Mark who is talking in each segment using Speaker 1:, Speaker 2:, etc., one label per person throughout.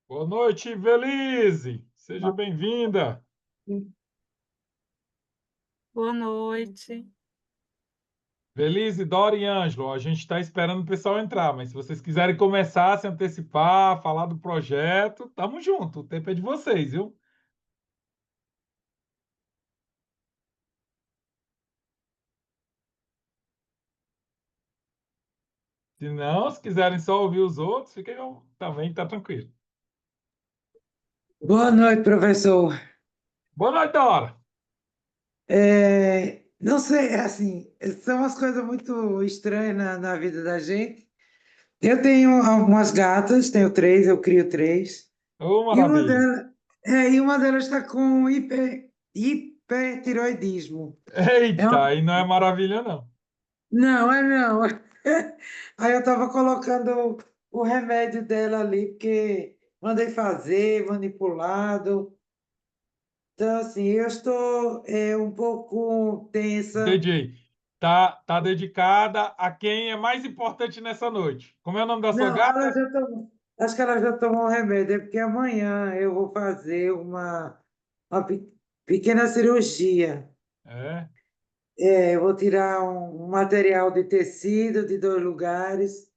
Speaker 1: Boa noite, Belize. Seja bem-vinda.
Speaker 2: Boa noite.
Speaker 1: Belize, Dora e Ângelo, a gente está esperando o pessoal entrar, mas se vocês quiserem começar, se antecipar, falar do projeto, tamo junto. O tempo é de vocês, viu? Se não, se quiserem só ouvir os outros, fiquem também, tá tranquilo.
Speaker 3: Boa noite, professor.
Speaker 1: Boa noite, Dora.
Speaker 3: Não sei, assim, são umas coisas muito estranhas na vida da gente. Eu tenho algumas gatas, tenho três, eu crio três,
Speaker 1: Ô,
Speaker 3: e uma
Speaker 1: maravilha.
Speaker 3: delas, e uma delas está com hipertiroidismo. É
Speaker 1: Eita,
Speaker 3: uma-
Speaker 1: aí não é maravilha, não.
Speaker 3: Não, é não. Aí eu estava colocando o remédio dela ali, porque mandei fazer, manipulado. Então, assim, eu estou um pouco tensa.
Speaker 1: Entendi. Tá dedicada a quem é mais importante nessa noite. Como é o nome da sua
Speaker 3: Não, ela
Speaker 1: gata?
Speaker 3: já tomou. Acho que ela já tomou o remédio, é porque amanhã eu vou fazer uma pequena cirurgia.
Speaker 1: É.
Speaker 3: Eu vou tirar um material de tecido de dois lugares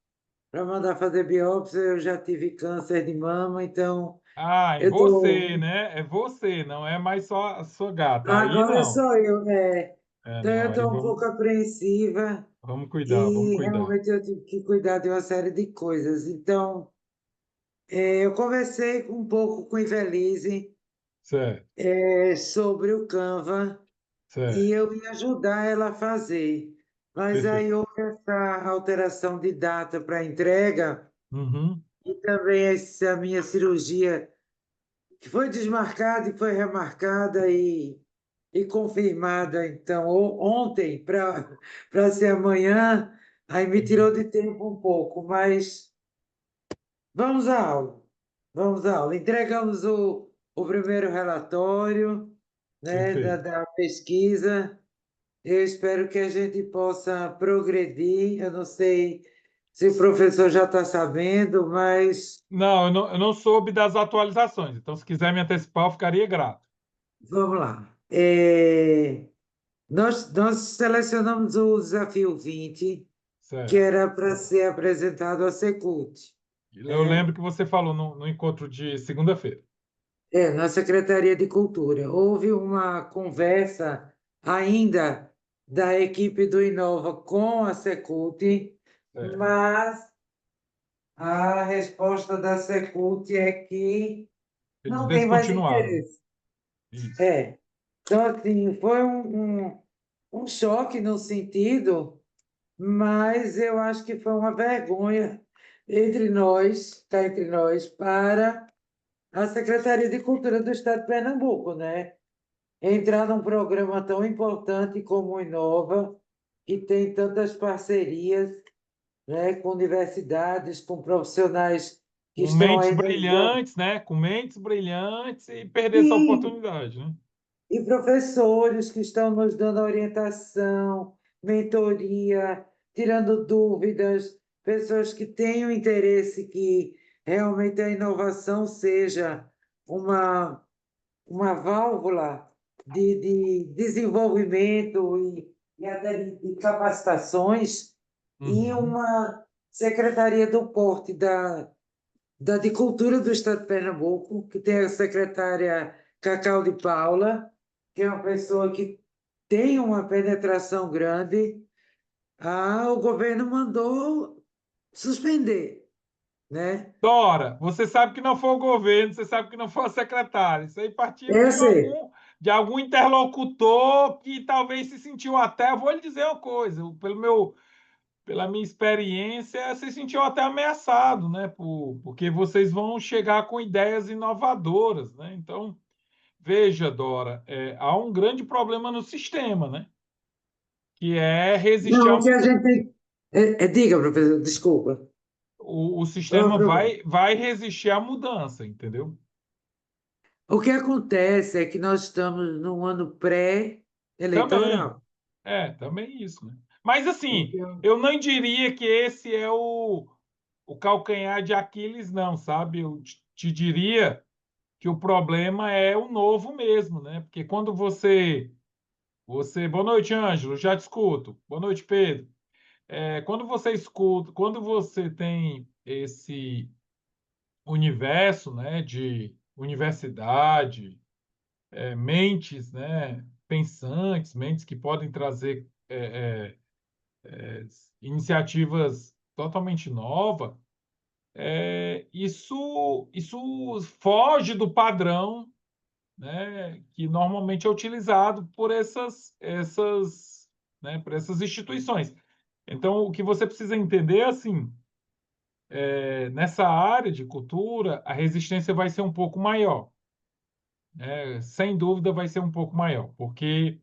Speaker 3: para mandar fazer biópsia. Eu já tive câncer de mama, então
Speaker 1: Ah, é
Speaker 3: eu
Speaker 1: você,
Speaker 3: tô.
Speaker 1: né? É você, não é mais só a sua gata. Aí
Speaker 3: Agora
Speaker 1: não.
Speaker 3: sou eu.
Speaker 1: É,
Speaker 3: Então eu
Speaker 1: não, aí
Speaker 3: estou um pouco apreensiva
Speaker 1: vamos cuidar, vamos
Speaker 3: e
Speaker 1: cuidar.
Speaker 3: realmente eu tive que cuidar de uma série de coisas. Então, eu conversei um pouco com a Invelise
Speaker 1: Certo,
Speaker 3: sobre o Canva e
Speaker 1: certo,
Speaker 3: eu ia ajudar ela a fazer. Mas
Speaker 1: perfeito.
Speaker 3: aí houve essa alteração de data para entrega
Speaker 1: Uhum,
Speaker 3: e também essa minha cirurgia, que foi desmarcada e foi remarcada e confirmada, então, ontem para ser amanhã, aí me
Speaker 1: uhum.
Speaker 3: tirou de tempo um pouco, mas vamos à aula. Vamos à aula. Entregamos o primeiro relatório, né,
Speaker 1: Perfeito.
Speaker 3: da pesquisa. Eu espero que a gente possa progredir. Eu não sei se o professor já está sabendo, mas
Speaker 1: Não, eu não soube das atualizações, então se quiser me antecipar, eu ficaria grato.
Speaker 3: vamos lá. Nós selecionamos o desafio 20, que
Speaker 1: Certo.
Speaker 3: era para ser apresentado à Secult,
Speaker 1: Eu
Speaker 3: né?
Speaker 1: lembro que você falou no encontro de segunda-feira.
Speaker 3: Na Secretaria de Cultura. Houve uma conversa ainda da equipe do Inova com a Secult,
Speaker 1: Certo.
Speaker 3: mas a resposta da Secult é que
Speaker 1: Eles
Speaker 3: não tem mais
Speaker 1: descontinuaram, né?
Speaker 3: interesse.
Speaker 1: Isso.
Speaker 3: É. Então, assim, foi um choque no sentido, mas eu acho que foi uma vergonha entre nós, cá entre nós, para a Secretaria de Cultura do Estado de Pernambuco, né? Entrar num programa tão importante como o Inova, que tem tantas parcerias, né, com universidades, com profissionais que
Speaker 1: Com
Speaker 3: estão
Speaker 1: mentes
Speaker 3: aí nos dando.
Speaker 1: brilhantes, né? Com mentes brilhantes e perder essa
Speaker 3: Sim,
Speaker 1: oportunidade, né?
Speaker 3: e professores que estão nos dando orientação, mentoria, tirando dúvidas, pessoas que têm o interesse que realmente a inovação seja uma, uma válvula de desenvolvimento e até de capacitações, e
Speaker 1: Uhum.
Speaker 3: uma secretaria do porte de Cultura do Estado de Pernambuco, que tem a secretária Cacau de Paula, que é uma pessoa que tem uma penetração grande. O governo mandou suspender, né?
Speaker 1: Dora, você sabe que não foi o governo, você sabe que não foi a secretária. Isso aí partiu
Speaker 3: Eu sei.
Speaker 1: de algum interlocutor que talvez se sentiu até. Eu vou lhe dizer uma coisa, pela minha experiência, se sentiu até ameaçado, né? Porque vocês vão chegar com ideias inovadoras, né? Então, veja, Dora, há um grande problema no sistema, né? Que é resistir
Speaker 3: Não,
Speaker 1: à
Speaker 3: o que a
Speaker 1: mudança.
Speaker 3: gente tem. Diga, professor, desculpa.
Speaker 1: O sistema vai resistir à mudança, entendeu?
Speaker 3: O que acontece é que nós estamos num ano
Speaker 1: Também.
Speaker 3: pré-eleitoral.
Speaker 1: Também isso, né? Mas assim,
Speaker 3: Então,
Speaker 1: eu não diria que esse é o calcanhar de Aquiles, não, sabe? Eu te diria que o problema é o novo mesmo, né? Porque quando você... Boa noite, Ângelo, já te escuto. Boa noite, Pedro. Quando você escuta, quando você tem esse universo, né, de universidade, mentes, né, pensantes, mentes que podem trazer iniciativas totalmente novas, isso foge do padrão, né, que normalmente é utilizado por essas instituições. Então, o que você precisa entender é assim, nessa área de cultura, a resistência vai ser um pouco maior, né? Sem dúvida vai ser um pouco maior, porque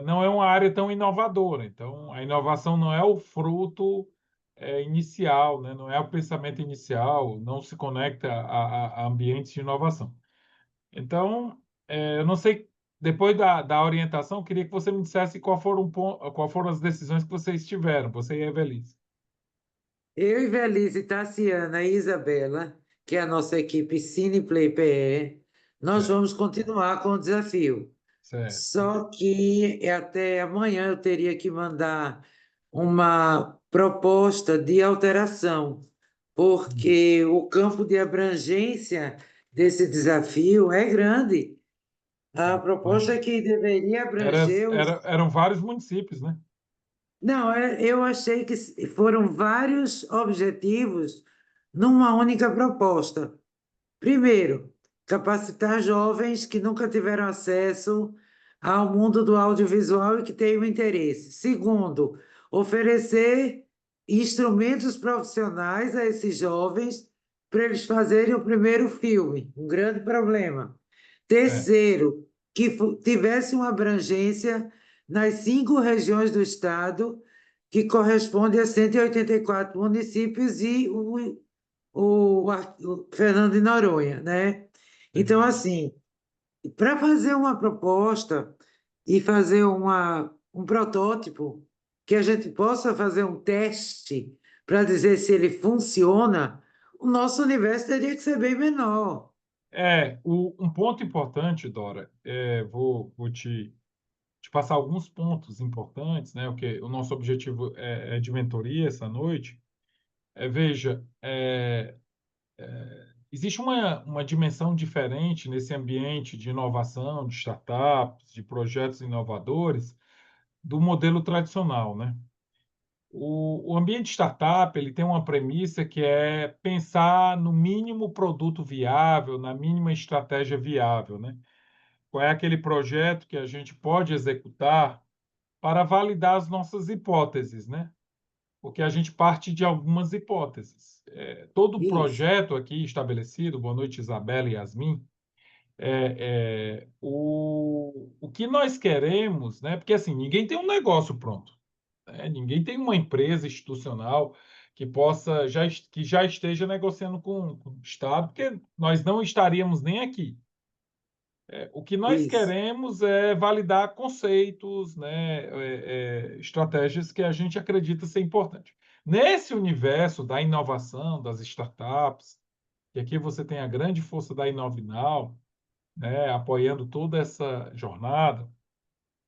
Speaker 1: não é uma área tão inovadora. Então, a inovação não é o fruto inicial, né? Não é o pensamento inicial, não se conecta a ambientes de inovação. Então, eu não sei, depois da orientação, eu queria que você me dissesse qual foram as decisões que vocês tiveram, você e a Evelise.
Speaker 3: Eu e Velise, Tassiana e Isabela, que é a nossa equipe Cineplay PE, nós
Speaker 1: Certo,
Speaker 3: vamos continuar com o desafio.
Speaker 1: certo.
Speaker 3: Só que até amanhã eu teria que mandar uma proposta de alteração,
Speaker 1: Hum.
Speaker 3: porque o campo de abrangência desse desafio é grande. A proposta é
Speaker 1: Imagina.
Speaker 3: que deveria abranger os.
Speaker 1: Eram vários municípios, né?
Speaker 3: Não, eu achei que foram vários objetivos numa única proposta. Primeiro, capacitar jovens que nunca tiveram acesso ao mundo do audiovisual e que tenham interesse. Segundo, oferecer instrumentos profissionais a esses jovens para eles fazerem o primeiro filme, um grande problema.
Speaker 1: É,
Speaker 3: Terceiro, que tivesse uma abrangência nas 5 regiões do estado, que corresponde a 184 municípios e o Fernando de Noronha, né? Então,
Speaker 1: entendi.
Speaker 3: assim, para fazer uma proposta e fazer um protótipo, que a gente possa fazer um teste para dizer se ele funciona, o nosso universo teria que ser bem menor.
Speaker 1: Um ponto importante, Dora, vou te passar alguns pontos importantes, né? O nosso objetivo é de mentoria essa noite. Veja, existe uma dimensão diferente nesse ambiente de inovação, de startups, de projetos inovadores, do modelo tradicional, né? O ambiente startup ele tem uma premissa que é pensar no mínimo produto viável, na mínima estratégia viável, né? Qual é aquele projeto que a gente pode executar para validar as nossas hipóteses, né? Porque a gente parte de algumas hipóteses. Todo
Speaker 3: Isso,
Speaker 1: projeto aqui estabelecido, boa noite, Isabela e Yasmin, o que nós queremos, né? Porque assim, ninguém tem um negócio pronto, né? Ninguém tem uma empresa institucional que já esteja negociando com o Estado, porque nós não estaríamos nem aqui. O que nós
Speaker 3: isso,
Speaker 1: queremos é validar conceitos, né, estratégias que a gente acredita ser importante. Nesse universo da inovação, das startups, que aqui você tem a grande força da Inovinal, né, apoiando toda essa jornada,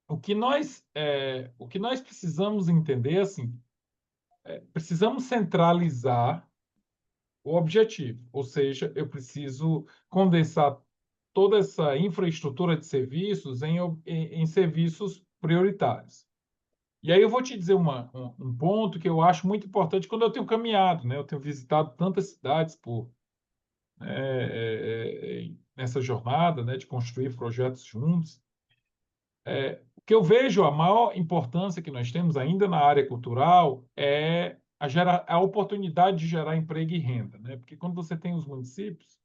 Speaker 1: o que nós precisamos entender, assim, precisamos centralizar o objetivo, ou seja, eu preciso condensar toda essa infraestrutura de serviços em serviços prioritários. E aí eu vou te dizer um ponto que eu acho muito importante quando eu tenho caminhado, né? Eu tenho visitado tantas cidades nessa jornada, né, de construir projetos juntos. O que eu vejo a maior importância que nós temos ainda na área cultural é a oportunidade de gerar emprego e renda, né? Porque quando você tem os municípios,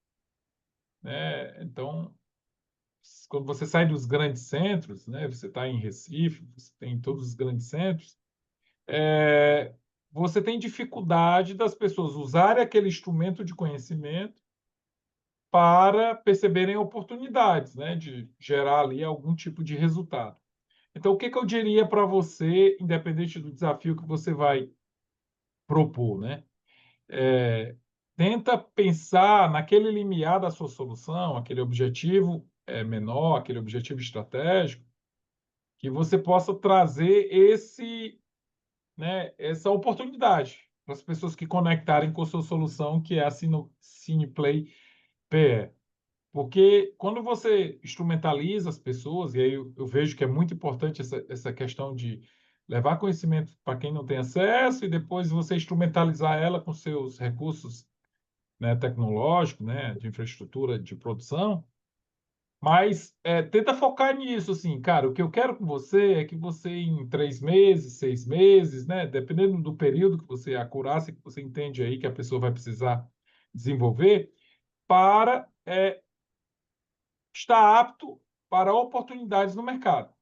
Speaker 1: né, então quando você sai dos grandes centros, né, você está em Recife, você tem todos os grandes centros, é, você tem dificuldade das pessoas usarem aquele instrumento de conhecimento para perceberem oportunidades, né, de gerar ali algum tipo de resultado. Então, o que que eu diria para você, independente do desafio que você vai propor, né? tenta pensar naquele limiar da sua solução, aquele objetivo menor, aquele objetivo estratégico, que você possa trazer essa oportunidade para as pessoas que conectarem com a sua solução, que é a Cineplay PE. Porque quando você instrumentaliza as pessoas, e aí eu vejo que é muito importante essa questão de levar conhecimento para quem não tem acesso e depois você instrumentalizar ela com seus recursos, né, tecnológicos, né, de infraestrutura de produção, mas tenta focar nisso, assim, cara, o que eu quero com você é que você em 3 meses, 6 meses, né, dependendo do período que você, a acurácia que você entende aí que a pessoa vai precisar desenvolver, para estar apto para oportunidades no mercado.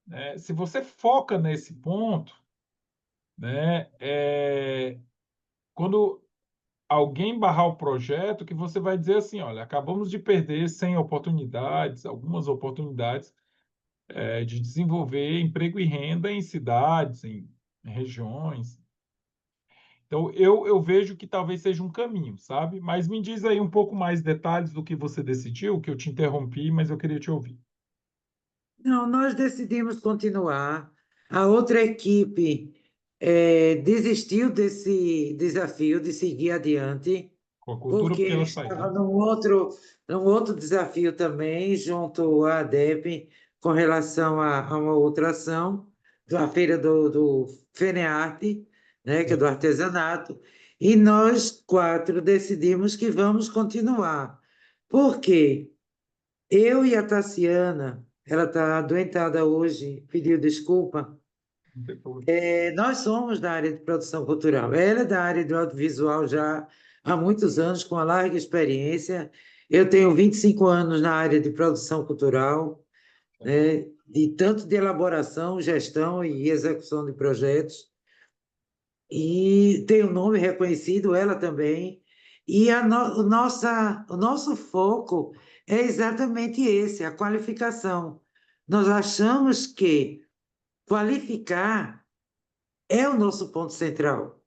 Speaker 1: Né? Se você foca nesse ponto, né, quando alguém barrar o projeto, que você vai dizer assim, olha, acabamos de perder 100 oportunidades, algumas oportunidades de desenvolver emprego e renda em cidades, em regiões. Então, eu vejo que talvez seja um caminho, sabe? Mas me diz aí um pouco mais detalhes do que você decidiu, que eu te interrompi, mas eu queria te ouvir.
Speaker 3: Não, nós decidimos continuar. A outra equipe desistiu desse desafio de seguir adiante,
Speaker 1: Com a cultura,
Speaker 3: porque
Speaker 1: porque ela saiu,
Speaker 3: estava
Speaker 1: né?
Speaker 3: num outro desafio também, junto à ADEP, com relação a uma outra ação, da feira do FENEARTE, né, que é do
Speaker 1: Certo.
Speaker 3: artesanato, e nós quatro decidimos que vamos continuar. Por quê? Eu e a Tassiana, ela está adoentada hoje, pediu desculpa.
Speaker 1: Não tem problema.
Speaker 3: Nós somos da área de produção cultural. Ela é da área do audiovisual já há muitos anos, com uma larga experiência. Eu tenho 25 anos na área de produção cultural, né, de tanto de elaboração, gestão e execução de projetos. E tem um nome reconhecido, ela também. E o nosso foco é exatamente esse, a qualificação. Nós achamos que qualificar é o nosso ponto central.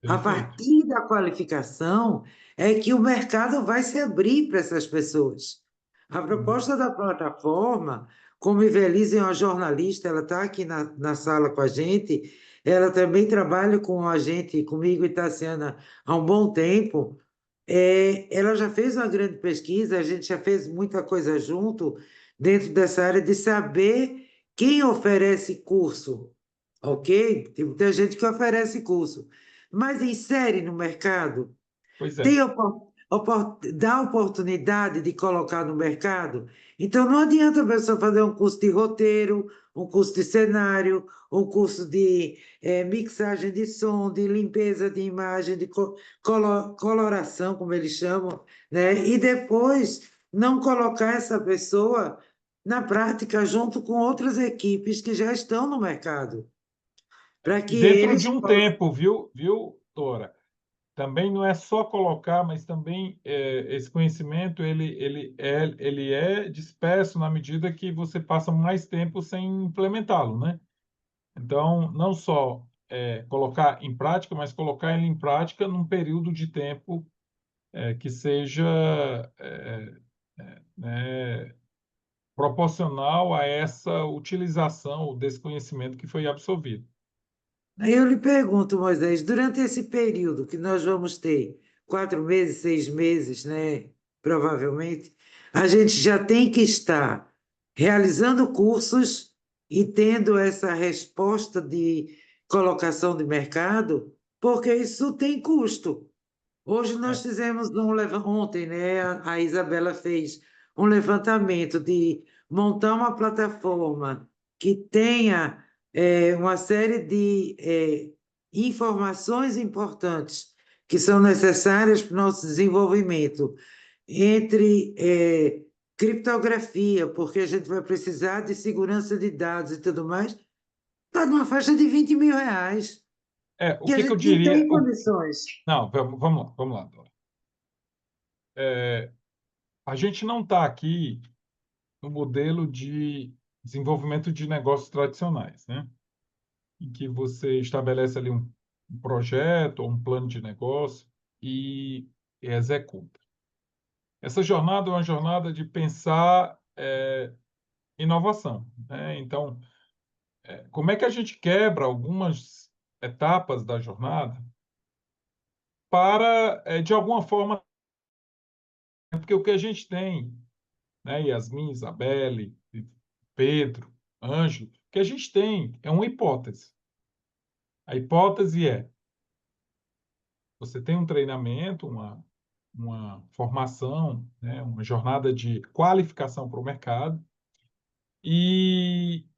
Speaker 3: A
Speaker 1: Perfeito.
Speaker 3: partir da qualificação é que o mercado vai se abrir para essas pessoas. A
Speaker 1: Uhum.
Speaker 3: proposta da plataforma, como Ivelise é uma jornalista, ela está aqui na sala com a gente, ela também trabalha com a gente, comigo e Tassiana, há um bom tempo. Ela já fez uma grande pesquisa, a gente já fez muita coisa junto dentro dessa área de saber quem oferece curso, ok? Tem muita gente que oferece curso, mas insere no mercado,
Speaker 1: Pois é.
Speaker 3: dá oportunidade de colocar no mercado. Então, não adianta a pessoa fazer um curso de roteiro, um curso de cenário, um curso de mixagem de som, de limpeza de imagem, de coloração, como eles chamam, né? E depois não colocar essa pessoa na prática junto com outras equipes que já estão no mercado, para
Speaker 1: E
Speaker 3: que
Speaker 1: dentro de
Speaker 3: eles
Speaker 1: um tempo, viu, Dora? Também não é só colocar, mas também esse conhecimento ele é disperso na medida que você passa mais tempo sem implementá-lo, né? Então, não só colocar em prática, mas colocar ele em prática num período de tempo que seja né, proporcional a essa utilização desse conhecimento que foi absorvido.
Speaker 3: Aí eu lhe pergunto, Moisés, durante esse período que nós vamos ter, 4 meses, 6 meses, né? Provavelmente, a gente já tem que estar realizando cursos e tendo essa resposta de colocação de mercado, porque isso tem custo. Hoje nós
Speaker 1: É.
Speaker 3: fizemos ontem, né? A Isabela fez um levantamento de montar uma plataforma que tenha uma série de informações importantes que são necessárias para o nosso desenvolvimento, entre criptografia, porque a gente vai precisar de segurança de dados e tudo mais, está numa faixa de R$ 20.000,
Speaker 1: O
Speaker 3: que a
Speaker 1: que que eu
Speaker 3: gente não
Speaker 1: diria?
Speaker 3: tem condições.
Speaker 1: Não, vamos lá, Dora. A gente não está aqui no modelo de desenvolvimento de negócios tradicionais, né? Em que você estabelece ali um projeto ou um plano de negócio e executa. Essa jornada é uma jornada de pensar inovação, né? Então, como é que a gente quebra algumas etapas da jornada para, de alguma forma, porque o que a gente tem, né, Yasmin, Isabelle, Pedro, Ângelo, o que a gente tem é uma hipótese. A hipótese é: você tem um treinamento, uma formação, né, uma jornada de qualificação para o mercado, e,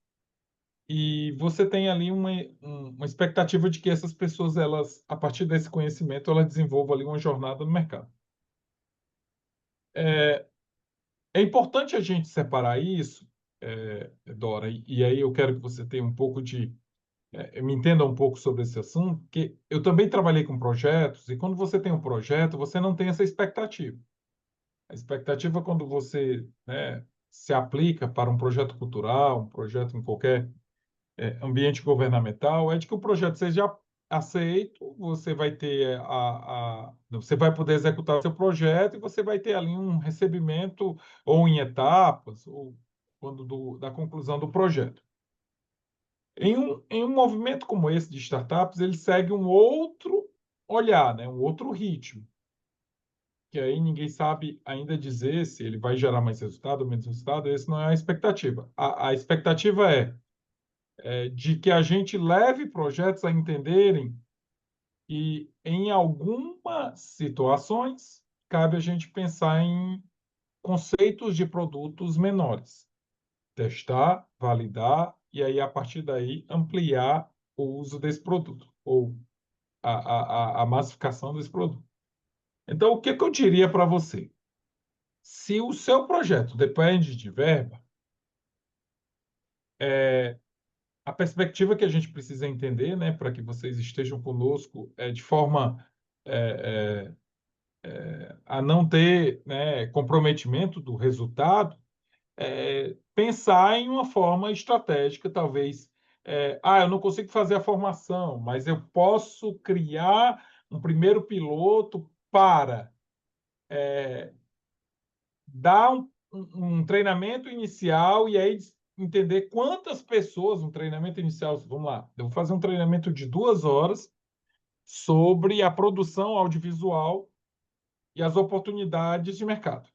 Speaker 1: e você tem ali uma expectativa de que essas pessoas, elas, a partir desse conhecimento, elas desenvolvam ali uma jornada no mercado. É importante a gente separar isso, Dora, e aí eu quero que você tenha um pouco de me entenda um pouco sobre esse assunto, porque eu também trabalhei com projetos, e quando você tem um projeto, você não tem essa expectativa. A expectativa, quando você, né, se aplica para um projeto cultural, um projeto em qualquer ambiente governamental, é de que o projeto seja aceito, você vai ter você vai poder executar o seu projeto e você vai ter ali um recebimento ou em etapas, ou quando da conclusão do projeto. Em um movimento como esse de startups, ele segue um outro olhar, né? Um outro ritmo, que aí ninguém sabe ainda dizer se ele vai gerar mais resultado ou menos resultado, essa não é a expectativa. A expectativa de que a gente leve projetos a entenderem que, em algumas situações, cabe a gente pensar em conceitos de produtos menores, testar, validar, e aí, a partir daí, ampliar o uso desse produto, ou a massificação desse produto. Então, o que que eu diria para você? Se o seu projeto depende de verba, a perspectiva que a gente precisa entender, né, para que vocês estejam conosco, de forma a não ter, né, comprometimento do resultado, pensar em uma forma estratégica, talvez. Eu não consigo fazer a formação, mas eu posso criar um primeiro piloto para dar um treinamento inicial e aí entender quantas pessoas, um treinamento inicial, vamos lá, eu vou fazer um treinamento de 2 horas sobre a produção audiovisual e as oportunidades de mercado.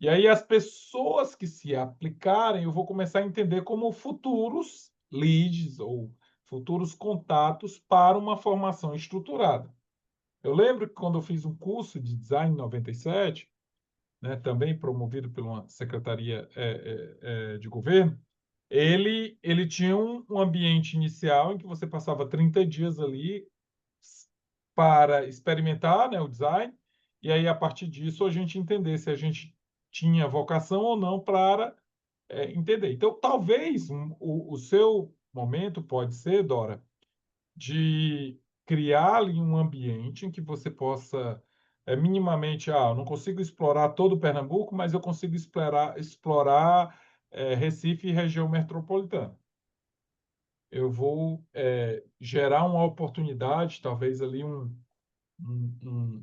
Speaker 1: E aí as pessoas que se aplicarem, eu vou começar a entender como futuros leads ou futuros contatos para uma formação estruturada. Eu lembro que quando eu fiz um curso de design em 97, né, também promovido por uma secretaria de governo, ele tinha um ambiente inicial em que você passava 30 dias ali para experimentar, né, o design, e aí, a partir disso, a gente entender se a gente tinha vocação ou não para entender. Então, talvez o seu momento pode ser, Dora, de criar ali um ambiente em que você possa minimamente, eu não consigo explorar todo o Pernambuco, mas eu consigo explorar Recife e região metropolitana. Eu vou gerar uma oportunidade, talvez ali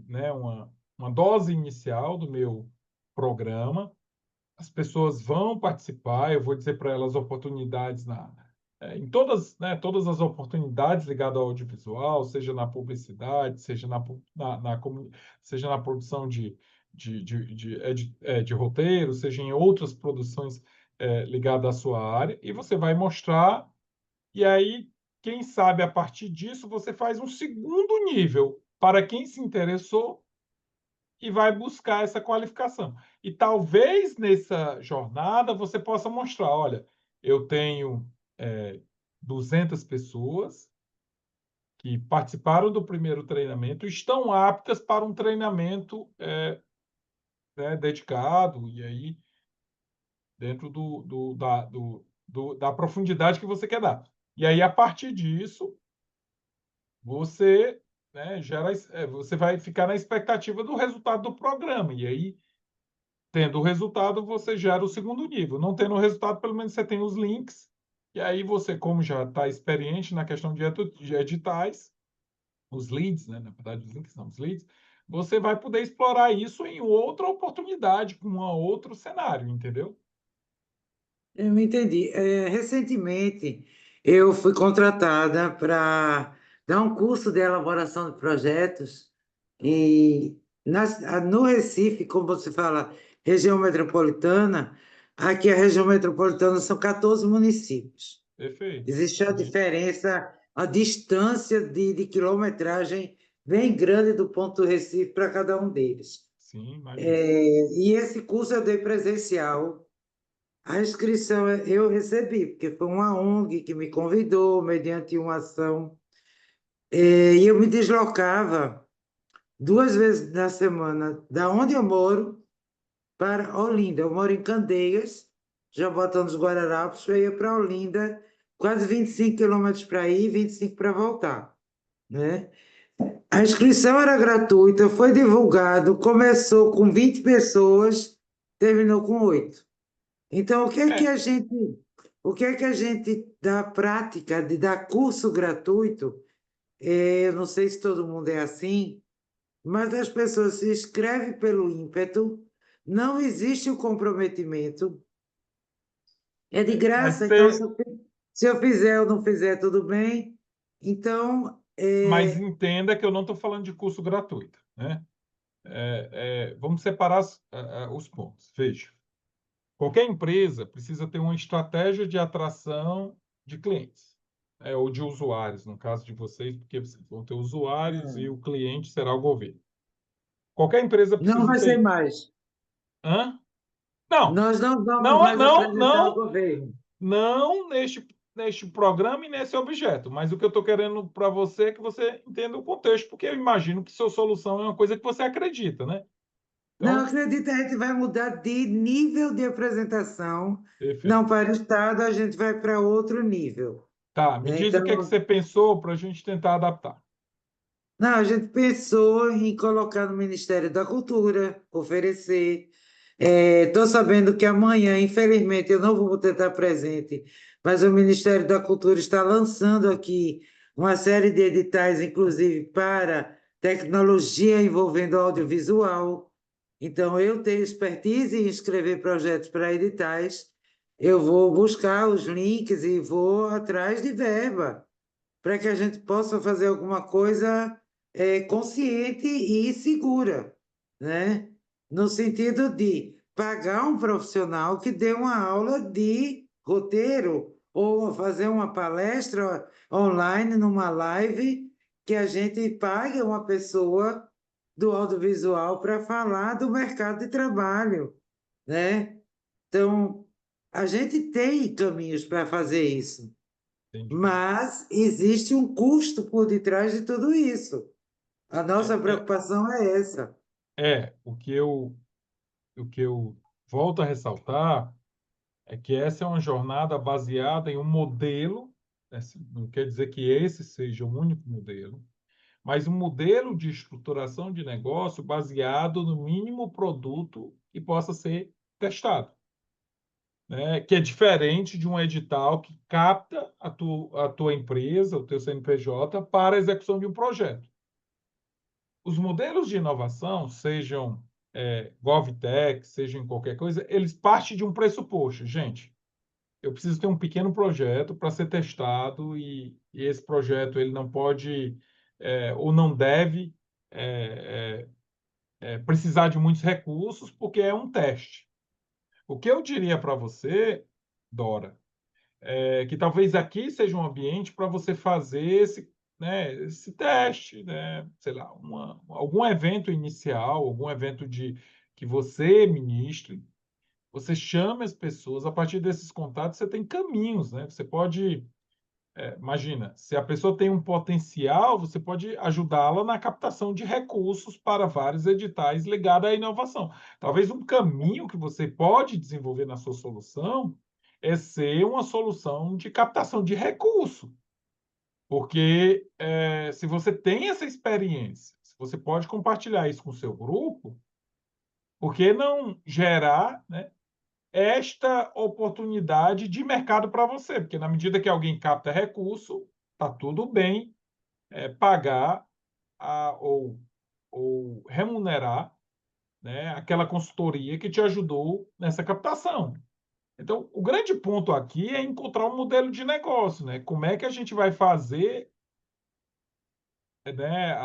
Speaker 1: né, uma dose inicial do meu programa. As pessoas vão participar, eu vou dizer para elas oportunidades em todas, né, todas as oportunidades ligadas ao audiovisual, seja na publicidade, seja seja na produção de roteiro, seja em outras produções ligadas à sua área, e você vai mostrar, e aí, quem sabe, a partir disso, você faz um segundo nível para quem se interessou e vai buscar essa qualificação. E talvez nessa jornada você possa mostrar, olha, eu tenho 200 pessoas que participaram do primeiro treinamento, estão aptas para um treinamento né, dedicado, e aí dentro da profundidade que você quer dar. E aí, a partir disso, você, né, você vai ficar na expectativa do resultado do programa. E aí, tendo o resultado, você gera o segundo nível. Não tendo o resultado, pelo menos você tem os links. E aí você, como já está experiente na questão de editais, os leads, né? Na verdade, os links não, os leads, você vai poder explorar isso em outra oportunidade, com um outro cenário, entendeu?
Speaker 3: Eu me entendi. Recentemente, eu fui contratada para dar um curso de elaboração de projetos e no Recife, como você fala, região metropolitana, aqui a região metropolitana são 14 municípios.
Speaker 1: Perfeito.
Speaker 3: Existe a diferença, a distância de quilometragem bem grande do ponto do Recife para cada um deles.
Speaker 1: Sim, imagino.
Speaker 3: E esse curso eu dei presencial. A inscrição eu recebi, porque foi uma ONG que me convidou, mediante uma ação, e eu me deslocava 2 vezes na semana, da onde eu moro, para Olinda. Eu moro em Candeias, Jabotão dos Guararapes, eu ia para Olinda, quase 25 quilômetros para ir e 25 para voltar, né? A inscrição era gratuita, foi divulgado, começou com 20 pessoas, terminou com 8. Então,
Speaker 1: É,
Speaker 3: o que é que a gente da prática de dar curso gratuito, eu não sei se todo mundo é assim, mas as pessoas se inscrevem pelo ímpeto, não existe o comprometimento, é de
Speaker 1: mas,
Speaker 3: graça, então se eu fizer ou não fizer, tudo bem. Então,
Speaker 1: mas entenda que eu não estou falando de curso gratuito, né? Vamos separar os pontos. Veja, qualquer empresa precisa ter uma estratégia de atração de clientes, ou de usuários, no caso de vocês, porque vocês vão ter usuários e o cliente será o governo. Qualquer empresa
Speaker 3: não
Speaker 1: precisa
Speaker 3: vai ser
Speaker 1: ter.
Speaker 3: mais.
Speaker 1: Hã? Não,
Speaker 3: Nós não vamos
Speaker 1: não,
Speaker 3: mais
Speaker 1: não,
Speaker 3: apresentar ao
Speaker 1: não,
Speaker 3: governo.
Speaker 1: não neste programa e nesse objeto. Mas o que eu estou querendo para você é que você entenda o contexto, porque eu imagino que sua solução é uma coisa que você acredita, né?
Speaker 3: Não,
Speaker 1: Então,
Speaker 3: acredita, a gente vai mudar de nível de apresentação.
Speaker 1: perfeito.
Speaker 3: Não para o Estado, a gente vai para outro nível,
Speaker 1: Tá, me
Speaker 3: né?
Speaker 1: diz o que é que
Speaker 3: Então,
Speaker 1: você pensou para a gente tentar adaptar.
Speaker 3: não, a gente pensou em colocar no Ministério da Cultura, oferecer. Estou sabendo que amanhã, infelizmente, eu não vou poder estar presente, mas o Ministério da Cultura está lançando aqui uma série de editais, inclusive para tecnologia envolvendo audiovisual. Então, eu tenho expertise em escrever projetos para editais. Eu vou buscar os links e vou atrás de verba para que a gente possa fazer alguma coisa consciente e segura, né? No sentido de pagar um profissional que dê uma aula de roteiro ou fazer uma palestra online numa live que a gente pague uma pessoa do audiovisual para falar do mercado de trabalho, né? Então, a gente tem caminhos para fazer isso.
Speaker 1: Entendi.
Speaker 3: Mas existe um custo por detrás de tudo isso. A
Speaker 1: É,
Speaker 3: nossa
Speaker 1: é,
Speaker 3: preocupação é essa.
Speaker 1: o que eu volto a ressaltar é que essa é uma jornada baseada em um modelo, né, não quer dizer que esse seja o único modelo, mas um modelo de estruturação de negócio baseado no mínimo produto que possa ser testado, né? Que é diferente de um edital que capta a tua empresa, o teu CNPJ, para a execução de um projeto. Os modelos de inovação, sejam GovTech, sejam em qualquer coisa, eles partem de um pressuposto. Gente, eu preciso ter um pequeno projeto para ser testado e esse projeto ele não pode ou não deve precisar de muitos recursos porque é um teste. O que eu diria para você, Dora, é que talvez aqui seja um ambiente para você fazer esse teste, né? Sei lá, algum evento inicial, algum evento que você ministre, você chame as pessoas, a partir desses contatos você tem caminhos, né? Você pode, imagina, se a pessoa tem um potencial, você pode ajudá-la na captação de recursos para vários editais ligados à inovação. Talvez um caminho que você pode desenvolver na sua solução é ser uma solução de captação de recurso, porque se você tem essa experiência, se você pode compartilhar isso com o seu grupo, por que não gerar, né, esta oportunidade de mercado para você? Porque na medida que alguém capta recurso, está tudo bem pagar ou remunerar, né, aquela consultoria que te ajudou nessa captação. Então, o grande ponto aqui é encontrar um modelo de negócio, né? Como é que a gente vai fazer, né,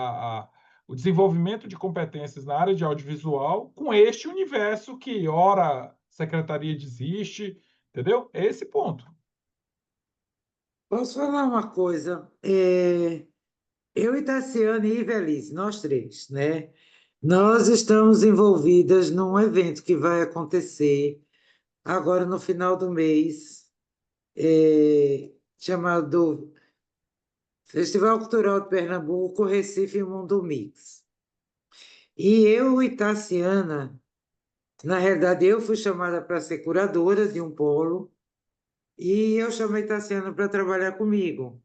Speaker 1: o desenvolvimento de competências na área de audiovisual com este universo que, ora, a secretaria desiste, entendeu? É esse ponto.
Speaker 3: Posso falar uma coisa? Eu, Itaciane e Ivelice, nós três, né? Nós estamos envolvidas num evento que vai acontecer agora no final do mês, chamado Festival Cultural de Pernambuco, Recife Mundo Mix. E eu, Itaciana, na realidade, eu fui chamada para ser curadora de um polo e eu chamei Itaciana para trabalhar comigo.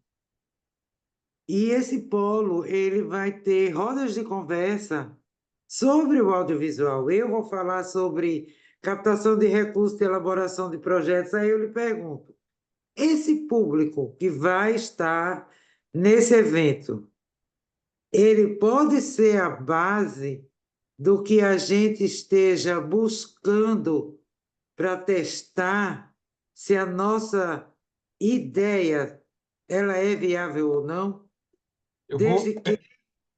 Speaker 3: E esse polo, ele vai ter rodas de conversa sobre o audiovisual. Eu vou falar sobre captação de recursos e elaboração de projetos. Aí eu lhe pergunto, esse público que vai estar nesse evento, ele pode ser a base do que a gente esteja buscando para testar se a nossa ideia ela é viável ou não,
Speaker 1: Eu
Speaker 3: desde
Speaker 1: vou,
Speaker 3: que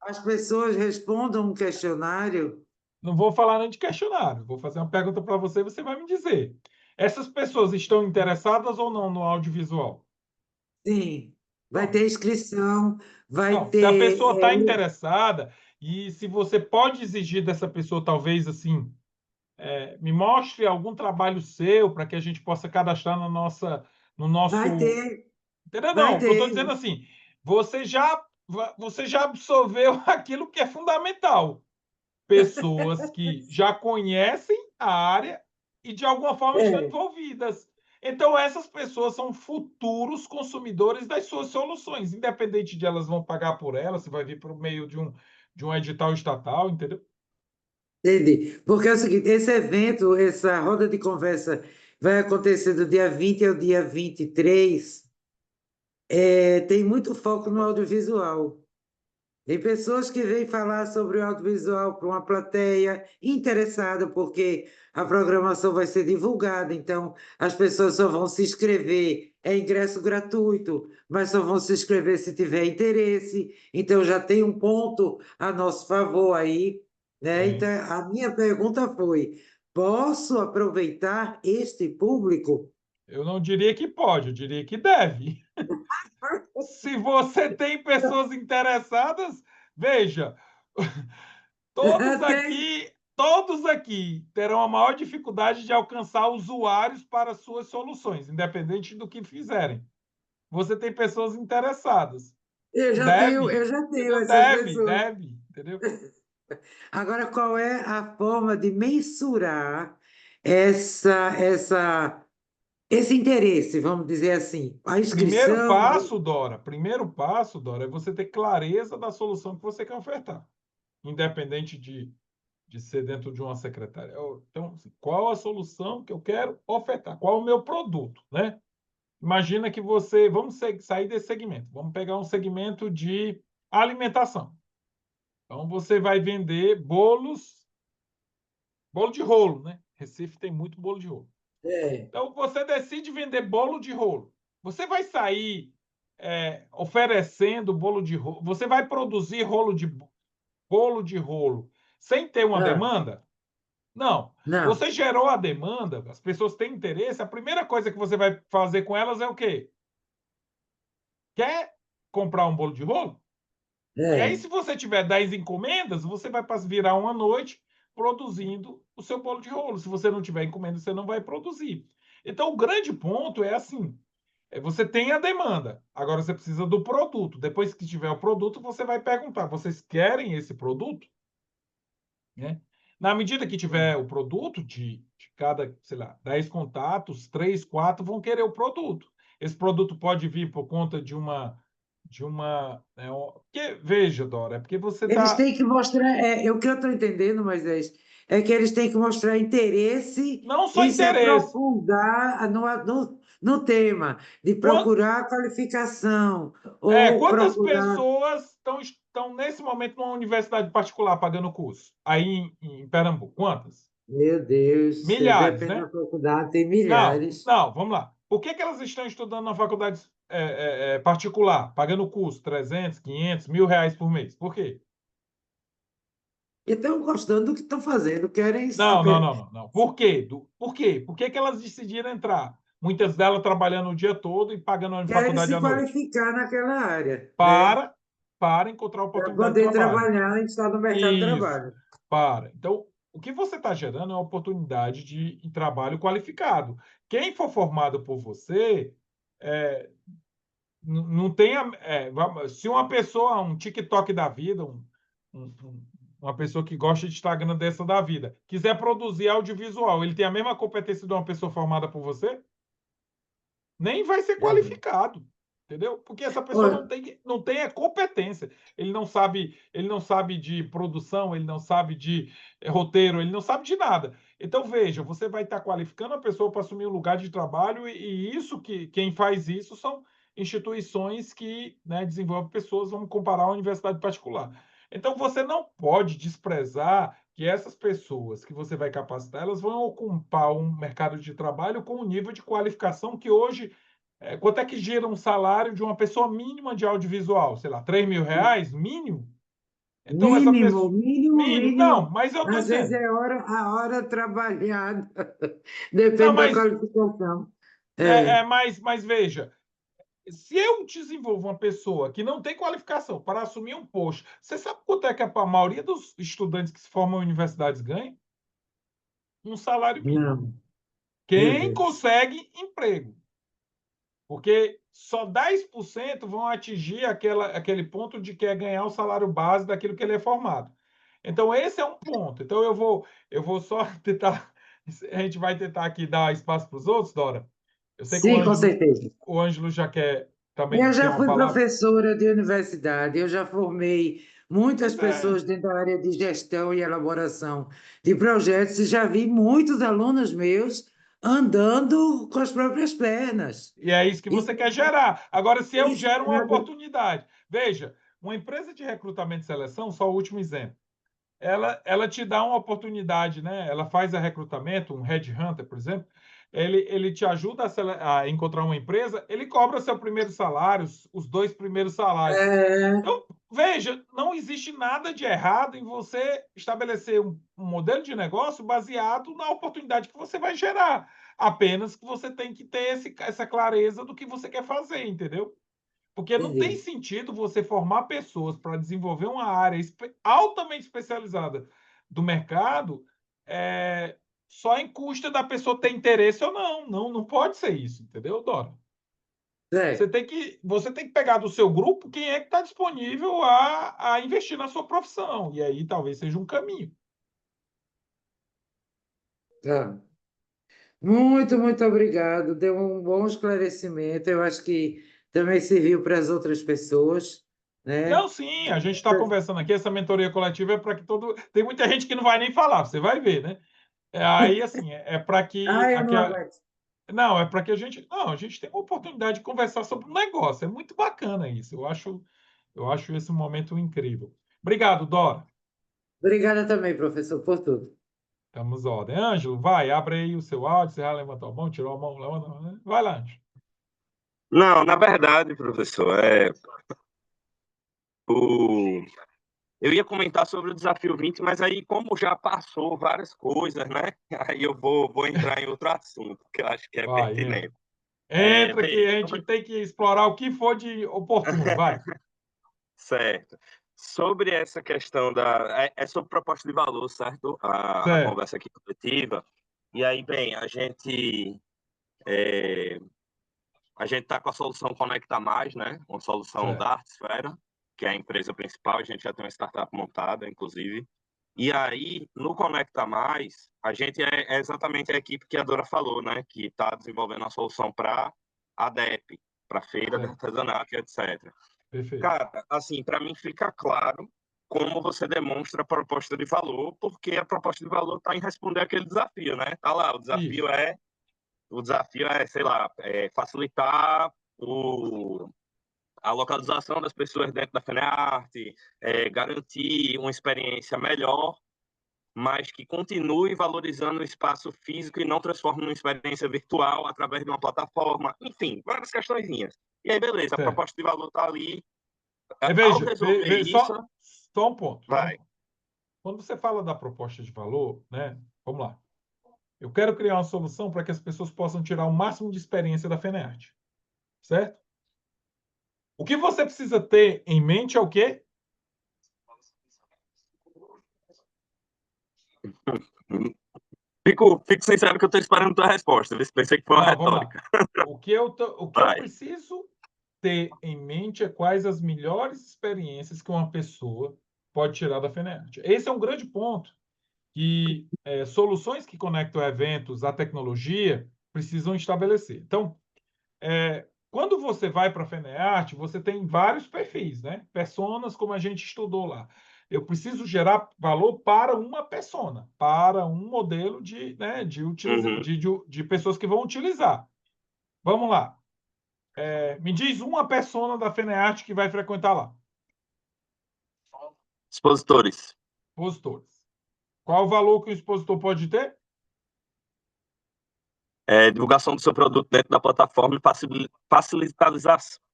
Speaker 3: as pessoas respondam um questionário.
Speaker 1: não vou falar nem de questionário, vou fazer uma pergunta para você e você vai me dizer. Essas pessoas estão interessadas ou não no audiovisual?
Speaker 3: Sim, vai
Speaker 1: Pronto.
Speaker 3: ter inscrição, vai
Speaker 1: Não, se a
Speaker 3: ter.
Speaker 1: pessoa está interessada e se você pode exigir dessa pessoa, talvez assim, me mostre algum trabalho seu para que a gente possa cadastrar no
Speaker 3: Vai
Speaker 1: nosso.
Speaker 3: ter,
Speaker 1: Entendeu?
Speaker 3: vai
Speaker 1: Não, eu estou
Speaker 3: ter.
Speaker 1: dizendo assim, você já, você já absorveu aquilo que é fundamental. Pessoas que já conhecem a área e de alguma forma estão
Speaker 3: É,
Speaker 1: envolvidas. Então, essas pessoas são futuros consumidores das suas soluções, independente de elas vão pagar por elas, se vai vir por meio de um edital estatal, entendeu?
Speaker 3: entendi. Porque é o seguinte, esse evento, essa roda de conversa vai acontecer do dia 20 ao dia 23. Tem muito foco no audiovisual. Tem pessoas que vêm falar sobre o audiovisual para uma plateia interessada, porque a programação vai ser divulgada, então as pessoas só vão se inscrever, é ingresso gratuito, mas só vão se inscrever se tiver interesse, então já tem um ponto a nosso favor aí, né? Então
Speaker 1: Tem.
Speaker 3: a minha pergunta foi: posso aproveitar este público?
Speaker 1: Eu não diria que pode, eu diria que deve. Se você tem pessoas interessadas, veja,
Speaker 3: Tem.
Speaker 1: todos aqui terão a maior dificuldade de alcançar usuários para suas soluções, independente do que fizerem. Você tem pessoas interessadas.
Speaker 3: Eu
Speaker 1: Deve,
Speaker 3: já tenho
Speaker 1: entendeu?
Speaker 3: essas
Speaker 1: Deve,
Speaker 3: pessoas.
Speaker 1: deve, entendeu?
Speaker 3: Agora, qual é a forma de mensurar esse interesse, vamos dizer assim? A inscrição.
Speaker 1: Primeiro passo, Dora, é você ter clareza da solução que você quer ofertar, independente de ser dentro de uma secretaria. Então, assim, qual a solução que eu quero ofertar? Qual o meu produto, né? Imagina que você, sair desse segmento, vamos pegar um segmento de alimentação. Então, você vai vender bolo de rolo, né? Recife tem muito bolo de rolo.
Speaker 3: É,
Speaker 1: Então, você decide vender bolo de rolo. Você vai sair oferecendo bolo de rolo, você vai produzir bolo de rolo sem ter uma
Speaker 3: ah,
Speaker 1: demanda? Não.
Speaker 3: não,
Speaker 1: Você gerou a demanda, as pessoas têm interesse, a primeira coisa que você vai fazer com elas é o quê? Quer comprar um bolo de rolo? E aí,
Speaker 3: é,
Speaker 1: se você tiver 10 encomendas, você vai virar uma noite produzindo o seu bolo de rolo. Se você não tiver encomenda, você não vai produzir. Então, o grande ponto é assim: você tem a demanda, agora você precisa do produto. Depois que tiver o produto, você vai perguntar: vocês querem esse produto? Né? Na medida que tiver o produto, de cada, sei lá, 10 contatos, 3, 4 vão querer o produto. Esse produto pode vir por conta porque, veja, Dora, é porque você
Speaker 3: eles
Speaker 1: está.
Speaker 3: têm que mostrar, o que eu estou entendendo, Moisés, é que eles têm que mostrar interesse
Speaker 1: Não só
Speaker 3: em se
Speaker 1: interesse.
Speaker 3: aprofundar no tema, de
Speaker 1: Quan-
Speaker 3: procurar qualificação ou
Speaker 1: Quantas
Speaker 3: procurar.
Speaker 1: pessoas estão nesse momento numa universidade particular pagando curso? Aí em Pernambuco, quantas?
Speaker 3: Meu Deus do céu,
Speaker 1: Milhares,
Speaker 3: depende
Speaker 1: né?
Speaker 3: da faculdade, tem
Speaker 1: Não,
Speaker 3: milhares.
Speaker 1: não, vamos lá. Por que elas estão estudando na faculdade particular, pagando curso 300, 500, R$ 1.000 por mês? Por quê?
Speaker 3: E estão gostando do que estão fazendo, querem
Speaker 1: Não, não, não, não, não. Por quê? Por quê? Por que elas decidiram entrar? Muitas delas trabalhando o dia todo e pagando a
Speaker 3: querem
Speaker 1: faculdade
Speaker 3: se
Speaker 1: à noite.
Speaker 3: qualificar naquela área, né?
Speaker 1: Para, para encontrar
Speaker 3: Para
Speaker 1: oportunidade de
Speaker 3: poder
Speaker 1: trabalho.
Speaker 3: trabalhar e estar no mercado de
Speaker 1: Isso,
Speaker 3: trabalho.
Speaker 1: para. Então, o que você está gerando é uma oportunidade de trabalho qualificado. Quem for formado por você, é, não tem. Se uma pessoa, um TikTok da vida, uma pessoa que gosta de Instagram dessa da vida, quiser produzir audiovisual, ele tem a mesma competência de uma pessoa formada por você? Nem vai ser
Speaker 3: Verdade.
Speaker 1: qualificado, entendeu? Porque essa pessoa
Speaker 3: Olha,
Speaker 1: não tem a competência. Ele não sabe de produção, ele não sabe de roteiro, ele não sabe de nada. Então, veja, você vai estar qualificando a pessoa para assumir um lugar de trabalho e isso que quem faz isso são instituições que, né, desenvolvem pessoas, vamos comparar a universidade particular. Então, você não pode desprezar que essas pessoas que você vai capacitar, elas vão ocupar um mercado de trabalho com um nível de qualificação que hoje, quanto é que gira um salário de uma pessoa mínima de audiovisual? Sei lá, R$ 3.000, mínimo? Então, essa
Speaker 3: mínimo,
Speaker 1: pessoa...
Speaker 3: mínimo,
Speaker 1: Mínimo, não,
Speaker 3: mínimo.
Speaker 1: mas eu estou
Speaker 3: Às vezes
Speaker 1: dizendo.
Speaker 3: é a hora trabalhada.
Speaker 1: Não,
Speaker 3: Depende da qualificação. É,
Speaker 1: mas veja, se eu desenvolvo uma pessoa que não tem qualificação para assumir um posto, você sabe quanto é que a maioria dos estudantes que se formam em universidades ganha? Um salário mínimo.
Speaker 3: não, meu
Speaker 1: Quem
Speaker 3: Deus.
Speaker 1: consegue emprego. Porque só 10% vão atingir aquele ponto de que é ganhar o salário base daquilo que ele é formado. Então, esse é um ponto. Então, eu vou só tentar. A gente vai tentar aqui dar espaço para os outros, Dora. Eu sei que
Speaker 3: Sim, com certeza.
Speaker 1: O Ângelo já quer também
Speaker 3: Eu
Speaker 1: ter
Speaker 3: já
Speaker 1: uma
Speaker 3: fui
Speaker 1: palavra.
Speaker 3: professora de universidade, eu já formei muitas
Speaker 1: Pois é.
Speaker 3: pessoas dentro da área de gestão e elaboração de projetos, e já vi muitos alunos meus andando com as próprias pernas.
Speaker 1: E é isso que
Speaker 3: Isso,
Speaker 1: você quer gerar. Agora, se eu
Speaker 3: isso
Speaker 1: gero
Speaker 3: é
Speaker 1: uma
Speaker 3: nada.
Speaker 1: oportunidade. Veja, uma empresa de recrutamento e seleção, só o último exemplo. Ela te dá uma oportunidade, né? Ela faz a recrutamento, um headhunter, por exemplo, ele te ajuda a encontrar uma empresa, ele cobra seu primeiro salário, os dois primeiros salários.
Speaker 3: É,
Speaker 1: Então, veja, não existe nada de errado em você estabelecer um modelo de negócio baseado na oportunidade que você vai gerar. Apenas que você tem que ter essa clareza do que você quer fazer, entendeu? Porque não tem
Speaker 3: entendi.
Speaker 1: sentido você formar pessoas para desenvolver uma área altamente especializada do mercado, só em custa da pessoa ter interesse ou não. Não pode ser isso, entendeu, Dora?
Speaker 3: É,
Speaker 1: Você tem que pegar do seu grupo quem é que está disponível a investir na sua profissão. E aí talvez seja um caminho.
Speaker 3: tá. Muito, muito obrigado. Deu um bom esclarecimento. Eu acho que também serviu para as outras pessoas,
Speaker 1: Não,
Speaker 3: né?
Speaker 1: sim, a gente está conversando aqui, essa mentoria coletiva é para que todo. Tem muita gente que não vai nem falar, você vai ver, né? Aí, assim, é para que.
Speaker 3: Ah, eu não aguento.
Speaker 1: Não, é para que a gente. Não, a gente tem uma oportunidade de conversar sobre um negócio. É muito bacana isso. Eu acho esse momento incrível. Obrigado, Dora.
Speaker 3: Obrigada também, professor, por tudo.
Speaker 1: Estamos em ordem. Ângelo, vai, abre aí o seu áudio. Você já levantou a mão, tirou a mão, levanta a mão, né? Vai lá, Ângelo.
Speaker 4: Não, na verdade, professor, o... eu ia comentar sobre o Desafio 20, mas aí, como já passou várias coisas, né? Aí eu vou entrar em outro assunto, que eu acho que é
Speaker 1: Vai, entra.
Speaker 4: pertinente.
Speaker 1: Entra que
Speaker 4: Bem,
Speaker 1: a gente tem que explorar o que for de oportuno. Vai.
Speaker 4: certo. Sobre essa questão é sobre proposta de valor, certo? A
Speaker 1: Certo,
Speaker 4: conversa aqui coletiva. E aí, bem, é, a gente está com a solução Conecta Mais, né? Uma solução
Speaker 1: certo.
Speaker 4: da Artsfera, que é a empresa principal. A gente já tem uma startup montada, inclusive. E aí, no Conecta Mais, a gente é exatamente a equipe que a Dora falou, né? Que está desenvolvendo a solução para a DEP, para feira de
Speaker 1: Certo.
Speaker 4: artesanato, etc.
Speaker 1: Perfeito.
Speaker 4: Cara, assim, para mim fica claro como você demonstra a proposta de valor, porque a proposta de valor está em responder aquele desafio, né? Tá lá,
Speaker 1: Isso.
Speaker 4: o desafio é, sei lá, facilitar o a localização das pessoas dentro da FENEARTE, garantir uma experiência melhor, mas que continue valorizando o espaço físico e não transforme numa experiência virtual através de uma plataforma, enfim, várias questõezinhas. E aí, beleza, a
Speaker 1: Certo.
Speaker 4: proposta de valor está ali. Ao
Speaker 1: Veja,
Speaker 4: resolver isso,
Speaker 1: só um ponto.
Speaker 4: vai.
Speaker 1: Quando você fala da proposta de valor, né? Vamos lá. Eu quero criar uma solução para que as pessoas possam tirar o máximo de experiência da FENEARTE. Certo? O que você precisa ter em mente é o quê?
Speaker 4: Fico sem saber que eu estou esperando a tua resposta. Pensei que foi uma
Speaker 1: Não, vamos lá.
Speaker 4: retórica.
Speaker 1: O que eu
Speaker 4: Vai.
Speaker 1: preciso ter em mente é quais as melhores experiências que uma pessoa pode tirar da FENEARTE. Esse é um grande ponto que soluções que conectam eventos à tecnologia precisam estabelecer. Então, quando você vai para a FENEARTE, você tem vários perfis, né? Personas, como a gente estudou lá. Eu preciso gerar valor para uma persona, para um modelo de, né, de pessoas que vão utilizar. Vamos lá. Me diz uma persona da FENEARTE que vai frequentar lá.
Speaker 4: Expositores.
Speaker 1: Expositores. Qual o valor que o expositor pode ter?
Speaker 4: Divulgação do seu produto dentro da plataforma e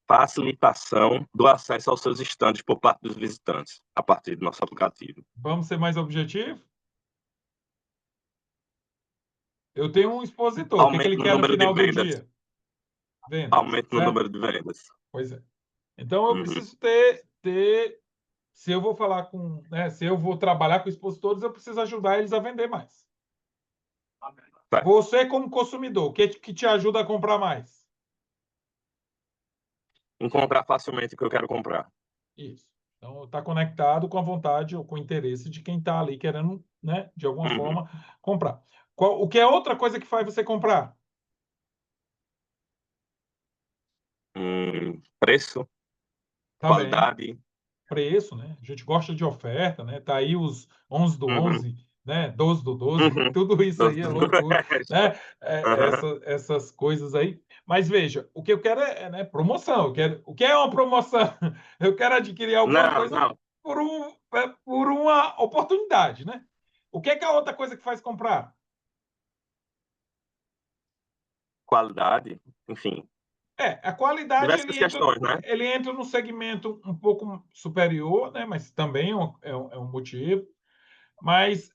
Speaker 4: facilitação do acesso aos seus estandes por parte dos visitantes, a partir do nosso aplicativo.
Speaker 1: Vamos ser mais objetivos? Eu tenho um expositor. O que ele quer no final do dia? Vendas.
Speaker 4: Aumento no número de vendas.
Speaker 1: Pois é. Então, eu preciso ter... Se eu vou falar com... Né, se eu vou trabalhar com expositores, eu preciso ajudar eles a vender mais.
Speaker 4: Tá.
Speaker 1: Você, como consumidor, o que te ajuda a comprar mais?
Speaker 4: Encontrar facilmente o que eu quero comprar.
Speaker 1: Isso. Então, está conectado com a vontade ou com o interesse de quem está ali querendo, né, de alguma forma, comprar. O que é outra coisa que faz você comprar?
Speaker 4: Preço,
Speaker 1: Tá
Speaker 4: qualidade.
Speaker 1: bem. Preço, né? A gente gosta de oferta, né? Tá aí os 11 do 11, né? 12 do 12, tudo isso aí é loucura, né? Essas coisas aí. Mas veja, o que eu quero né, promoção. O que é uma promoção? Eu quero adquirir alguma coisa
Speaker 4: Não.
Speaker 1: por uma oportunidade, né? O que é a outra coisa que faz comprar?
Speaker 4: Qualidade, enfim.
Speaker 1: A qualidade
Speaker 4: Diversas questões, né?
Speaker 1: ele entra num segmento um pouco superior, né? Mas também é um motivo. Mas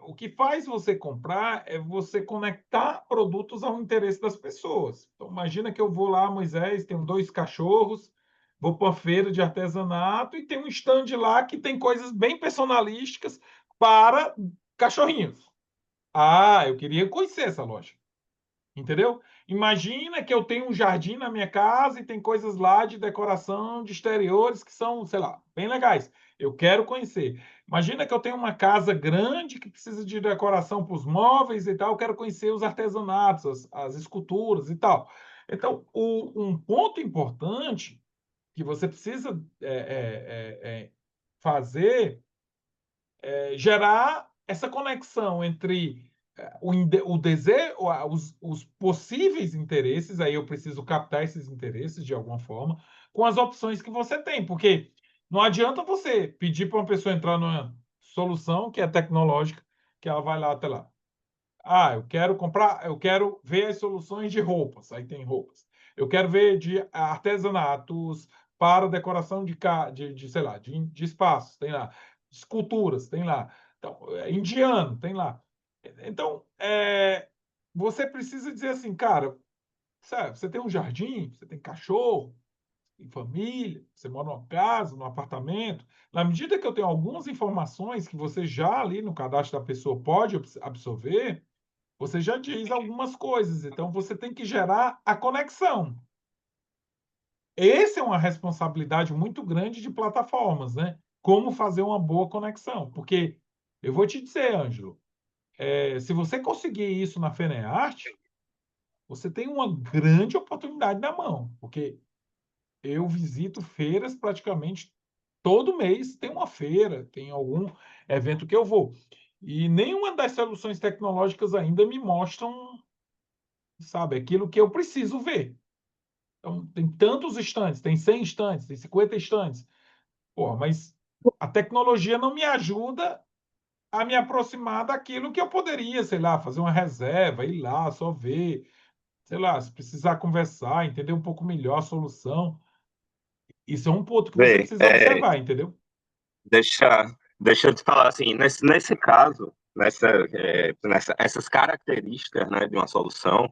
Speaker 1: o que faz você comprar é você conectar produtos ao interesse das pessoas. Então, imagina que eu vou lá, Moisés, tenho 2 cachorros, vou para uma feira de artesanato e tem um stand lá que tem coisas bem personalísticas para cachorrinhos. Eu queria conhecer essa loja. Entendeu? Imagina que eu tenho um jardim na minha casa e tem coisas lá de decoração de exteriores que são, sei lá, bem legais. Eu quero conhecer. Imagina que eu tenho uma casa grande que precisa de decoração para os móveis e tal. Eu quero conhecer os artesanatos, as esculturas e tal. Então, um ponto importante que você precisa fazer é gerar essa conexão entre o desejo, os possíveis interesses, aí eu preciso captar esses interesses de alguma forma, com as opções que você tem, porque não adianta você pedir para uma pessoa entrar numa solução que é tecnológica, que ela vai lá até lá. Eu quero comprar, eu quero ver as soluções de roupas, aí tem roupas. Eu quero ver de artesanatos para decoração sei lá, de espaços, tem lá. Esculturas, tem lá. Então, indiano, tem lá. Então, você precisa dizer assim, cara, sabe, você tem um jardim, você tem cachorro, tem família, você mora numa casa, num apartamento. Na medida que eu tenho algumas informações que você já ali no cadastro da pessoa pode absorver, você já diz algumas coisas. Então, você tem que gerar a conexão. Essa é uma responsabilidade muito grande de plataformas, né? Como fazer uma boa conexão. Porque eu vou te dizer, Ângelo, se você conseguir isso na FENEARTE, você tem uma grande oportunidade na mão. Porque eu visito feiras praticamente todo mês, tem uma feira, tem algum evento que eu vou. E nenhuma das soluções tecnológicas ainda me mostram, sabe, aquilo que eu preciso ver. Então, tem tantos estandes, tem 100 estandes, tem 50 estandes. Pô, mas a tecnologia não me ajuda a me aproximar daquilo que eu poderia, sei lá, fazer uma reserva, ir lá, só ver, sei lá, se precisar conversar, entender um pouco melhor a solução. Isso é um ponto que você
Speaker 4: Vê,
Speaker 1: precisa observar, entendeu?
Speaker 4: deixa, deixa eu te falar assim, nesse caso, essas características, né, de uma solução,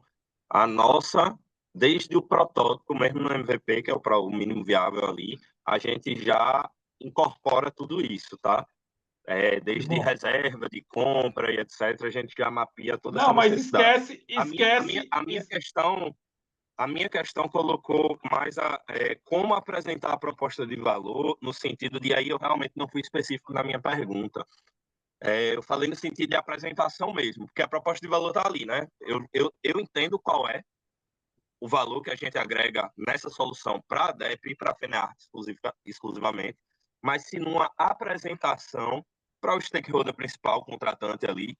Speaker 4: a nossa, desde o protótipo, mesmo no MVP, que é o mínimo viável ali, a gente já incorpora tudo isso, tá?
Speaker 1: Que
Speaker 4: Desde
Speaker 1: bom.
Speaker 4: reserva de compra e etc., a gente já mapeia toda essa
Speaker 1: Não, mas
Speaker 4: necessidade.
Speaker 1: esquece.
Speaker 4: A minha questão colocou mais como apresentar a proposta de valor, no sentido de aí eu realmente não fui específico na minha pergunta. Eu falei no sentido de apresentação mesmo, porque a proposta de valor está ali, né? Eu entendo qual é o valor que a gente agrega nessa solução para a DEP e para a FENART exclusivamente, mas se numa apresentação para o stakeholder principal, o contratante ali,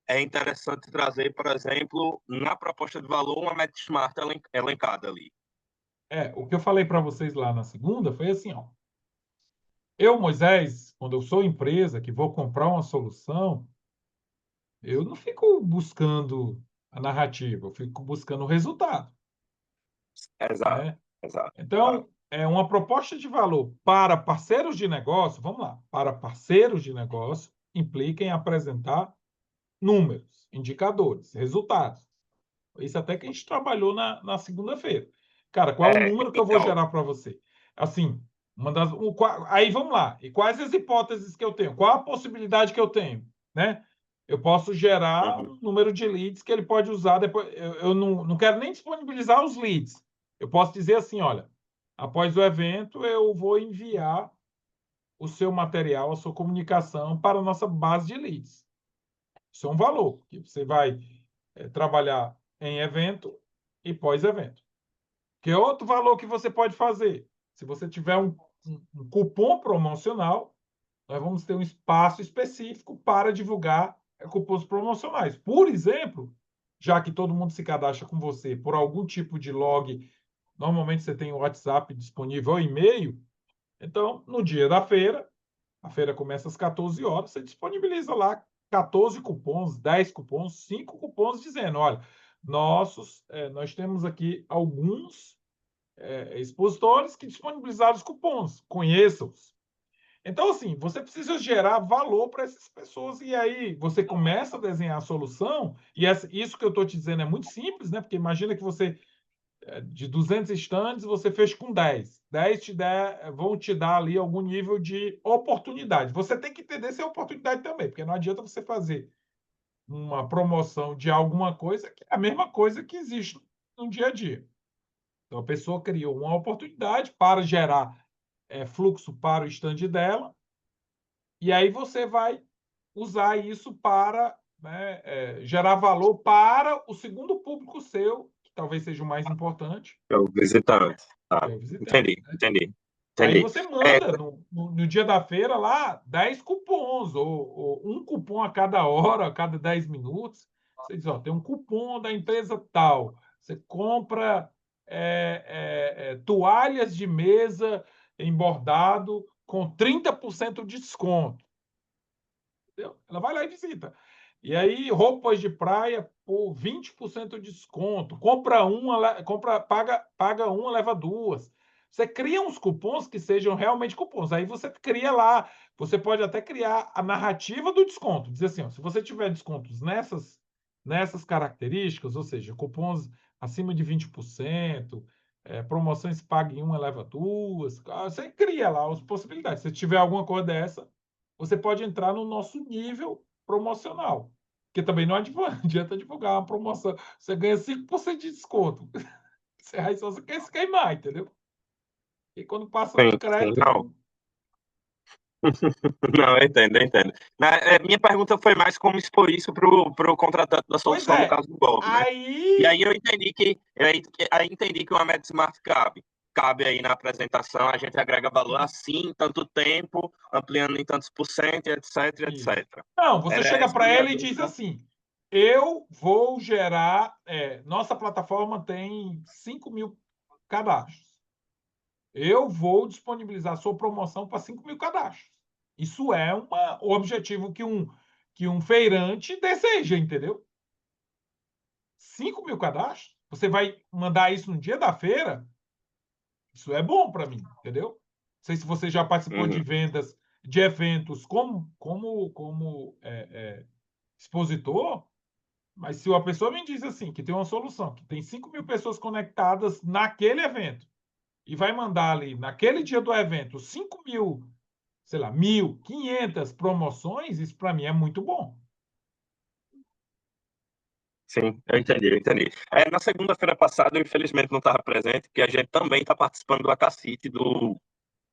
Speaker 4: é interessante trazer, por exemplo, na proposta de valor, uma MetSmart elencada ali.
Speaker 1: O que eu falei para vocês lá na segunda foi assim, ó. Eu, Moisés, quando eu sou empresa que vou comprar uma solução, eu não fico buscando a narrativa, eu fico buscando o resultado,
Speaker 4: Exato,
Speaker 1: né?
Speaker 4: exato.
Speaker 1: Então, é uma proposta de valor para parceiros de negócio, vamos lá, para parceiros de negócio, implica em apresentar números, indicadores, resultados. Isso até que a gente trabalhou na segunda-feira. Cara, qual é o número que eu vou
Speaker 4: Então,
Speaker 1: gerar para você? Assim, aí vamos lá. E quais as hipóteses que eu tenho? Qual a possibilidade que eu tenho? Né? Eu posso gerar um número de leads que ele pode usar depois. Eu não quero nem disponibilizar os leads. Eu posso dizer assim, olha, após o evento, eu vou enviar o seu material, a sua comunicação para a nossa base de leads. Isso é um valor, que você vai trabalhar em evento e pós-evento. Que é outro valor que você pode fazer? Se você tiver um cupom promocional, nós vamos ter um espaço específico para divulgar cupons promocionais. Por exemplo, já que todo mundo se cadastra com você por algum tipo de log, normalmente você tem o WhatsApp disponível ou e-mail, então, no dia da feira, a feira começa às 14 horas, você disponibiliza lá 14 cupons, 10 cupons, 5 cupons, dizendo, olha, nós temos aqui alguns expositores que disponibilizaram os cupons, conheçam-os. Então, assim, você precisa gerar valor para essas pessoas, e aí você começa a desenhar a solução, e isso que eu estou te dizendo é muito simples, né? Porque imagina que você, de 200 estandes, você fecha com 10. 10 vão te dar ali algum nível de oportunidade. Você tem que entender se é oportunidade também, porque não adianta você fazer uma promoção de alguma coisa que é a mesma coisa que existe no dia a dia. Então, a pessoa criou uma oportunidade para gerar fluxo para o stand dela, e aí você vai usar isso para, né, gerar valor para o segundo público seu, que talvez seja o mais importante,
Speaker 4: é o visitante.
Speaker 1: que
Speaker 4: Tá.
Speaker 1: é o visitante.
Speaker 4: Entendi, entendi,
Speaker 1: Aí
Speaker 4: entendi.
Speaker 1: você manda no dia da feira lá 10 cupons, ou um cupom a cada hora, a cada 10 minutos. Você diz, ó, tem um cupom da empresa tal. Você compra toalhas de mesa em bordado com 30% de desconto. Entendeu? Ela vai lá e visita. E aí, roupas de praia por 20% de desconto. Paga uma, leva duas. Você cria uns cupons que sejam realmente cupons. Aí você cria lá. Você pode até criar a narrativa do desconto. Dizer assim, ó, se você tiver descontos nessas características, ou seja, cupons acima de 20%, promoções pague uma, leva duas. Você cria lá as possibilidades. Se tiver alguma coisa dessa, você pode entrar no nosso nível promocional. Porque também não adianta divulgar uma promoção. Você ganha 5% de desconto. Aí só você quer se queimar, entendeu? E quando passa no
Speaker 4: Sim, sim,
Speaker 1: crédito.
Speaker 4: não. Não, eu entendo, eu entendo. Minha pergunta foi mais como expor isso para o contratante da
Speaker 1: Pois
Speaker 4: solução, no
Speaker 1: é.
Speaker 4: caso do Bob, né? E
Speaker 1: Aí.
Speaker 4: aí eu entendi que uma MedSmart cabe aí na apresentação, a gente agrega valor assim, tanto tempo, ampliando em tantos por cento, etc,
Speaker 1: Isso.
Speaker 4: etc.
Speaker 1: Não, você
Speaker 4: Era
Speaker 1: chega
Speaker 4: essa a
Speaker 1: para
Speaker 4: minha
Speaker 1: ele e diz
Speaker 4: dúvida.
Speaker 1: assim: eu vou gerar. Nossa plataforma tem 5.000 cadastros. Eu vou disponibilizar sua promoção para 5 mil cadastros. Isso é o objetivo que um feirante deseja, entendeu? 5 mil cadastros? Você vai mandar isso no dia da feira? Isso é bom para mim, entendeu? Não sei se você já participou de vendas, de eventos como expositor, mas se uma pessoa me diz assim, que tem uma solução, que tem 5 mil pessoas conectadas naquele evento, e vai mandar ali, naquele dia do evento, 5 mil, sei lá, 1.500 promoções, isso para mim é muito bom.
Speaker 4: Sim, eu entendi. Na segunda-feira passada, eu infelizmente não estava presente, porque a gente também está participando do ACACIT,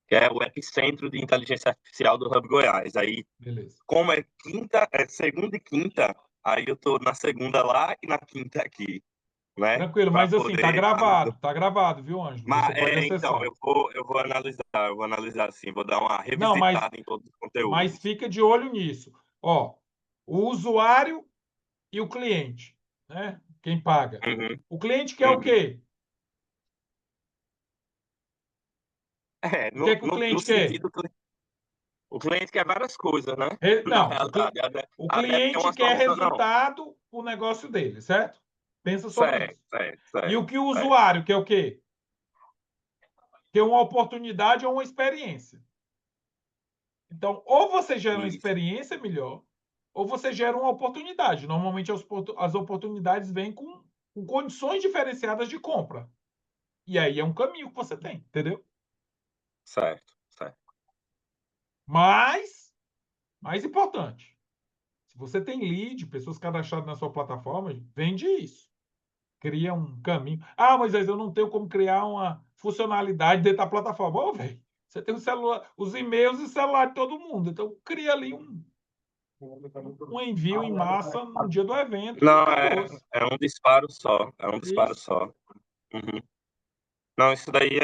Speaker 4: que é o epicentro de inteligência artificial do Hub Goiás. Aí,
Speaker 1: Beleza.
Speaker 4: como é segunda e quinta, aí eu estou na segunda lá e na quinta aqui, né?
Speaker 1: Tranquilo,
Speaker 4: Pra
Speaker 1: mas assim, tá gravado, viu, Ângelo?
Speaker 4: Mas,
Speaker 1: Você pode
Speaker 4: então,
Speaker 1: acessar.
Speaker 4: eu vou analisar assim, vou dar uma
Speaker 1: Não,
Speaker 4: revisitada em todos os conteúdos.
Speaker 1: mas fica de olho nisso. Ó, o usuário e o cliente, né? Quem paga.
Speaker 4: Uhum.
Speaker 1: O cliente quer o quê? O que é que o
Speaker 4: No
Speaker 1: cliente quer?
Speaker 4: sentido que o cliente quer várias coisas, né? Na
Speaker 1: Não,
Speaker 4: realidade,
Speaker 1: o
Speaker 4: até tem
Speaker 1: cliente
Speaker 4: uma
Speaker 1: quer
Speaker 4: solução, não.
Speaker 1: resultado pro negócio dele, certo? Pensa sobre isso. E o que o
Speaker 4: Certo.
Speaker 1: usuário quer o quê? Quer uma oportunidade ou uma experiência. Então, ou você gera uma
Speaker 4: Isso,
Speaker 1: experiência melhor, ou você gera uma oportunidade. Normalmente, as oportunidades vêm com condições diferenciadas de compra. E aí é um caminho que você tem, entendeu?
Speaker 4: certo.
Speaker 1: Mas, mais importante, se você tem lead, pessoas cadastradas na sua plataforma, vende isso. Cria um caminho. Ah, Moisés, eu não tenho como criar uma funcionalidade dentro da plataforma. Ô, velho, você tem o celular, os e-mails e o celular de todo mundo. Então, cria ali um envio em massa no dia do evento e
Speaker 4: Não,
Speaker 1: acabou.
Speaker 4: é um disparo só.
Speaker 1: Isso.
Speaker 4: Uhum. Não, isso daí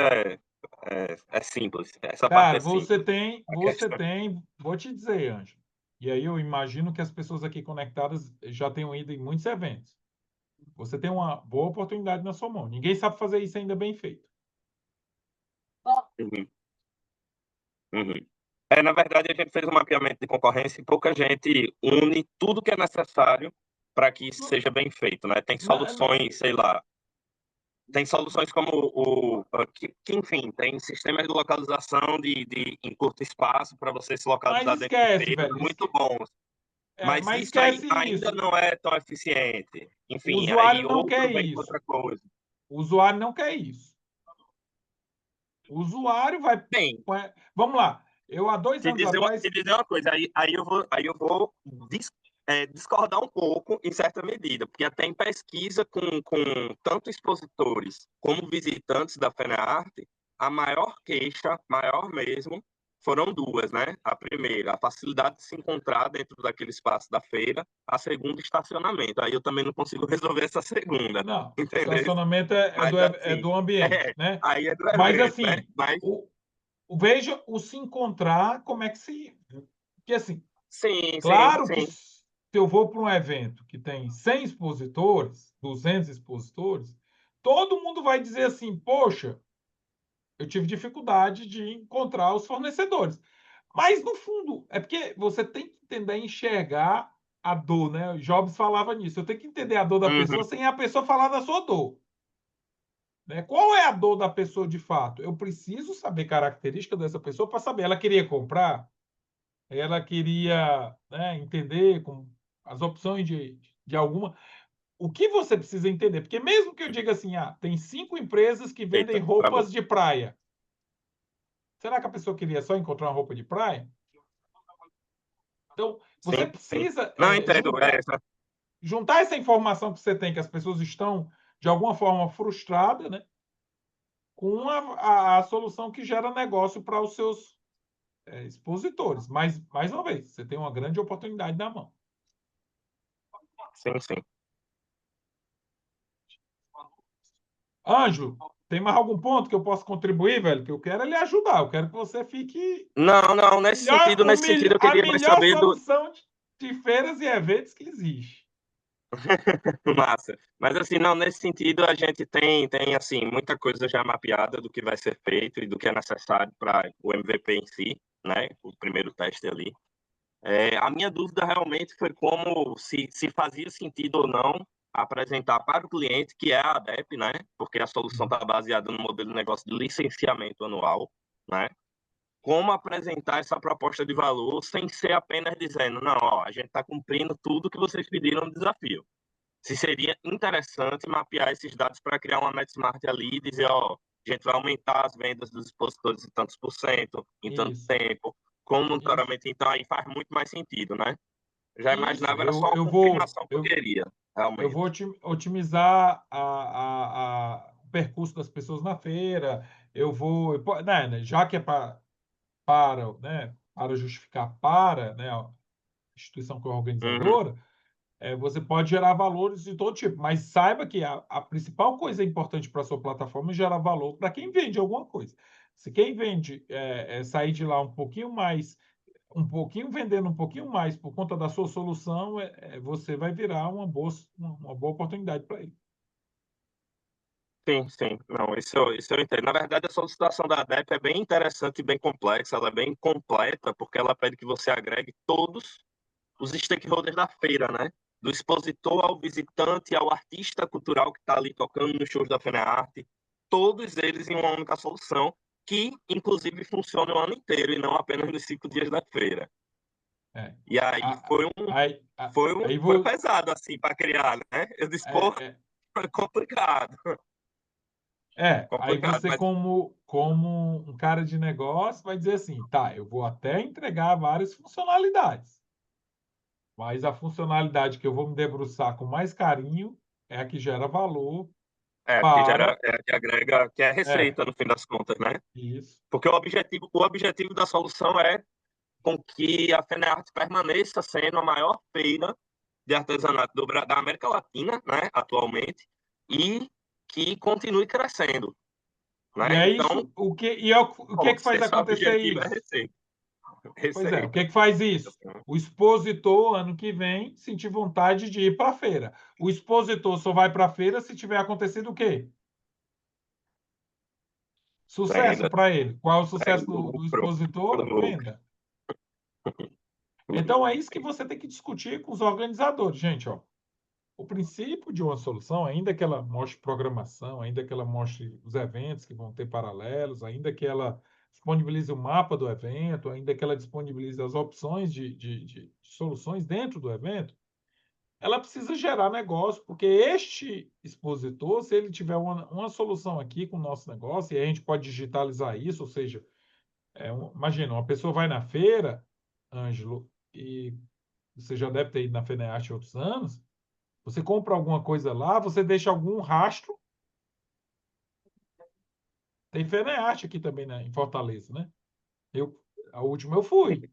Speaker 4: é simples. Essa parte
Speaker 1: Cara,
Speaker 4: é simples.
Speaker 1: você tem, vou te dizer, Ângelo. E aí eu imagino que as pessoas aqui conectadas já tenham ido em muitos eventos. Você tem uma boa oportunidade na sua mão. Ninguém sabe fazer isso ainda bem feito.
Speaker 4: Uhum. Na verdade, a gente fez um mapeamento de concorrência e pouca gente une tudo que é necessário para que isso seja bem feito, né? Tem soluções, sei lá, tem soluções como enfim, tem sistemas de localização em curto espaço para você se
Speaker 1: Mas
Speaker 4: localizar dentro de
Speaker 1: esquece,
Speaker 4: feiras,
Speaker 1: velho.
Speaker 4: muito bons. Mas
Speaker 1: Mas
Speaker 4: isso aí
Speaker 1: esquece
Speaker 4: ainda
Speaker 1: isso.
Speaker 4: não é tão eficiente.
Speaker 1: O
Speaker 4: Enfim, aí
Speaker 1: usuário não
Speaker 4: outro
Speaker 1: quer
Speaker 4: vem com
Speaker 1: isso.
Speaker 4: outra coisa.
Speaker 1: O usuário não quer isso. O usuário vai.
Speaker 4: Bem,
Speaker 1: Vamos lá. Eu, há 2 anos atrás.
Speaker 4: te dizer uma coisa, aí eu vou discordar um pouco, em certa medida, porque até em pesquisa com tanto expositores como visitantes da FENEARTE, a maior queixa, maior mesmo, foram duas, né? A primeira, a facilidade de se encontrar dentro daquele espaço da feira. A segunda, estacionamento. Aí eu também não consigo resolver essa segunda,
Speaker 1: Não,
Speaker 4: entendeu?
Speaker 1: estacionamento
Speaker 4: Mas
Speaker 1: é
Speaker 4: assim,
Speaker 1: do ambiente, né?
Speaker 4: aí é do
Speaker 1: Mas
Speaker 4: evento, né?
Speaker 1: assim,
Speaker 4: Mas
Speaker 1: veja o se encontrar, como é que se. Porque assim,
Speaker 4: sim.
Speaker 1: claro que se eu vou para um evento que tem 100 expositores, 200 expositores, todo mundo vai dizer assim, poxa, eu tive dificuldade de encontrar os fornecedores. Mas, no fundo, é porque você tem que entender enxergar a dor, né? O Jobs falava nisso. Eu tenho que entender a dor da pessoa
Speaker 4: Uhum.
Speaker 1: sem a pessoa falar da sua dor. Né? Qual é a dor da pessoa de fato? Eu preciso saber característica dessa pessoa para saber. Ela queria comprar? Ela queria, né, entender as opções de alguma. O que você precisa entender? Porque mesmo que eu diga assim, tem 5 empresas que vendem
Speaker 4: Eita, travou.
Speaker 1: roupas de praia. Será que a pessoa queria só encontrar uma roupa de praia? Então, você
Speaker 4: Sim.
Speaker 1: precisa
Speaker 4: Não entendo.
Speaker 1: juntar essa informação que você tem, que as pessoas estão, de alguma forma, frustradas, né, com a solução que gera negócio para os seus expositores. Mas, mais uma vez, você tem uma grande oportunidade na mão.
Speaker 4: Sim.
Speaker 1: Ângelo, tem mais algum ponto que eu possa contribuir, velho? Que eu quero é lhe ajudar. Eu quero que você fique
Speaker 4: Não, nesse sentido eu
Speaker 1: a
Speaker 4: queria mais
Speaker 1: melhor
Speaker 4: saber do.
Speaker 1: solução de feiras e eventos que existe.
Speaker 4: Massa. Mas assim, não, nesse sentido a gente tem assim, muita coisa já mapeada do que vai ser feito e do que é necessário para o MVP em si, né? O primeiro teste ali. A minha dúvida realmente foi como se fazia sentido ou não apresentar para o cliente, que é a ADEP, né? Porque a solução está baseada no modelo de negócio de licenciamento anual, né? Como apresentar essa proposta de valor sem ser apenas dizendo, não, ó, a gente está cumprindo tudo que vocês pediram no desafio. Se seria interessante mapear esses dados para criar uma MetSmart ali e dizer, ó, a gente vai aumentar as vendas dos expositores em tantos por cento, em tanto
Speaker 1: Isso,
Speaker 4: tempo, como
Speaker 1: isso,
Speaker 4: monitoramento, então aí faz muito mais sentido, né? Eu já
Speaker 1: isso.
Speaker 4: imaginava, era só uma confirmação que eu queria,
Speaker 1: Eu
Speaker 4: realmente.
Speaker 1: vou otimizar o percurso das pessoas na feira. Né, já que é né, para justificar né, a instituição que é
Speaker 4: Uhum.
Speaker 1: organizadora, você pode gerar valores de todo tipo, mas saiba que a principal coisa importante para a sua plataforma é gerar valor para quem vende alguma coisa. Se quem vende sair de lá um pouquinho vendendo um pouquinho mais por conta da sua solução, você vai virar uma boa oportunidade para ele.
Speaker 4: Sim, sim. Não, isso eu entendo. Na verdade, a solicitação da ADEP é bem interessante e bem complexa, ela é bem completa, porque ela pede que você agregue todos os stakeholders da feira, né? Do expositor ao visitante, ao artista cultural que está ali tocando nos shows da FENEARTE, todos eles em uma única solução, que inclusive funciona o ano inteiro e não apenas nos 5 dias da feira.
Speaker 1: É.
Speaker 4: E aí
Speaker 1: A- aí
Speaker 4: foi
Speaker 1: vou,
Speaker 4: pesado assim para criar, né? Eu disse, pô,
Speaker 1: é, é,
Speaker 4: foi complicado,
Speaker 1: aí
Speaker 4: complicado,
Speaker 1: você
Speaker 4: mas
Speaker 1: como um cara de negócio vai dizer assim, tá, eu vou até entregar várias funcionalidades, mas a funcionalidade que eu vou me debruçar com mais carinho é a que gera valor
Speaker 4: porque já
Speaker 1: para
Speaker 4: é a que agrega, que é a
Speaker 1: é
Speaker 4: receita no fim das contas, né?
Speaker 1: isso.
Speaker 4: Porque o objetivo da solução é com que a FENEARTE permaneça sendo a maior feira de artesanato da América Latina, né, atualmente, e que continue crescendo,
Speaker 1: E
Speaker 4: né?
Speaker 1: é
Speaker 4: Então,
Speaker 1: isso, o que
Speaker 4: pô,
Speaker 1: que
Speaker 4: se
Speaker 1: faz
Speaker 4: esse
Speaker 1: acontecer
Speaker 4: objetivo é
Speaker 1: isso? Pois é, o que
Speaker 4: receita.
Speaker 1: que faz isso? O expositor, ano que vem, sentir vontade de ir para a feira. O expositor só vai para a feira se tiver acontecido o quê? Sucesso
Speaker 4: Venda,
Speaker 1: para ele. Qual é o sucesso do
Speaker 4: lucro,
Speaker 1: expositor?
Speaker 4: lucro.
Speaker 1: Venda. Então, é isso que você tem que discutir com os organizadores, gente. Ó, o princípio de uma solução, ainda que ela mostre programação, ainda que ela mostre os eventos que vão ter paralelos, ainda que ela disponibilize o mapa do evento, ainda que ela disponibilize as opções de soluções dentro do evento, ela precisa gerar negócio, porque este expositor, se ele tiver uma solução aqui com o nosso negócio, e a gente pode digitalizar isso, ou seja, imagina, uma pessoa vai na feira, Ângelo, e você já deve ter ido na FENEARTE outros anos, você compra alguma coisa lá, você deixa algum rastro. Tem FENEARTE aqui também, né, em Fortaleza, né? A última eu fui.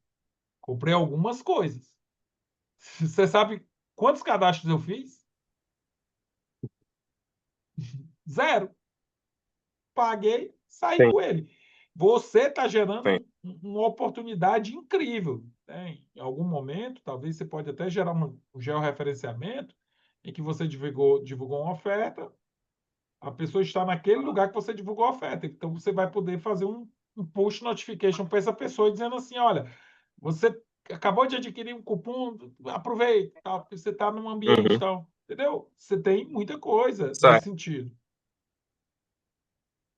Speaker 1: Comprei algumas coisas. Você sabe quantos cadastros eu fiz? Zero. Paguei, saí
Speaker 4: Sim,
Speaker 1: com ele. Você está
Speaker 4: sim.
Speaker 1: gerando uma oportunidade incrível, né? Em algum momento, talvez você pode até gerar um georreferenciamento em que você divulgou uma oferta, a pessoa está naquele lugar que você divulgou a oferta. Então, você vai poder fazer um push notification para essa pessoa dizendo assim, olha, você acabou de adquirir um cupom, aproveita, tá? Porque você está num ambiente,
Speaker 4: Uhum.
Speaker 1: tal. Entendeu? Você tem muita coisa nesse
Speaker 4: Certo,
Speaker 1: sentido.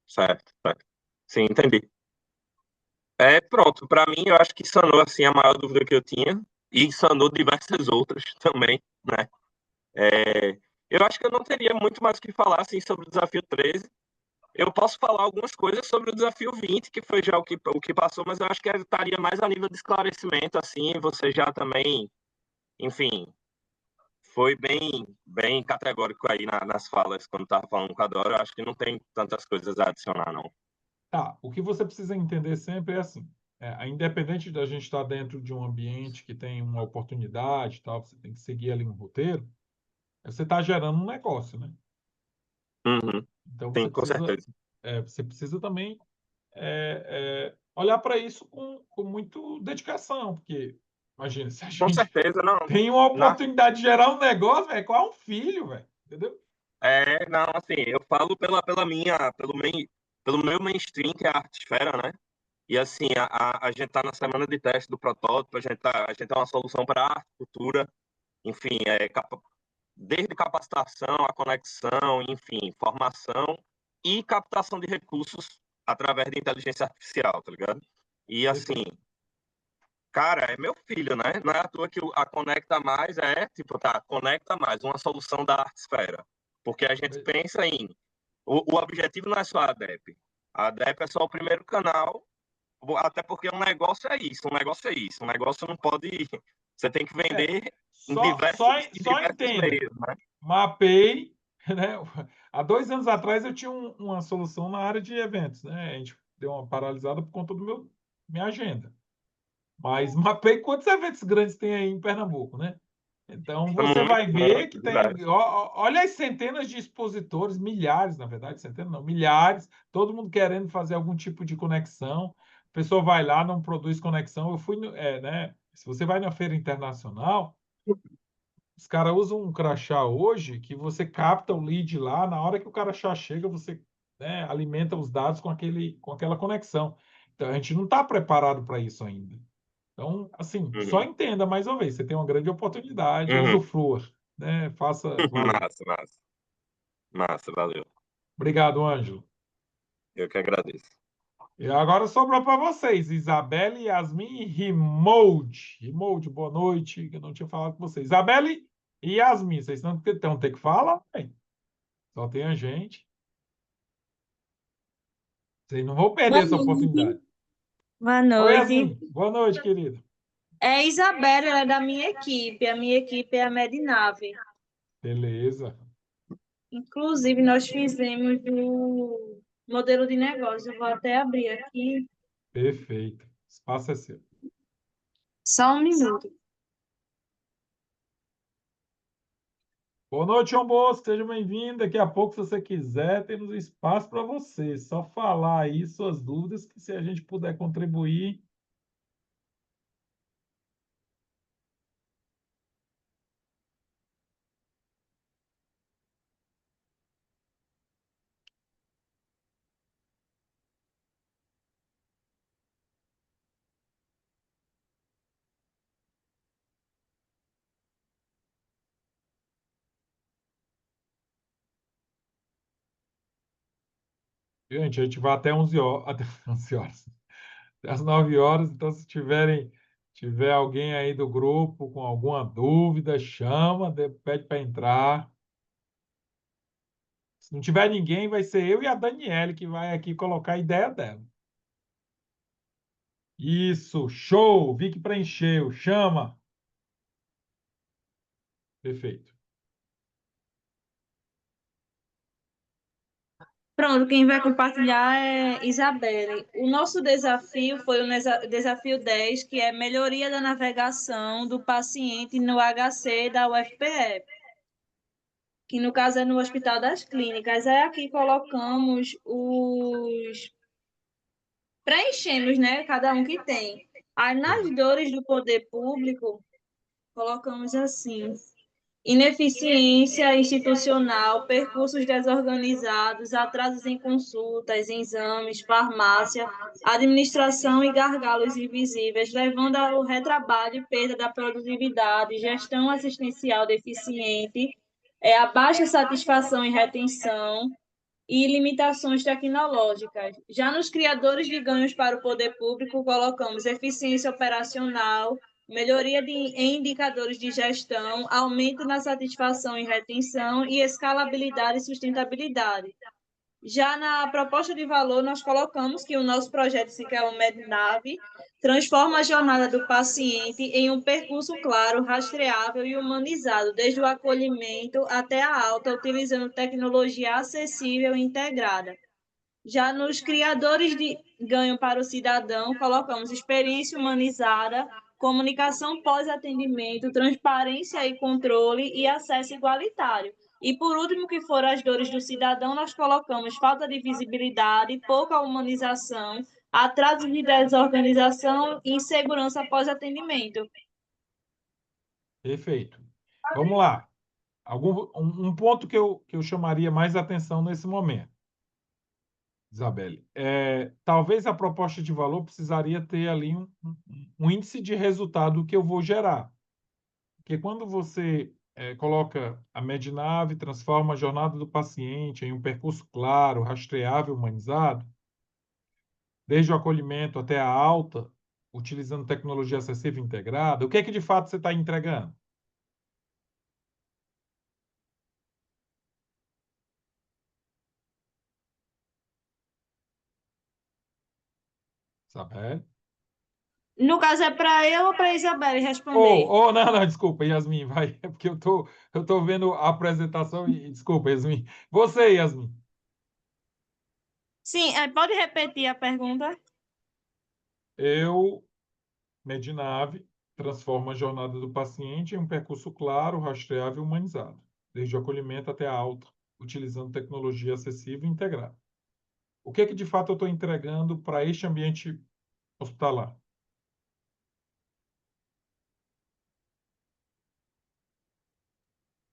Speaker 4: certo, certo. Sim, entendi. Pronto, para mim, eu acho que sanou assim a maior dúvida que eu tinha e sanou diversas outras também, né? Eu acho que eu não teria muito mais o que falar assim sobre o desafio 13. Eu posso falar algumas coisas sobre o desafio 20, que foi já o que passou, mas eu acho que estaria mais a nível de esclarecimento, assim, você já também, enfim, foi bem categórico aí nas falas, quando estava falando com a Dora, eu acho que não tem tantas coisas a adicionar, não.
Speaker 1: Tá, o que você precisa entender sempre é assim, independente da gente estar dentro de um ambiente que tem uma oportunidade, e tal, você tem que seguir ali um roteiro, você está gerando um negócio, né?
Speaker 4: Uhum.
Speaker 1: Então
Speaker 4: Sim, com certeza.
Speaker 1: você precisa também olhar para isso com muito dedicação, porque Imagina, se a
Speaker 4: Com
Speaker 1: gente
Speaker 4: certeza, não.
Speaker 1: tem uma
Speaker 4: Na,
Speaker 1: oportunidade de gerar um negócio, velho, qual é um filho, velho? Entendeu?
Speaker 4: não, assim, eu falo pelo meu mainstream, que é a Artesfera, né? E assim, a gente está na semana de teste do protótipo, a gente tem uma solução para arte, cultura, enfim, desde capacitação, a conexão, enfim, formação e captação de recursos através de inteligência artificial, tá ligado? E assim, cara, é meu filho, né? Não é à toa que a Conecta Mais tipo, tá, Conecta Mais, uma solução da Artesfera. Porque a gente pensa em. O objetivo não é só a ADEP. A ADEP é só o primeiro canal, até porque um negócio é isso, um negócio é isso. Um negócio não pode. Você tem que vender em em
Speaker 1: Só
Speaker 4: diversos
Speaker 1: entenda.
Speaker 4: meios, né?
Speaker 1: Mapei, né? Há 2 anos atrás eu tinha uma solução na área de eventos, né? A gente deu uma paralisada por conta do minha agenda. Mas mapei quantos eventos grandes tem aí em Pernambuco, né? Então você vai ver que tem, olha as centenas de expositores, milhares, na verdade, centenas não, milhares, todo mundo querendo fazer algum tipo de conexão. A pessoa vai lá, não produz conexão. Eu fui, né? Se você vai na feira internacional, os caras usam um crachá hoje que você capta o lead lá, na hora que o crachá chega, você, né, alimenta os dados com aquela conexão. Então a gente não está preparado para isso ainda. Então, assim, só
Speaker 4: Uhum.
Speaker 1: entenda mais uma vez, você tem uma grande oportunidade,
Speaker 4: Uhum.
Speaker 1: usufrua, né? Faça valer.
Speaker 4: Massa, massa. Massa, valeu.
Speaker 1: Obrigado, Ângelo.
Speaker 4: Eu que agradeço.
Speaker 1: E agora sobrou para vocês, Isabelle, Yasmin e Rimold. Rimold, boa noite, que eu não tinha falado com vocês. Isabelle e Yasmin, vocês não estão ter que falar, hein? Só tem a gente. Vocês não vão perder
Speaker 5: Boa
Speaker 1: essa
Speaker 5: noite.
Speaker 1: oportunidade.
Speaker 5: Boa
Speaker 1: Oi,
Speaker 5: noite.
Speaker 1: Yasmin. Boa noite, querida.
Speaker 5: É a Isabela, ela é da minha equipe. A minha equipe é a Medinave.
Speaker 1: Beleza.
Speaker 5: Inclusive, nós fizemos o modelo de negócio. Eu vou até abrir aqui.
Speaker 1: Perfeito. Espaço é seu.
Speaker 5: Só um minuto.
Speaker 1: Boa noite, João Bosco. Seja bem-vindo. Daqui a pouco, se você quiser, temos espaço para você. Só falar aí suas dúvidas, que se a gente puder contribuir. Gente, a gente vai até 11 horas, até 11 horas, até as 9 horas. Então, se tiver alguém aí do grupo com alguma dúvida, chama, pede para entrar. Se não tiver ninguém, vai ser eu e a Daniele que vai aqui colocar a ideia dela. Isso, show! Vi que preencheu, chama. Perfeito.
Speaker 5: Pronto, quem vai compartilhar é Isabelle. O nosso desafio foi o desafio 10, que é melhoria da navegação do paciente no HC da UFPE, que no caso é no Hospital das Clínicas. Aí aqui colocamos preenchemos, né? Cada um que tem. Aí nas dores do poder público, colocamos assim: ineficiência institucional, percursos desorganizados, atrasos em consultas, exames, farmácia, administração e gargalos invisíveis, levando ao retrabalho e perda da produtividade, gestão assistencial deficiente, a baixa satisfação e retenção, e limitações tecnológicas. Já nos criadores de ganhos para o poder público, colocamos eficiência operacional, melhoria em indicadores de gestão, aumento na satisfação e retenção e escalabilidade e sustentabilidade. Já na proposta de valor, nós colocamos que o nosso projeto Cicel Mednave transforma a jornada do paciente em um percurso claro, rastreável e humanizado, desde o acolhimento até a alta, utilizando tecnologia acessível e integrada. Já nos criadores de ganho para o cidadão, colocamos experiência humanizada, comunicação pós-atendimento, transparência e controle e acesso igualitário. E, por último, que foram as dores do cidadão, nós colocamos falta de visibilidade, pouca humanização, atraso de desorganização e insegurança pós-atendimento.
Speaker 1: Perfeito. Vamos lá. Um ponto que eu chamaria mais atenção nesse momento, Isabelle. Talvez a proposta de valor precisaria ter ali um índice de resultado que eu vou gerar. Porque quando você coloca a Medinave, transforma a jornada do paciente em um percurso claro, rastreável, humanizado, desde o acolhimento até a alta, utilizando tecnologia acessível e integrada, o que é que de fato você está entregando? Sabe?
Speaker 5: No caso, é para eu ou para a Isabelle responder?
Speaker 1: Não, não, desculpa, Yasmin, vai, é porque eu tô vendo a apresentação e desculpa, Yasmin. Você, Yasmin.
Speaker 5: Sim, pode repetir a pergunta?
Speaker 1: Eu, Medinave, transformo a jornada do paciente em um percurso claro, rastreável e humanizado, desde o acolhimento até a alta, utilizando tecnologia acessível e integrada. O que é que de fato eu estou entregando para este ambiente hospitalar?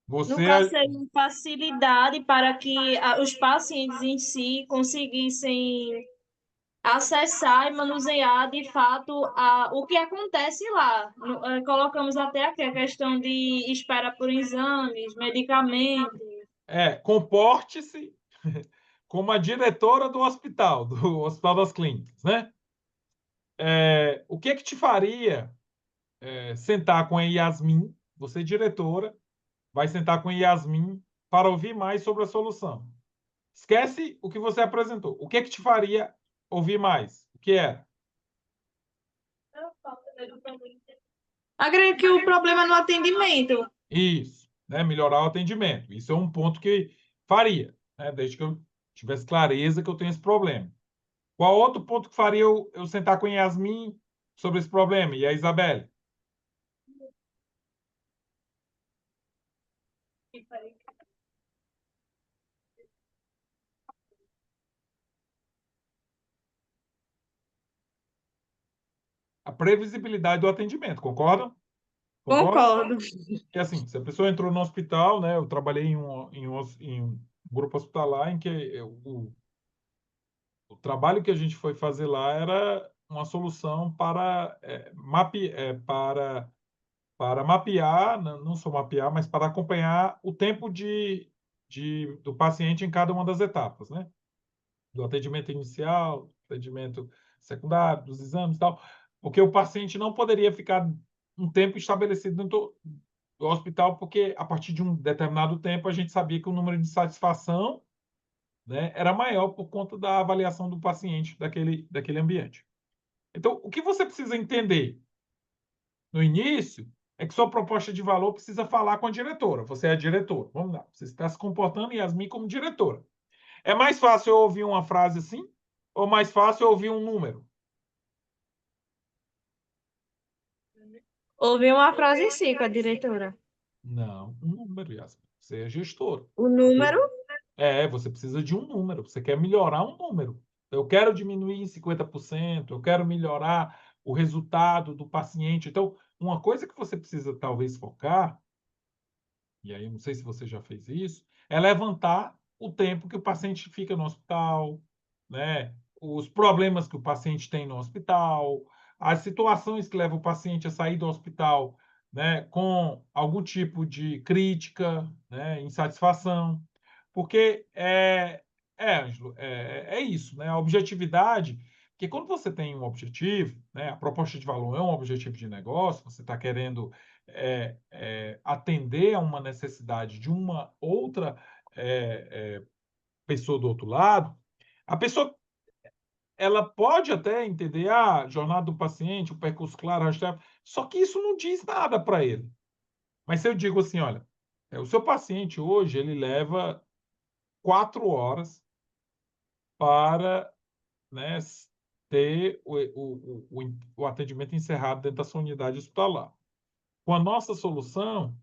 Speaker 5: No
Speaker 1: Você,
Speaker 5: caso, seria facilidade para que os pacientes em si conseguissem acessar e manusear de fato o que acontece lá. Colocamos até aqui a questão de espera por exames, medicamentos.
Speaker 1: comporte-se como a diretora do Hospital das Clínicas, né? O que é que te faria sentar com a Yasmin, você diretora, vai sentar com a Yasmin para ouvir mais sobre a solução? Esquece o que você apresentou. O que é que te faria ouvir mais? O que era?
Speaker 5: Acredito que o problema é no atendimento.
Speaker 1: Isso, né? Melhorar o atendimento. Isso é um ponto que faria, né? Desde que eu tivesse clareza que eu tenho esse problema. Qual outro ponto que faria eu sentar com a Yasmin sobre esse problema? E a Isabelle? A previsibilidade do atendimento, concordam? Concordam?
Speaker 5: Concordo.
Speaker 1: Que assim, se a pessoa entrou no hospital, né? Eu trabalhei em um grupo hospitalar em que o trabalho que a gente foi fazer lá era uma solução para mapear, não só mapear, mas para acompanhar o tempo do paciente em cada uma das etapas, né? Do atendimento inicial, atendimento secundário, dos exames e tal, porque o paciente não poderia ficar um tempo estabelecido dentro do hospital, porque a partir de um determinado tempo a gente sabia que o número de satisfação, né, era maior por conta da avaliação do paciente daquele ambiente. Então, o que você precisa entender no início é que sua proposta de valor precisa falar com a diretora. Você é a diretora. Vamos lá. Você está se comportando, Yasmin, como diretora. É mais fácil eu ouvir uma frase assim ou mais fácil eu ouvir um número?
Speaker 5: Ouvi uma frase em si com a diretora.
Speaker 1: Não, um número, Yasmin. Você é gestor.
Speaker 5: O número?
Speaker 1: Você precisa de um número. Você quer melhorar um número. Eu quero diminuir em 50%, eu quero melhorar o resultado do paciente. Então, uma coisa que você precisa talvez focar, e aí eu não sei se você já fez isso, é levantar o tempo que o paciente fica no hospital, né? Os problemas que o paciente tem no hospital, as situações que levam o paciente a sair do hospital, né, com algum tipo de crítica, né, insatisfação. Porque Ângelo, é isso, né? A objetividade, porque quando você tem um objetivo, né, a proposta de valor é um objetivo de negócio, você está querendo atender a uma necessidade de uma outra pessoa do outro lado, a pessoa ela pode até entender a jornada do paciente, o percurso claro, rastreável, só que isso não diz nada para ele. Mas se eu digo assim, olha, o seu paciente hoje ele leva 4 horas para, né, ter o atendimento encerrado dentro da sua unidade hospitalar. Com a nossa solução,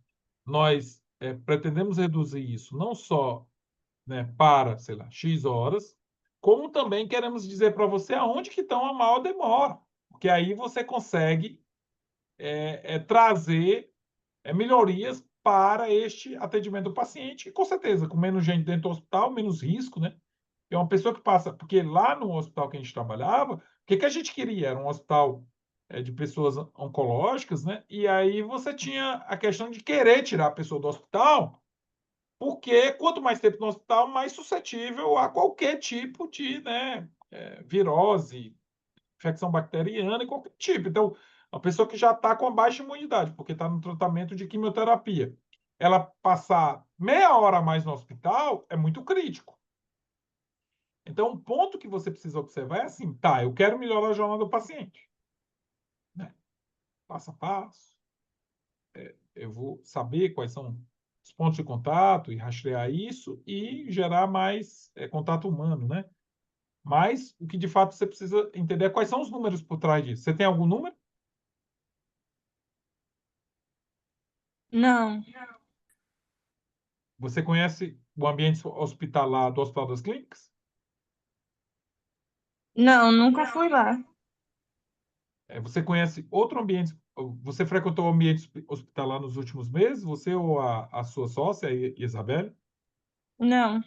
Speaker 1: nós pretendemos reduzir isso não só, né, para, sei lá, X horas, como também queremos dizer para você aonde que estão a maior demora, porque aí você consegue trazer melhorias para este atendimento do paciente, e com certeza, com menos gente dentro do hospital, menos risco, né? É uma pessoa que passa, porque lá no hospital que a gente trabalhava, o que a gente queria? Era um hospital de pessoas oncológicas, né? E aí você tinha a questão de querer tirar a pessoa do hospital, porque quanto mais tempo no hospital, mais suscetível a qualquer tipo de, né, virose, infecção bacteriana e qualquer tipo. Então, a pessoa que já está com baixa imunidade, porque está no tratamento de quimioterapia, ela passar meia hora a mais no hospital é muito crítico. Então, um ponto que você precisa observar é assim, tá, eu quero melhorar a jornada do paciente, né? Passo a passo. Eu vou saber quais são os pontos de contato e rastrear isso e gerar mais contato humano, né? Mas o que de fato você precisa entender é quais são os números por trás disso. Você tem algum número?
Speaker 5: Não,
Speaker 1: Você conhece o ambiente hospitalar do Hospital das Clínicas?
Speaker 5: não, nunca fui lá.
Speaker 1: Você conhece outro ambiente? Você frequentou o ambiente hospitalar nos últimos meses? Você ou a sua sócia, Isabelle?
Speaker 5: Não,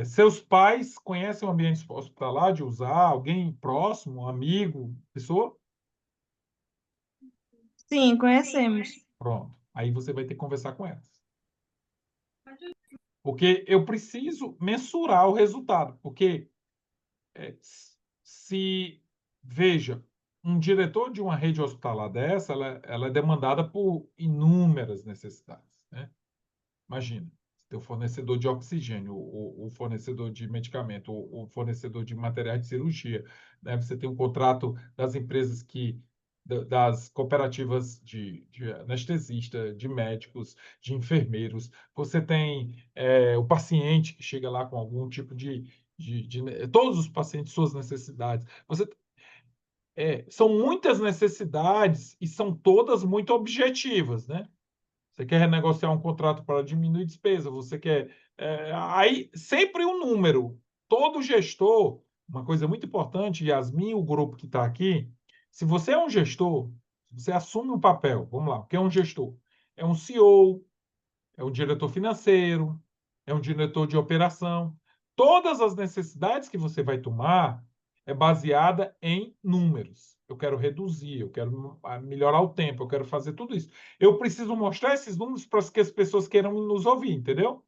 Speaker 1: Seus pais conhecem o ambiente hospitalar de usar? Alguém próximo, um amigo, pessoa?
Speaker 5: sim, conhecemos.
Speaker 1: Pronto. Aí você vai ter que conversar com elas. Porque eu preciso mensurar o resultado. Porque se, veja, um diretor de uma rede hospitalar dessa, ela é demandada por inúmeras necessidades, né? Imagina, o fornecedor de oxigênio, o fornecedor de medicamento, o fornecedor de materiais de cirurgia, né? Você tem um contrato das empresas das cooperativas de anestesista, de médicos, de enfermeiros. Você tem o paciente que chega lá com algum tipo todos os pacientes, suas necessidades. São muitas necessidades e são todas muito objetivas, né? Você quer renegociar um contrato para diminuir despesa, você quer. Aí, sempre um número. Todo gestor, uma coisa muito importante, Yasmin, o grupo que está aqui, se você é um gestor, você assume um papel, vamos lá, o que é um gestor? É um CEO, é um diretor financeiro, é um diretor de operação. Todas as necessidades que você vai tomar é baseada em números. Eu quero reduzir, eu quero melhorar o tempo, eu quero fazer tudo isso. Eu preciso mostrar esses números para que as pessoas queiram nos ouvir, entendeu?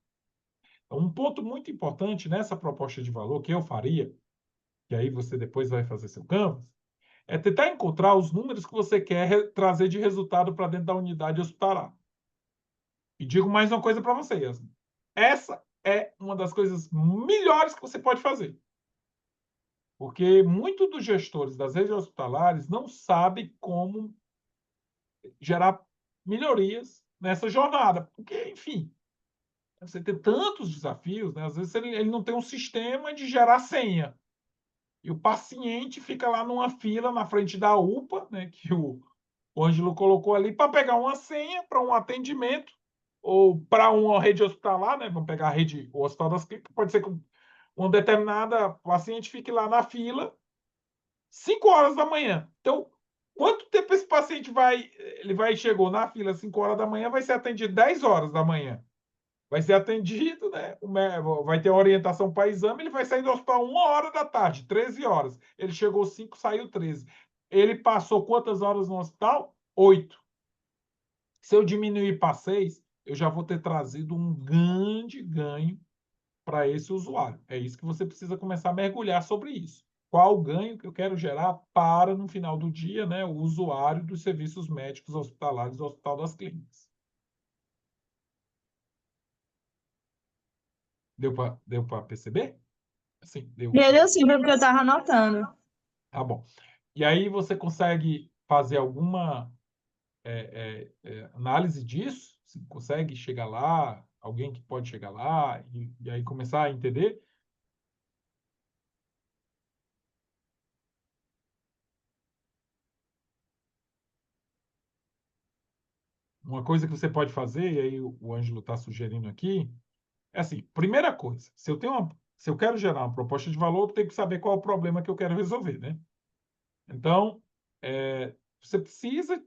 Speaker 1: Então, um ponto muito importante nessa proposta de valor que eu faria, que aí você depois vai fazer seu canvas, é tentar encontrar os números que você quer trazer de resultado para dentro da unidade hospitalar. E digo mais uma coisa para você, Yasmin. Essa é uma das coisas melhores que você pode fazer. Porque muitos dos gestores das redes hospitalares não sabem como gerar melhorias nessa jornada. Porque, enfim, você tem tantos desafios, né? Às vezes ele não tem um sistema de gerar senha. E o paciente fica lá numa fila na frente da UPA, né, que o Ângelo colocou ali, para pegar uma senha para um atendimento ou para uma rede hospitalar, né? Vamos pegar a rede, o Hospital das Clínicas, pode ser que uma determinada paciente fique lá na fila 5 horas da manhã. Então, quanto tempo esse paciente chegou na fila 5 horas da manhã, vai ser atendido 10 horas da manhã. Vai ser atendido, né? Vai ter orientação para exame, ele vai sair do hospital 1 hora da tarde, 13 horas. Ele chegou 5, saiu 13. Ele passou quantas horas no hospital? 8. Se eu diminuir para 6, eu já vou ter trazido um grande ganho para esse usuário. É isso que você precisa começar a mergulhar sobre isso. Qual o ganho que eu quero gerar para, no final do dia, né, o usuário dos serviços médicos hospitalares do Hospital das Clínicas. Deu para perceber? Assim, deu.
Speaker 5: Deu sim, porque eu estava anotando.
Speaker 1: Tá bom. E aí você consegue fazer alguma análise disso? Você consegue chegar lá, alguém que pode chegar lá e aí começar a entender? Uma coisa que você pode fazer, e aí o Ângelo está sugerindo aqui, é assim, primeira coisa, se eu quero gerar uma proposta de valor, eu tenho que saber qual é o problema que eu quero resolver, né? Então, você precisa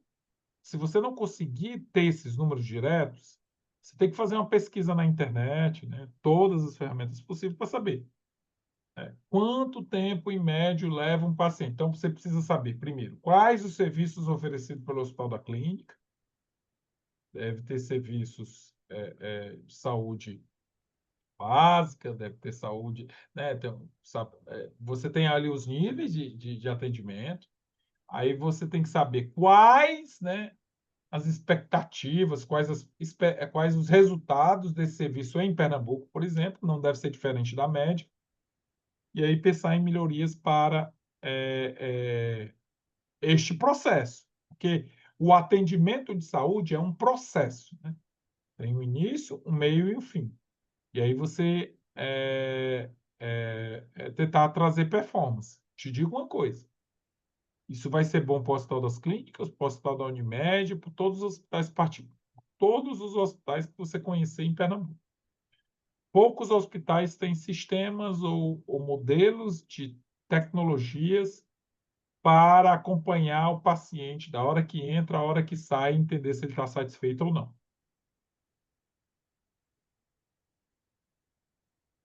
Speaker 1: se você não conseguir ter esses números diretos, você tem que fazer uma pesquisa na internet, né? Todas as ferramentas possíveis para saber quanto tempo, em médio, leva um paciente. Então, você precisa saber, primeiro, quais os serviços oferecidos pelo Hospital da Clínica. Deve ter serviços de saúde básica, deve ter saúde, né? Você tem ali os níveis de atendimento, aí você tem que saber quais, né, as expectativas, quais os resultados desse serviço em Pernambuco, por exemplo, não deve ser diferente da média, e aí pensar em melhorias para este processo, porque o atendimento de saúde é um processo, né? Tem um início, um meio e um fim. E aí você tentar trazer performance. Te digo uma coisa, isso vai ser bom para o Hospital das Clínicas, para o Hospital da Unimed, para todos os hospitais particulares, todos os hospitais que você conhecer em Pernambuco. Poucos hospitais têm sistemas ou modelos de tecnologias para acompanhar o paciente da hora que entra, à hora que sai, entender se ele está satisfeito ou não.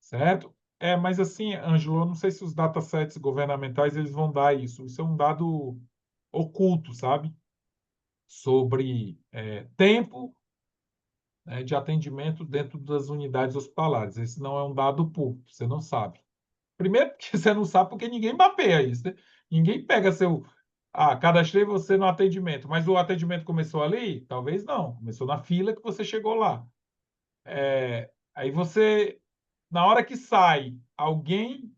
Speaker 1: Certo? Mas assim, Ângelo, eu não sei se os datasets governamentais eles vão dar isso. Isso é um dado oculto, sabe? Sobre tempo, né, de atendimento dentro das unidades hospitalares. Esse não é um dado público, você não sabe. Primeiro porque você não sabe porque ninguém mapeia isso, né? Ninguém pega seu... cadastrei você no atendimento, mas o atendimento começou ali? Talvez não. Começou na fila que você chegou lá. Aí você, na hora que sai, alguém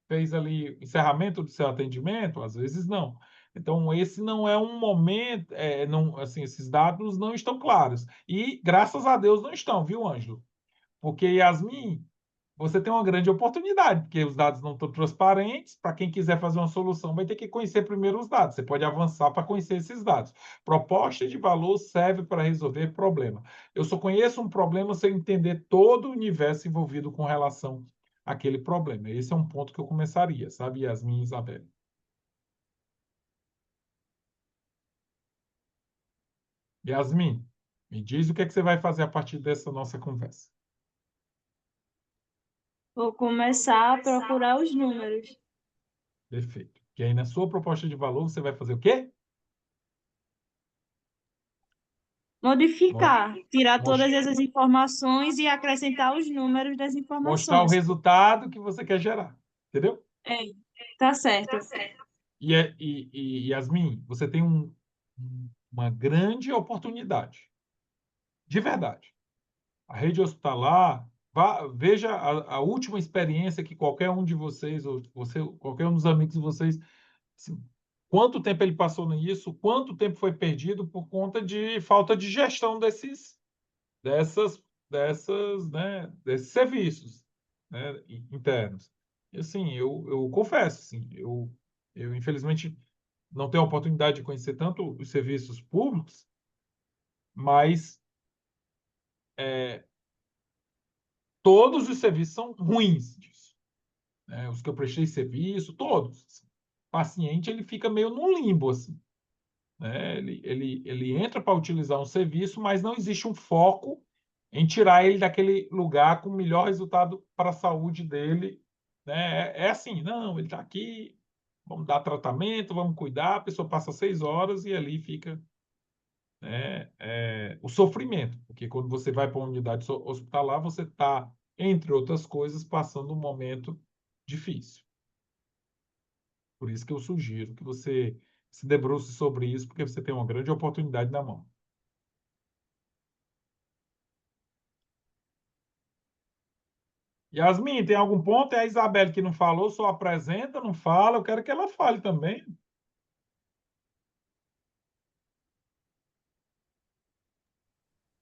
Speaker 1: fez ali encerramento do seu atendimento? Às vezes não. Então, esse não é um momento, não, assim, esses dados não estão claros. E, graças a Deus, não estão, viu, Ângelo? Porque, Yasmin, você tem uma grande oportunidade, porque os dados não estão transparentes. Para quem quiser fazer uma solução, vai ter que conhecer primeiro os dados. Você pode avançar para conhecer esses dados. Proposta de valor serve para resolver problema. Eu só conheço um problema se eu entender todo o universo envolvido com relação àquele problema. Esse é um ponto que eu começaria, sabe, Yasmin e Isabel? Yasmin, me diz o que é que você vai fazer a partir dessa nossa conversa.
Speaker 5: Vou começar a procurar os números.
Speaker 1: Perfeito. E aí, na sua proposta de valor, você vai fazer o quê?
Speaker 5: Modificar, tirar
Speaker 1: Mos-
Speaker 5: todas essas informações e acrescentar os números das
Speaker 1: Mostrar o
Speaker 5: informações.
Speaker 1: resultado que você quer gerar. Entendeu?
Speaker 5: Tá certo.
Speaker 1: E Yasmin, você tem uma grande oportunidade. De verdade. A rede hospitalar, veja a última experiência que qualquer um de vocês, ou qualquer um dos amigos de vocês, assim, quanto tempo ele passou nisso, quanto tempo foi perdido por conta de falta de gestão dessas, né, desses serviços, né, internos. E assim, eu confesso, assim, eu infelizmente não tenho a oportunidade de conhecer tanto os serviços públicos, mas todos os serviços são ruins disso, né? Os que eu prestei serviço, todos. Assim. O paciente ele fica meio num limbo, assim, né? Ele entra para utilizar um serviço, mas não existe um foco em tirar ele daquele lugar com o melhor resultado para a saúde dele, né? É assim, não, ele está aqui, vamos dar tratamento, vamos cuidar, a pessoa passa 6 horas e ali fica, né, o sofrimento, porque quando você vai para uma unidade hospitalar, você está, entre outras coisas, passando um momento difícil. Por isso que eu sugiro que você se debruce sobre isso, porque você tem uma grande oportunidade na mão. Yasmin, tem algum ponto? É a Isabelle que não falou, só apresenta, não fala. Eu quero que ela fale também.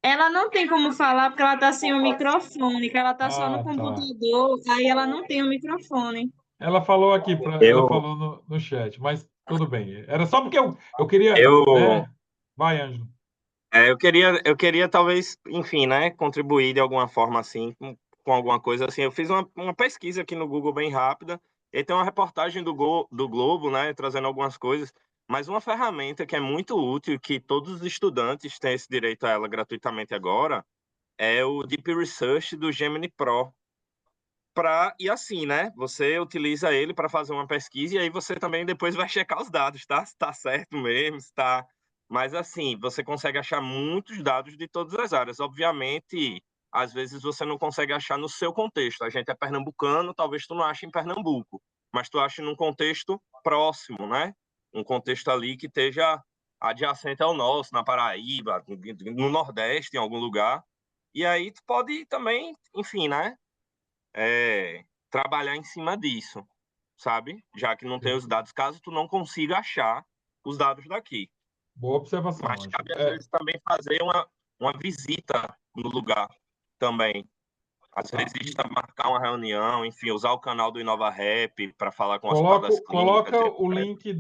Speaker 5: Ela não tem como falar porque ela tá sem o microfone, que ela tá só no
Speaker 1: Tá.
Speaker 5: computador, aí ela não tem o microfone.
Speaker 1: Ela falou aqui, ela
Speaker 4: Eu,
Speaker 1: falou no chat, mas tudo bem. Era só porque eu queria,
Speaker 4: eu,
Speaker 1: né? Vai, Ângelo.
Speaker 4: eu queria talvez, enfim, né, contribuir de alguma forma assim, com alguma coisa assim. Eu fiz uma pesquisa aqui no Google bem rápida, e tem uma reportagem do Globo, né, trazendo algumas coisas. Mas uma ferramenta que é muito útil, que todos os estudantes têm esse direito a ela gratuitamente agora, é o Deep Research do Gemini Pro. E assim, né? Você utiliza ele para fazer uma pesquisa e aí você também depois vai checar os dados, tá? Se tá certo mesmo, se tá. Mas assim, você consegue achar muitos dados de todas as áreas. Obviamente, às vezes você não consegue achar no seu contexto. A gente é pernambucano, talvez tu não ache em Pernambuco, mas tu ache num contexto próximo, né? Um contexto ali que esteja adjacente ao nosso, na Paraíba, no Nordeste, em algum lugar. E aí tu pode também, enfim, né? Trabalhar em cima disso, sabe? Já que não tem os dados, caso tu não consiga achar os dados daqui.
Speaker 1: Boa observação,
Speaker 4: Mas
Speaker 1: Ângelo.
Speaker 4: cabe, às vezes, também fazer uma visita no lugar também. Às
Speaker 1: Tá.
Speaker 4: vezes, marcar uma reunião, enfim, usar o canal do Inova Rap para falar com o Hospital das
Speaker 1: Coloca
Speaker 4: Clínicas.
Speaker 1: o link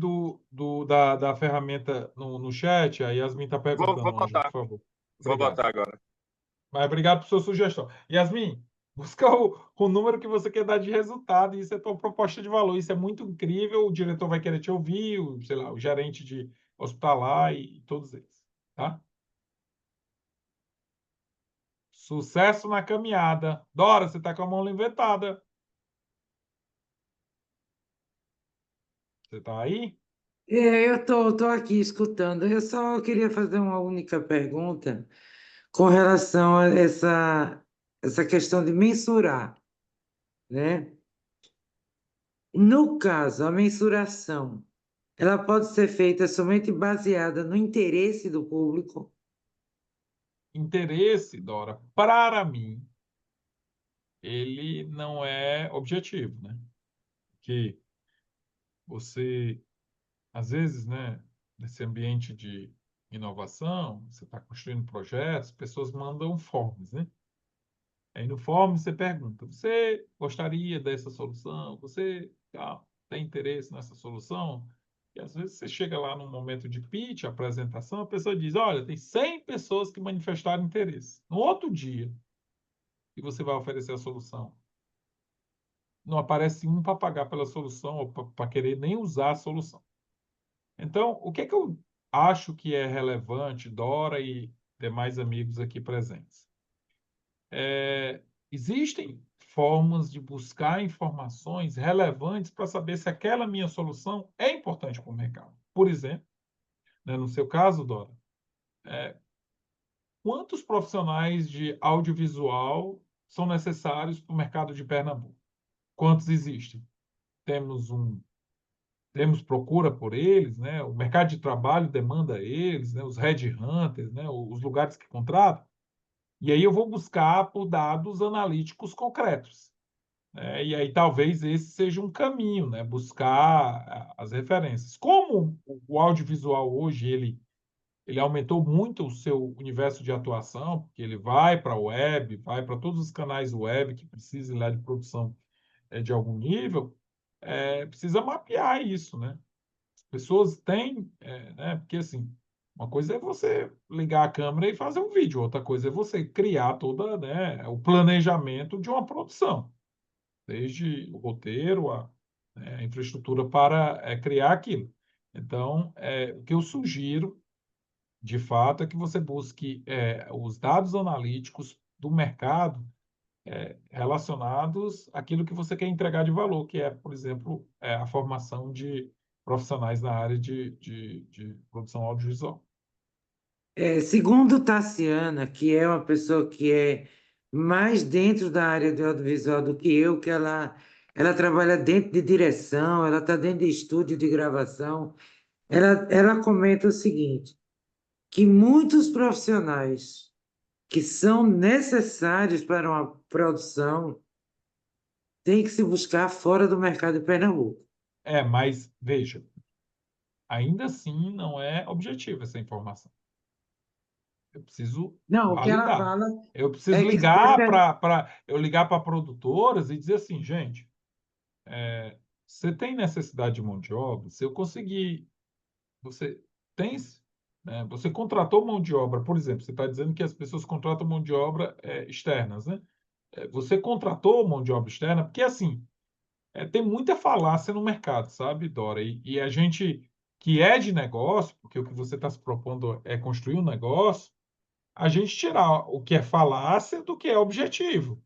Speaker 1: da ferramenta no chat. A Yasmin está
Speaker 4: Vou
Speaker 1: perguntando, Ângelo, por
Speaker 4: botar,
Speaker 1: favor.
Speaker 4: vou
Speaker 1: Obrigado.
Speaker 4: botar agora.
Speaker 1: Mas obrigado por sua sugestão. Yasmin, busca o número que você quer dar de resultado. Isso é tua proposta de valor. Isso é muito incrível. O diretor vai querer te ouvir, sei lá, o gerente de hospitalar e todos eles. Tá? Sucesso na caminhada. Dora, você está com a mão levantada. Você está aí?
Speaker 3: Eu tô aqui escutando. Eu só queria fazer uma única pergunta com relação a essa questão de mensurar, né? No caso, a mensuração, ela pode ser feita somente baseada no interesse do público.
Speaker 1: Interesse, Dora, para mim, ele não é objetivo, né? Que você, às vezes, né, nesse ambiente de inovação, você está construindo projetos, pessoas mandam forms, né? Aí no form você pergunta: você gostaria dessa solução? Você tem interesse nessa solução? E às vezes você chega lá num momento de pitch, apresentação, a pessoa diz: olha, tem 100 pessoas que manifestaram interesse. No outro dia, que você vai oferecer a solução, não aparece um para pagar pela solução ou para querer nem usar a solução. Então, o que é que eu acho que é relevante, Dora e demais amigos aqui presentes? Existem formas de buscar informações relevantes para saber se aquela minha solução é importante para o mercado. Por exemplo, né, no seu caso, Dora, quantos profissionais de audiovisual são necessários para o mercado de Pernambuco? Quantos existem? Temos procura por eles, né? O mercado de trabalho demanda eles, né? Os headhunters, né? Os lugares que contratam. E aí eu vou buscar por dados analíticos concretos, né? E aí talvez esse seja um caminho, né? Buscar as referências. Como o audiovisual hoje ele aumentou muito o seu universo de atuação, porque ele vai para a web, vai para todos os canais web que precisem lá de produção de algum nível, precisa mapear isso, né? Pessoas têm, né? Porque assim, uma coisa é você ligar a câmera e fazer um vídeo, outra coisa é você criar toda, né, o planejamento de uma produção, desde o roteiro, a infraestrutura para criar aquilo. Então, o que eu sugiro, de fato, é que você busque os dados analíticos do mercado relacionados àquilo que você quer entregar de valor, que é, por exemplo, a formação de profissionais na área de produção audiovisual.
Speaker 3: Segundo Tassiana, que é uma pessoa que é mais dentro da área do audiovisual do que eu, que ela trabalha dentro de direção, ela está dentro de estúdio de gravação, ela comenta o seguinte, que muitos profissionais que são necessários para uma produção têm que se buscar fora do mercado de Pernambuco.
Speaker 1: Mas, veja, ainda assim não é objetivo essa informação. Eu preciso
Speaker 3: Não, o que ela
Speaker 1: validar.
Speaker 3: fala
Speaker 1: Eu preciso
Speaker 3: é que
Speaker 1: ligar para produtoras e dizer assim, gente, você tem necessidade de mão de obra? Se eu conseguir, você tem, né, você contratou mão de obra, por exemplo, você está dizendo que as pessoas contratam mão de obra externas, né? Você contratou mão de obra externa, porque assim, tem muita falácia no mercado, sabe, Dora? E a gente que é de negócio, porque o que você está se propondo é construir um negócio, a gente tirar o que é falácia do que é objetivo,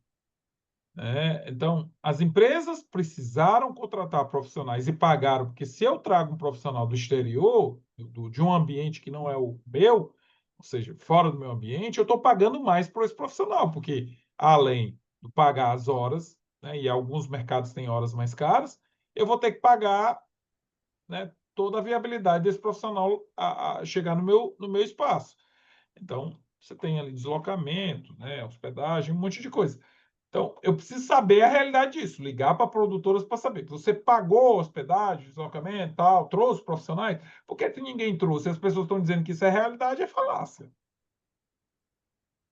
Speaker 1: né? Então, as empresas precisaram contratar profissionais e pagaram, porque se eu trago um profissional do exterior, de um ambiente que não é o meu, ou seja, fora do meu ambiente, eu estou pagando mais por esse profissional, porque além de pagar as horas, né, e alguns mercados têm horas mais caras, eu vou ter que pagar, né, toda a viabilidade desse profissional a chegar no meu espaço. Então, você tem ali deslocamento, né, hospedagem, um monte de coisa. Então, eu preciso saber a realidade disso, ligar para produtoras para saber. Você pagou hospedagem, deslocamento, tal, trouxe profissionais? Por que que ninguém trouxe? As pessoas estão dizendo que isso é realidade, é falácia.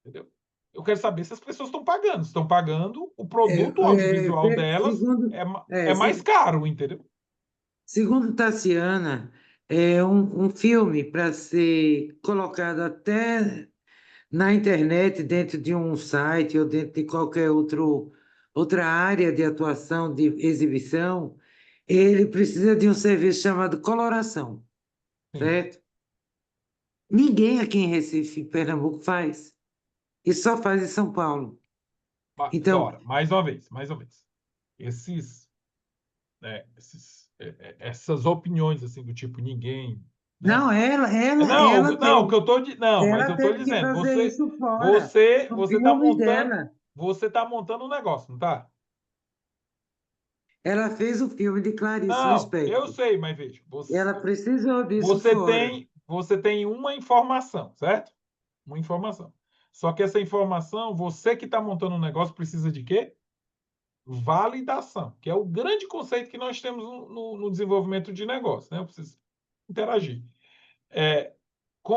Speaker 1: Entendeu? Eu quero saber se as pessoas estão pagando. Se estão pagando, o produto audiovisual delas
Speaker 3: segundo,
Speaker 1: é mais caro, entendeu?
Speaker 3: segundo Tassiana, é um filme para ser colocado até na internet, dentro de um site ou dentro de qualquer outra área de atuação, de exibição, ele precisa de um serviço chamado coloração,
Speaker 1: Sim.
Speaker 3: certo? Ninguém aqui em Recife, em Pernambuco, faz. E só faz em São Paulo. Então,
Speaker 1: Dora, mais uma vez, mais uma vez. Essas opiniões assim do tipo ninguém, né?
Speaker 3: não,
Speaker 1: Não,
Speaker 3: ela
Speaker 1: não, o que
Speaker 3: teve,
Speaker 1: eu tô não, mas
Speaker 3: ela
Speaker 1: eu estou
Speaker 3: teve que
Speaker 1: dizendo,
Speaker 3: fazer
Speaker 1: você,
Speaker 3: isso fora,
Speaker 1: você,
Speaker 3: no
Speaker 1: você está
Speaker 3: filme
Speaker 1: montando,
Speaker 3: dela.
Speaker 1: você tá montando um negócio, não tá?
Speaker 3: Ela fez o filme de Clarice
Speaker 1: Não, eu
Speaker 3: Lispector.
Speaker 1: sei, mas veja,
Speaker 3: E ela precisou disso
Speaker 1: você
Speaker 3: fora.
Speaker 1: tem, você tem uma informação, certo? Uma informação. Só que essa informação, você que está montando um negócio precisa de quê? Validação, que é o grande conceito que nós temos no desenvolvimento de negócio, né? Eu preciso interagir.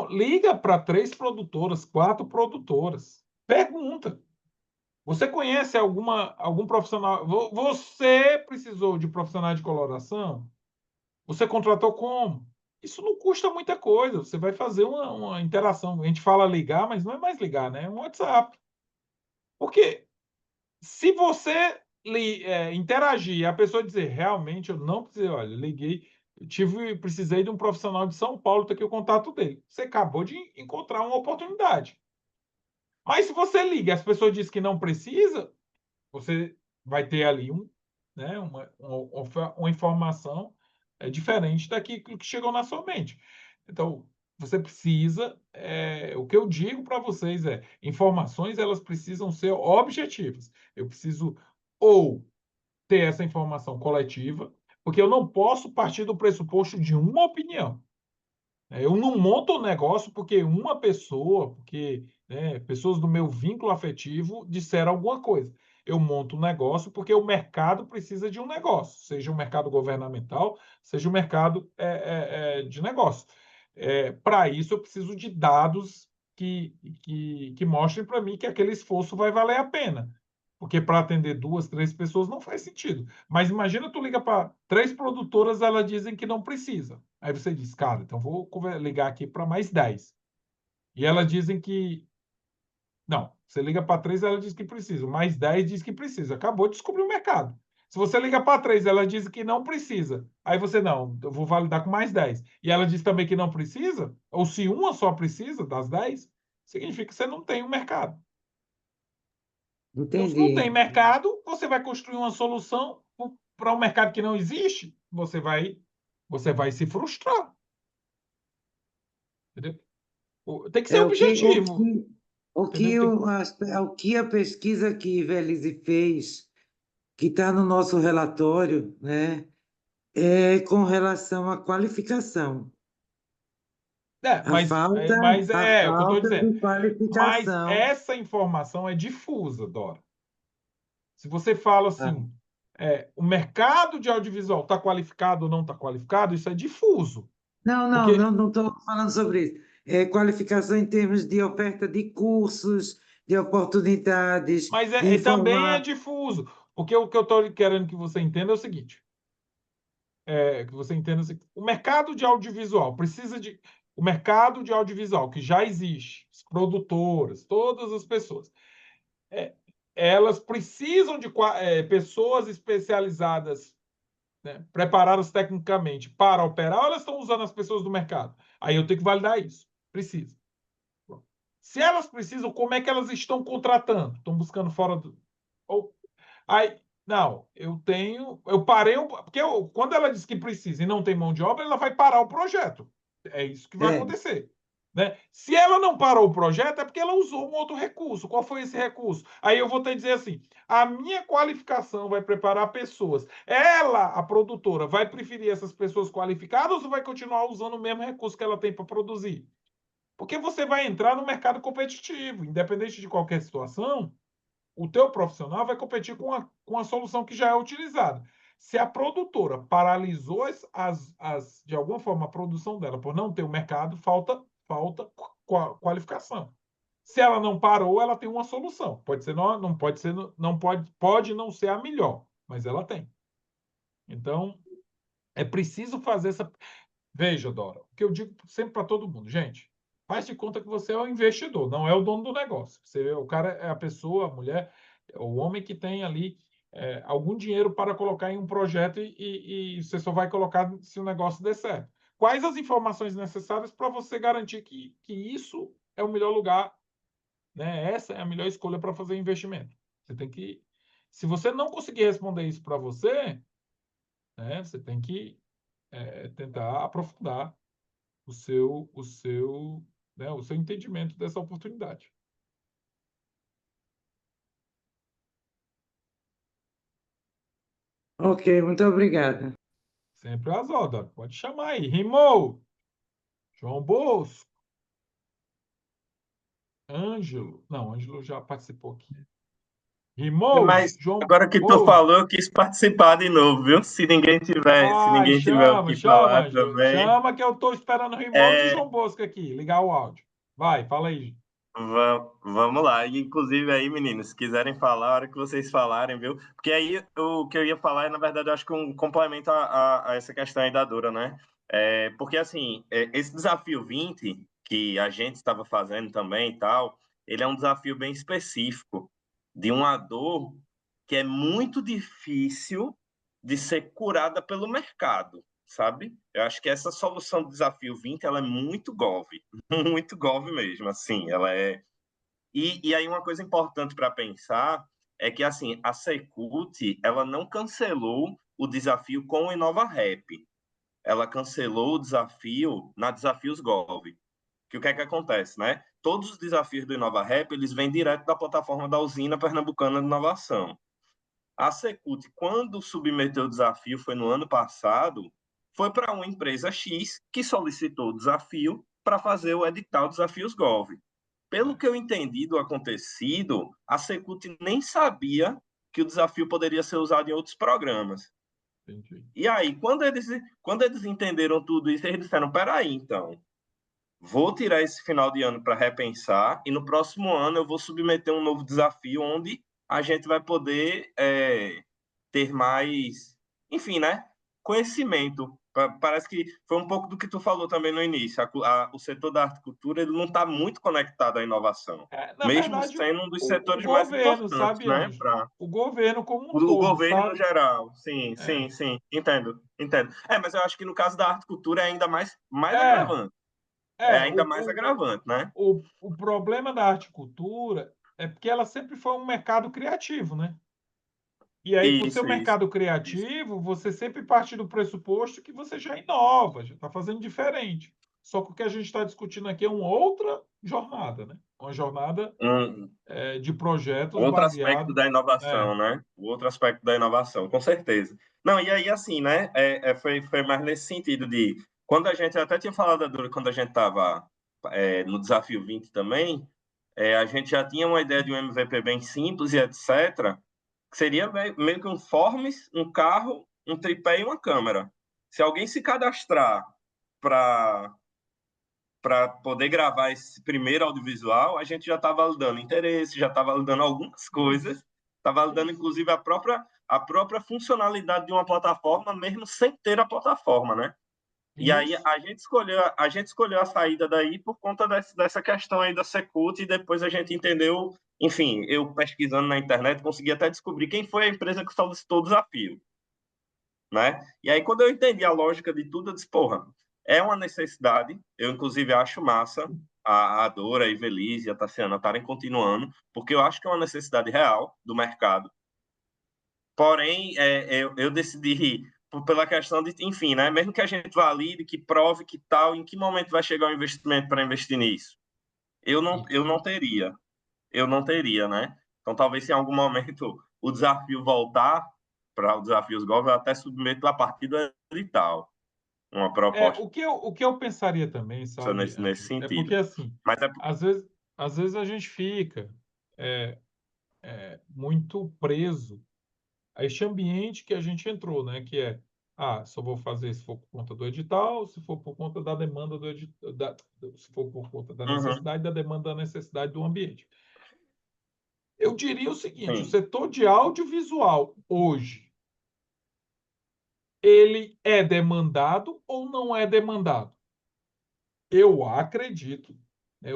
Speaker 1: Liga para 3 produtoras, 4 produtoras. Pergunta. Você conhece algum profissional? Você precisou de profissional de coloração? Você contratou como? Isso não custa muita coisa. Você vai fazer uma interação. A gente fala ligar, mas não é mais ligar, né? É um WhatsApp. Porque se você interagir e a pessoa dizer, realmente, eu não precisei, olha, liguei, precisei de um profissional de São Paulo, tá aqui o contato dele. Você acabou de encontrar uma oportunidade. Mas se você liga e as pessoas dizem que não precisa, você vai ter ali né, uma informação diferente daquilo que chegou na sua mente. Então, você precisa, o que eu digo para vocês informações elas precisam ser objetivas. Eu preciso ou ter essa informação coletiva, porque eu não posso partir do pressuposto de uma opinião. Eu não monto um negócio porque uma pessoa, porque né, pessoas do meu vínculo afetivo disseram alguma coisa. Eu monto um negócio porque o mercado precisa de um negócio, seja o mercado governamental, seja o mercado de negócio. Para isso, eu preciso de dados que mostrem para mim que aquele esforço vai valer a pena. Porque para atender 2, 3 pessoas não faz sentido. Mas imagina tu liga para 3 produtoras, elas dizem que não precisa. Aí você diz, cara, então vou ligar aqui para mais 10. E elas dizem que. Não, você liga para 3, ela diz que precisa. Mais 10 diz que precisa. Acabou de descobrir o mercado. Se você liga para 3, ela diz que não precisa. Aí você, não, eu vou validar com mais 10. E ela diz também que não precisa, ou se uma só precisa das 10, significa que você não tem um mercado. Então, se não tem
Speaker 3: Entendi.
Speaker 1: mercado, você vai construir uma solução para um mercado que não existe, você vai se frustrar. Entendeu? Tem que ser
Speaker 3: É o que, o
Speaker 1: objetivo.
Speaker 3: que, o
Speaker 1: Entendeu?
Speaker 3: que, o que a pesquisa que Velise fez, que está no nosso relatório, né, é com relação à qualificação. A
Speaker 1: Mas,
Speaker 3: falta,
Speaker 1: mas
Speaker 3: a
Speaker 1: é o que eu estou
Speaker 3: falta
Speaker 1: dizendo.
Speaker 3: de
Speaker 1: Mas
Speaker 3: qualificação.
Speaker 1: essa informação é difusa, Dora. Se você fala
Speaker 3: Ah,
Speaker 1: assim, o mercado de audiovisual está qualificado ou não está qualificado, isso é difuso.
Speaker 3: não, não,
Speaker 1: Porque,
Speaker 3: não, não estou falando sobre isso. É qualificação em termos de oferta de cursos, de oportunidades,
Speaker 1: mas
Speaker 3: de
Speaker 1: também é
Speaker 3: informar.
Speaker 1: difuso. Porque o que eu estou querendo que você entenda é o seguinte: que você entenda assim, o mercado de audiovisual precisa de. O mercado de audiovisual que já existe, as produtoras, todas as pessoas, elas precisam de pessoas especializadas né, preparadas tecnicamente para operar ou elas estão usando as pessoas do mercado? Aí eu tenho que validar isso. Precisa. Se elas precisam, como é que elas estão contratando? Estão buscando fora do. Ou... Aí, não, eu parei, porque quando ela diz que precisa e não tem mão de obra, ela vai parar o projeto. É isso que vai acontecer. Né? Se ela não parou o projeto, é porque ela usou um outro recurso. Qual foi esse recurso? Aí eu vou ter que dizer assim: a minha qualificação vai preparar pessoas. Ela, a produtora, vai preferir essas pessoas qualificadas ou vai continuar usando o mesmo recurso que ela tem para produzir? Porque você vai entrar no mercado competitivo, independente de qualquer situação, o teu profissional vai competir com a solução que já é utilizada. Se a produtora paralisou de alguma forma a produção dela por não ter o mercado, falta qualificação. Se ela não parou, ela tem uma solução. Pode ser não pode ser pode não ser a melhor, mas ela tem. Então, é preciso fazer essa. Veja, Dora, o que eu digo sempre para todo mundo, gente, faz de conta que você é o investidor, não é o dono do negócio. O cara é a pessoa, a mulher, o homem que tem ali algum dinheiro para colocar em um projeto e você só vai colocar se o negócio der certo. Quais as informações necessárias para você garantir que isso é o melhor lugar, né? Essa é a melhor escolha para fazer investimento. Você tem que, se você não conseguir responder isso para você, né, você tem que tentar aprofundar o seu entendimento dessa oportunidade.
Speaker 3: Ok, muito obrigada.
Speaker 1: Sempre as ordens. Pode chamar aí. Rimou. João Bosco. Ângelo. Não, Ângelo já participou aqui. Rimou.
Speaker 4: Mas
Speaker 1: João
Speaker 4: agora que tu
Speaker 1: Bosco.
Speaker 4: falou, eu quis participar de novo, viu? Se
Speaker 1: Vai,
Speaker 4: ninguém tiver o
Speaker 1: chama,
Speaker 4: que
Speaker 1: chama,
Speaker 4: falar
Speaker 1: Ângelo.
Speaker 4: também.
Speaker 1: Chama que eu estou esperando o Rimou de
Speaker 4: É,
Speaker 1: João Bosco aqui. Ligar o áudio. Vai, fala aí.
Speaker 4: vamos lá. E, inclusive aí, meninos, se quiserem falar, a hora que vocês falarem, viu? Porque aí o que eu ia falar é, na verdade, eu acho que um complemento a essa questão aí da Dora, né? Porque, assim, esse desafio 20, que a gente estava fazendo também e tal, ele é um desafio bem específico de uma dor que é muito difícil de ser curada pelo mercado, sabe? Eu acho que essa solução do desafio 20, ela é muito Gov, muito Gov mesmo, assim, ela é. E aí uma coisa importante para pensar é que, assim, a Secult, ela não cancelou o desafio com o Inova Rap, ela cancelou o desafio na Desafios Gov. Que o que é que acontece, né? Todos os desafios do Inova Rap, eles vêm direto da plataforma da Usina Pernambucana de Inovação. A Secult, quando submeteu o desafio, foi no ano passado, foi para uma empresa X que solicitou o desafio para fazer o edital Desafios Gov. Pelo que eu entendi do acontecido, a Secult nem sabia que o desafio poderia ser usado em outros programas.
Speaker 1: Entendi.
Speaker 4: E aí, quando eles entenderam tudo isso, eles disseram: peraí, então, vou tirar esse final de ano para repensar e no próximo ano eu vou submeter um novo desafio onde a gente vai poder ter mais, enfim, né? Conhecimento. Parece que foi um pouco do que tu falou também no início. O setor da horticultura ele não está muito conectado à inovação,
Speaker 1: Na
Speaker 4: mesmo
Speaker 1: verdade,
Speaker 4: sendo um dos
Speaker 1: o
Speaker 4: setores mais
Speaker 1: governo,
Speaker 4: importantes,
Speaker 1: sabe,
Speaker 4: né?
Speaker 1: Ângelo?
Speaker 4: Para
Speaker 1: O governo como um
Speaker 4: o
Speaker 1: todo,
Speaker 4: governo no
Speaker 1: sabe?
Speaker 4: geral. Sim,
Speaker 1: É,
Speaker 4: sim, sim. Entendo, entendo. Mas eu acho que no caso da horticultura é ainda mais
Speaker 1: é,
Speaker 4: agravante. É
Speaker 1: é.
Speaker 4: ainda mais agravante, né?
Speaker 1: O problema da horticultura é porque ela sempre foi um mercado criativo, né? E aí, por ser um
Speaker 4: Isso,
Speaker 1: mercado
Speaker 4: isso.
Speaker 1: criativo, você sempre parte do pressuposto que você já inova, já está fazendo diferente. Só que o que a gente está discutindo aqui é uma outra jornada, né? Uma jornada
Speaker 4: Um,
Speaker 1: de projetos
Speaker 4: outro aspecto
Speaker 1: baseado.
Speaker 4: da
Speaker 1: É,
Speaker 4: inovação, né? O outro aspecto da inovação, com certeza. Não, e aí, assim, né? Foi mais nesse sentido de. Quando a gente até tinha falado da Dura, quando a gente estava no Desafio 20 também, a gente já tinha uma ideia de um MVP bem simples e etc., que seria meio que um Forms, um carro, um tripé e uma câmera. Se alguém se cadastrar para poder gravar esse primeiro audiovisual, a gente já está validando interesse, já está validando algumas coisas,
Speaker 1: isso,
Speaker 4: está validando inclusive a própria funcionalidade de uma plataforma, mesmo sem ter a plataforma, né? E aí
Speaker 1: isso.
Speaker 4: a gente escolheu a saída daí por conta dessa questão aí da Secult e depois a gente entendeu, enfim, eu pesquisando na internet consegui até descobrir quem foi a empresa que solicitou o desafio. né? E aí, quando eu entendi a lógica de tudo, eu disse, porra, é uma necessidade. Eu, inclusive, acho massa a Dora, a Ivelisse e a Tassiana estarem continuando, porque eu acho que é uma necessidade real do mercado. Porém, eu decidi pela questão de, enfim, né? Mesmo que a gente valide, que prove que tal, em que momento vai chegar o investimento para investir nisso? Eu não teria, né? Então, talvez se em algum momento o desafio voltar para o Desafios Golf, eu até submeto a partir do edital uma proposta
Speaker 1: O que eu pensaria também, sabe,
Speaker 4: nesse
Speaker 1: é porque,
Speaker 4: sentido.
Speaker 1: assim,
Speaker 4: Mas é
Speaker 1: às vezes a gente fica muito preso a este ambiente que a gente entrou, né? Que é, só vou fazer se for por conta do edital, se for por conta da demanda do edital, se for por conta da
Speaker 4: uhum,
Speaker 1: necessidade, da demanda da necessidade do ambiente. Eu diria o seguinte, o
Speaker 4: sim,
Speaker 1: setor de audiovisual hoje, ele é demandado ou não é demandado? Eu acredito, né,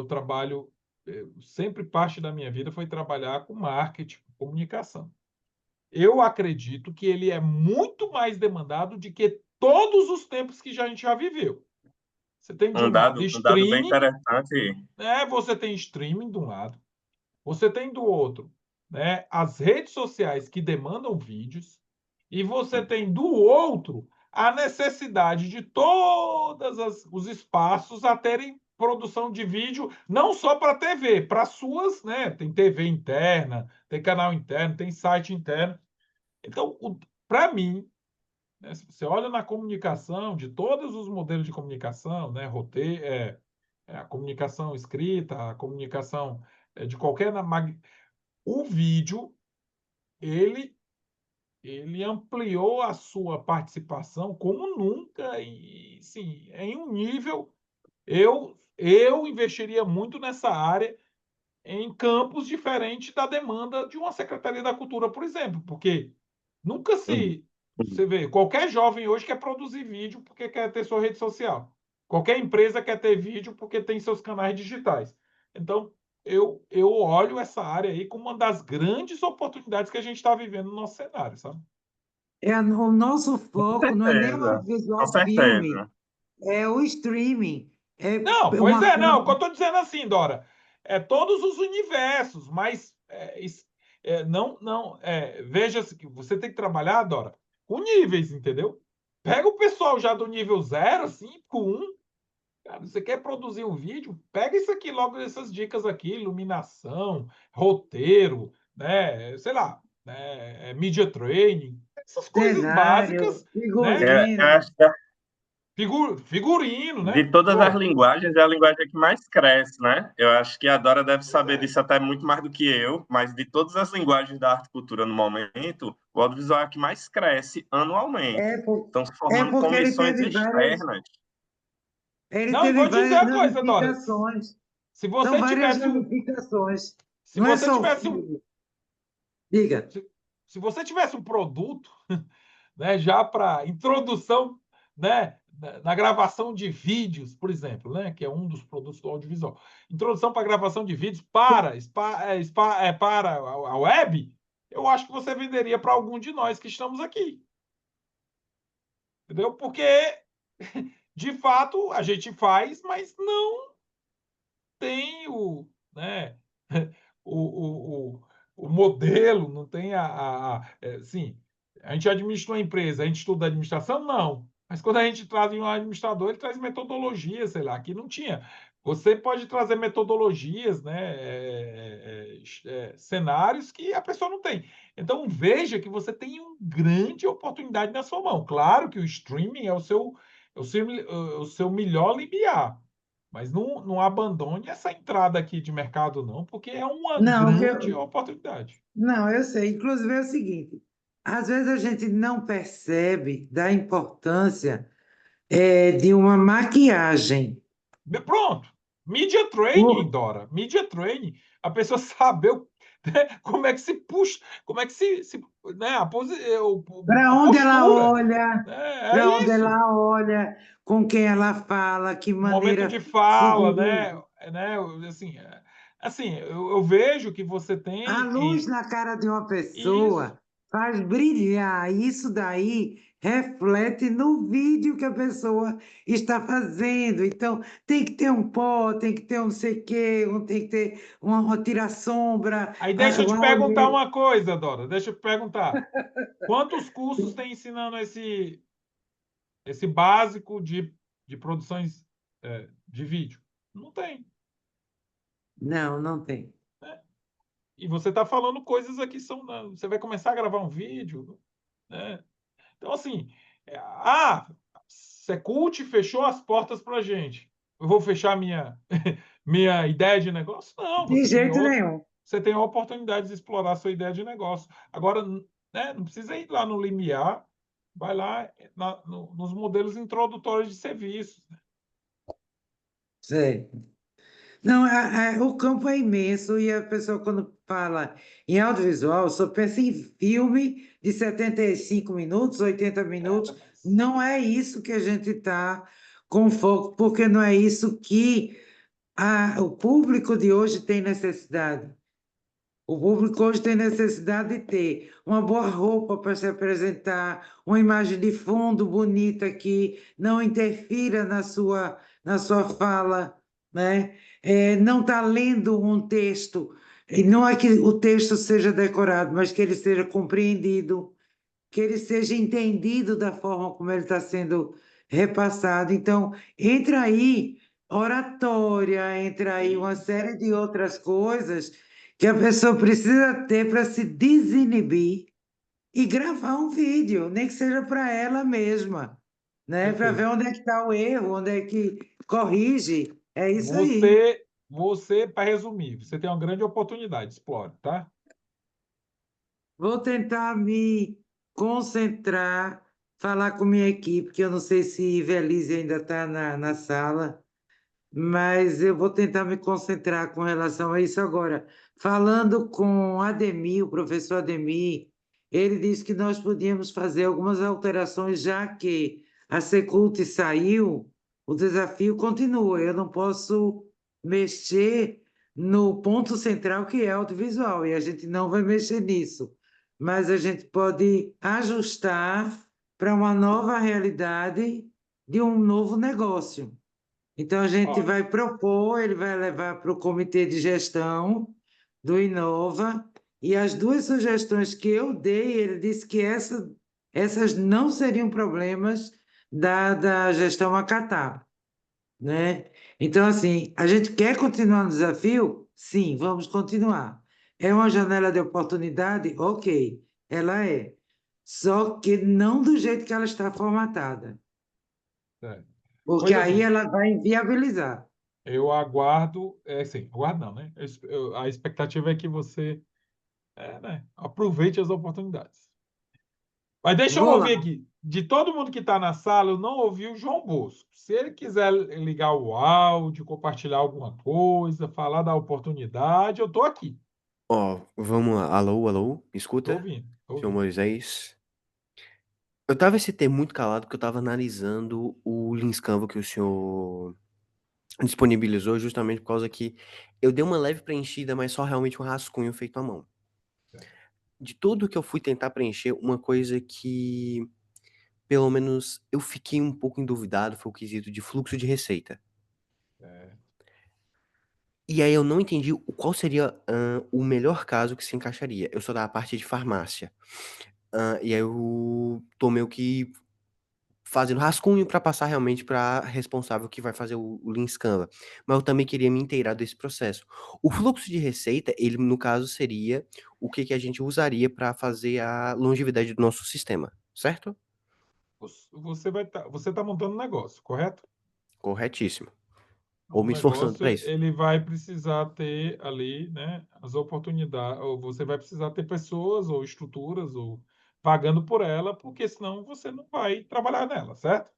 Speaker 1: sempre parte da minha vida foi trabalhar com marketing, com comunicação. Eu acredito que ele é muito mais demandado do que todos os tempos que a gente já viveu. Você tem de um lado
Speaker 4: um dado bem
Speaker 1: streaming,
Speaker 4: interessante.
Speaker 1: né? Você tem streaming de um lado, você tem do outro, né, as redes sociais que demandam vídeos, e você tem do outro a necessidade de todos os espaços a terem produção de vídeo, não só para TV, para suas, né? Tem TV interna, tem canal interno, tem site interno. Então, para mim, né, se você olha na comunicação, de todos os modelos de comunicação, né, roteiro, a comunicação escrita, a comunicação de qualquer o vídeo, ele ele ampliou a sua participação como nunca e, sim, em um nível eu investiria muito nessa área em campos diferentes da demanda de uma Secretaria da Cultura, por exemplo, porque nunca
Speaker 4: Uhum,
Speaker 1: se
Speaker 4: uhum.
Speaker 1: você vê, qualquer jovem hoje quer produzir vídeo porque quer ter sua rede social. Qualquer empresa quer ter vídeo porque tem seus canais digitais. Então, eu olho essa área aí como uma das grandes oportunidades que a gente está vivendo no nosso cenário, sabe?
Speaker 3: O nosso
Speaker 4: Com
Speaker 3: foco não é nem o
Speaker 4: certeza, com
Speaker 3: audiovisual filme,
Speaker 4: certeza.
Speaker 3: é o streaming.
Speaker 1: Não,
Speaker 3: É
Speaker 1: pois
Speaker 3: uma
Speaker 1: é, não. O que eu
Speaker 3: forma.
Speaker 1: estou dizendo assim, Dora, todos os universos, mas não, veja-se que você tem que trabalhar, Dora, com níveis, entendeu? Pega o pessoal já do nível 0, 5, 1. Cara, você quer produzir um vídeo? Pega isso aqui, logo essas dicas aqui, iluminação, roteiro, né? Sei lá, né? Media training, essas coisas
Speaker 3: Cenário,
Speaker 1: básicas, né?
Speaker 4: Eu
Speaker 3: figurino.
Speaker 4: acho que
Speaker 1: Figurino, né?
Speaker 4: de todas as
Speaker 1: Pronto.
Speaker 4: linguagens, é a linguagem que mais cresce, né? Eu acho que a Dora deve saber disso até muito mais do que eu, mas de todas as linguagens da arte e cultura no momento, o audiovisual é a que mais cresce anualmente.
Speaker 3: É, por-
Speaker 4: Estão se
Speaker 3: é
Speaker 4: formando
Speaker 3: porque
Speaker 4: comissões externas.
Speaker 3: ele
Speaker 1: Não, e
Speaker 3: teve
Speaker 1: vou dizer
Speaker 3: várias
Speaker 1: uma coisa, Dora.
Speaker 3: ramificações.
Speaker 1: Se
Speaker 3: São
Speaker 1: você
Speaker 3: várias
Speaker 1: tivesse um,
Speaker 3: ramificações.
Speaker 1: se
Speaker 3: Não é
Speaker 1: você
Speaker 3: só o
Speaker 1: tivesse um,
Speaker 3: filme. Diga.
Speaker 1: se você tivesse um produto, né, já para introdução, né, na gravação de vídeos, por exemplo, né, que é um dos produtos do audiovisual, introdução para gravação de vídeos para a web, eu acho que você venderia para algum de nós que estamos aqui, entendeu? Porque de fato a gente faz, mas não tem né, o, o, o modelo, não tem assim, a gente administra uma empresa, a gente estuda administração? Não. Mas quando a gente traz um administrador, ele traz metodologia, sei lá, aqui não tinha. Você pode trazer metodologias, né, cenários que a pessoa não tem. Então, veja que você tem uma grande oportunidade na sua mão. Claro que o streaming é o seu melhor limiar, mas não abandone essa entrada aqui de mercado, não, porque é uma
Speaker 3: Não,
Speaker 1: grande oportunidade.
Speaker 3: não, eu sei. Inclusive é o seguinte: às vezes a gente não percebe da importância de uma maquiagem.
Speaker 1: Pronto. Media training,
Speaker 3: Por-
Speaker 1: Dora. Media training. A pessoa saber né, como é que se puxa, como é que né,
Speaker 3: Para
Speaker 1: a
Speaker 3: onde ela
Speaker 1: postura.
Speaker 3: olha,
Speaker 1: Né,
Speaker 3: para
Speaker 1: é
Speaker 3: onde
Speaker 1: isso.
Speaker 3: ela olha, com quem ela fala, que
Speaker 1: O momento de
Speaker 3: maneira se
Speaker 1: fala, né?
Speaker 3: dirige.
Speaker 1: né assim, eu vejo que você
Speaker 3: A
Speaker 1: tem
Speaker 3: luz na cara de uma
Speaker 1: isso.
Speaker 3: pessoa faz brilhar. Isso daí reflete no vídeo que a pessoa está fazendo. Então, tem que ter um pó, tem que ter um não sei o quê, tem que ter uma tira-sombra,
Speaker 1: Aí deixa eu te
Speaker 3: uma
Speaker 1: perguntar
Speaker 3: olheira.
Speaker 1: uma coisa, Dora. Deixa eu te perguntar. Quantos cursos tem ensinando esse básico de produções de vídeo? Não tem.
Speaker 3: Não, não tem.
Speaker 1: E você está falando coisas aqui são. Você vai começar a gravar um vídeo, né? Então, assim, Secult fechou as portas para a gente. Eu vou fechar minha ideia de negócio? Não,
Speaker 3: De jeito nenhum.
Speaker 1: você tem a oportunidade de explorar a sua ideia de negócio. Agora, né, não precisa ir lá no limiar, vai lá nos modelos introdutórios de serviços.
Speaker 3: Sei. Não, o campo é imenso e a pessoa, quando fala em audiovisual, só pensa em filme de 75 minutos, 80 minutos. Não é isso que a gente está com foco, porque não é isso que o público de hoje tem necessidade. O público hoje tem necessidade de ter uma boa roupa para se apresentar, uma imagem de fundo bonita que não interfira na sua fala, né? Não está lendo um texto, e não é que o texto seja decorado, mas que ele seja compreendido, que ele seja entendido da forma como ele está sendo repassado. Então, entra aí oratória, entra aí uma série de outras coisas que a pessoa precisa ter para se desinibir e gravar um vídeo, nem que seja para ela mesma, né? Para ver
Speaker 1: Perfeito.
Speaker 3: onde é que está o erro, onde é que corrige. É isso aí.
Speaker 1: Você, para resumir, você tem uma grande oportunidade, explore, tá?
Speaker 3: Vou tentar me concentrar, falar com minha equipe, que eu não sei se Velise ainda está na sala, mas eu vou tentar me concentrar com relação a isso agora. Falando com Ademir, o professor Ademir, ele disse que nós podíamos fazer algumas alterações, já que a Secult saiu, o desafio continua. Eu não posso mexer no ponto central, que é audiovisual, e a gente não vai mexer nisso. Mas a gente pode ajustar para uma nova realidade de um novo negócio. Então, a gente
Speaker 1: Ó,
Speaker 3: vai propor, ele vai levar para o comitê de gestão do Inova, e as duas sugestões que eu dei, ele disse que essas não seriam problemas da gestão acatar, né? Então, assim, a gente quer continuar no desafio? Sim, vamos continuar. É uma janela de oportunidade? Ok, ela é. Só que não do jeito que ela está formatada,
Speaker 1: é.
Speaker 3: porque
Speaker 1: Pois
Speaker 3: aí
Speaker 1: assim,
Speaker 3: ela vai inviabilizar.
Speaker 1: eu aguardo, assim, aguardo não, né? A expectativa é que você, né, aproveite as oportunidades. Mas deixa eu
Speaker 3: Vou lá.
Speaker 1: ouvir aqui. De todo mundo que está na sala, eu não ouvi o João Bosco. Se ele quiser ligar o áudio, compartilhar alguma coisa, falar da oportunidade, eu estou aqui.
Speaker 6: Ó, vamos lá. Alô, alô? Me
Speaker 1: Estou
Speaker 6: escuta?
Speaker 1: ouvindo, estou
Speaker 6: Senhor
Speaker 1: ouvindo.
Speaker 6: Moisés. Eu tava esse tempo muito calado porque eu tava analisando o Lins Canva que o senhor disponibilizou, justamente por causa que eu dei uma leve preenchida, mas só realmente um rascunho feito à mão. De tudo que eu fui tentar preencher, uma coisa que, pelo menos, eu fiquei um pouco enduvidado foi o quesito de fluxo de receita.
Speaker 1: É,
Speaker 6: E aí eu não entendi qual seria o melhor caso que se encaixaria. Eu sou da parte de farmácia. E aí eu tô meio que fazendo rascunho para passar realmente para responsável que vai fazer o Lean Canva. Mas eu também queria me inteirar desse processo. O fluxo de receita, ele no caso seria o que que a gente usaria para fazer a longevidade do nosso sistema, certo?
Speaker 1: você tá montando um negócio, correto?
Speaker 6: Corretíssimo. Ou
Speaker 1: O
Speaker 6: me esforçando
Speaker 1: negócio
Speaker 6: para isso.
Speaker 1: ele vai precisar ter ali, né, as oportunidades, ou você vai precisar ter pessoas ou estruturas ou pagando por ela, porque senão você não vai trabalhar nela, certo?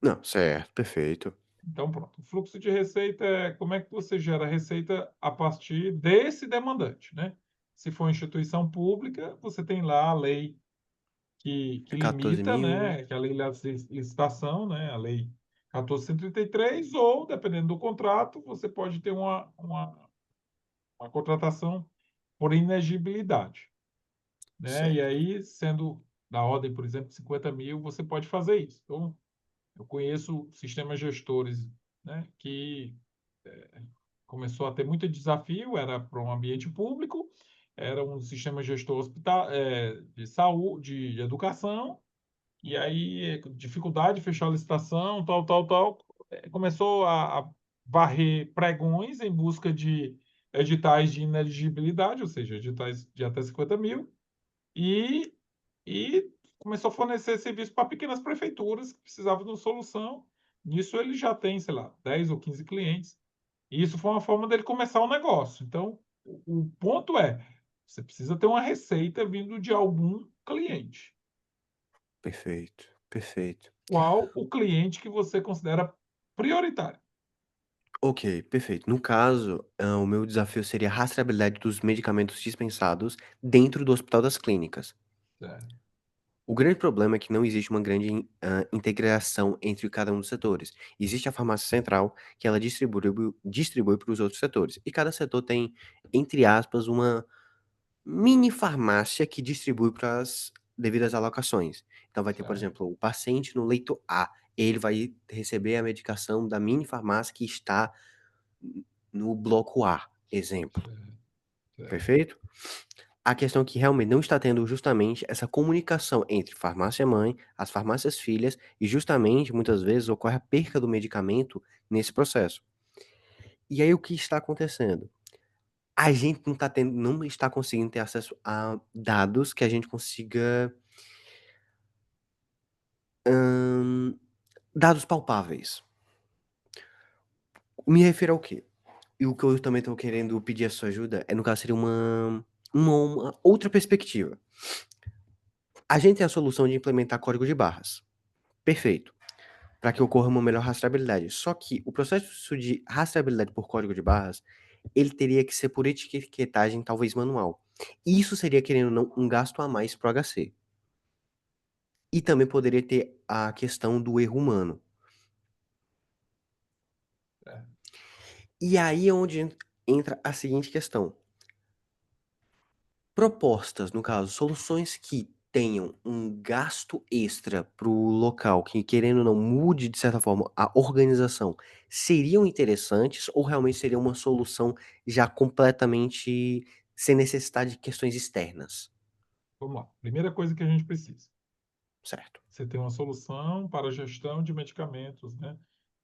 Speaker 6: Não, certo, perfeito.
Speaker 1: Então, pronto. O fluxo de receita é como é que você gera receita a partir desse demandante, né? Se for instituição pública, você tem lá a lei que
Speaker 6: É 14
Speaker 1: limita,
Speaker 6: mil.
Speaker 1: né? Que é a lei de licitação, né? A lei 1433, ou, dependendo do contrato, você pode ter uma contratação por inegibilidade. né? E
Speaker 6: Certo.
Speaker 1: aí, sendo da ordem, por exemplo, de 50 mil, você pode fazer isso. Então, eu conheço sistemas gestores, né, que começou a ter muito desafio, era para um ambiente público, era um sistema gestor de saúde, de educação, e aí dificuldade de fechar a licitação, tal, começou a varrer pregões em busca de editais de ineligibilidade, ou seja, editais de até 50 mil, e, e começou a fornecer serviço para pequenas prefeituras que precisavam de uma solução. Nisso ele já tem, sei lá, 10 ou 15 clientes. E isso foi uma forma dele começar o negócio. Então, o ponto é, você precisa ter uma receita vindo de algum cliente.
Speaker 6: Perfeito, perfeito.
Speaker 1: Qual o cliente que você considera prioritário?
Speaker 6: Ok, perfeito. No caso, o meu desafio seria a rastreabilidade dos medicamentos dispensados dentro do Hospital das Clínicas.
Speaker 1: Certo,
Speaker 6: O grande problema é que não existe uma grande integração entre cada um dos setores. Existe a farmácia central, que ela distribui para os outros setores. E cada setor tem, entre aspas, uma mini farmácia que distribui para as devidas alocações. Então vai ter, por
Speaker 1: certo,
Speaker 6: exemplo, o paciente no leito A. Ele vai receber a medicação da mini farmácia que está no bloco A, exemplo.
Speaker 1: certo, certo.
Speaker 6: Perfeito? A questão é que realmente não está tendo justamente essa comunicação entre farmácia mãe, as farmácias filhas, e justamente, muitas vezes, ocorre a perca do medicamento nesse processo. E aí o que está acontecendo? A gente não está conseguindo ter acesso a dados que a gente consiga, hã, dados palpáveis. Me refiro ao quê? E o que eu também estou querendo pedir a sua ajuda no caso, seria uma outra perspectiva. A gente tem a solução de implementar código de barras. Perfeito. Para que ocorra uma melhor rastreabilidade. Só que o processo de rastreabilidade por código de barras, ele teria que ser por etiquetagem, talvez manual. Isso seria, querendo ou não, um gasto a mais para o HC. E também poderia ter a questão do erro humano.
Speaker 1: É.
Speaker 6: E aí é onde entra a seguinte questão. Propostas, no caso, soluções que tenham um gasto extra para o local, que querendo ou não mude de certa forma a organização, seriam interessantes ou realmente seria uma solução já completamente sem necessidade de questões externas?
Speaker 1: Vamos lá. Primeira coisa que a gente precisa.
Speaker 6: Certo.
Speaker 1: Você tem uma solução para a gestão de medicamentos, né?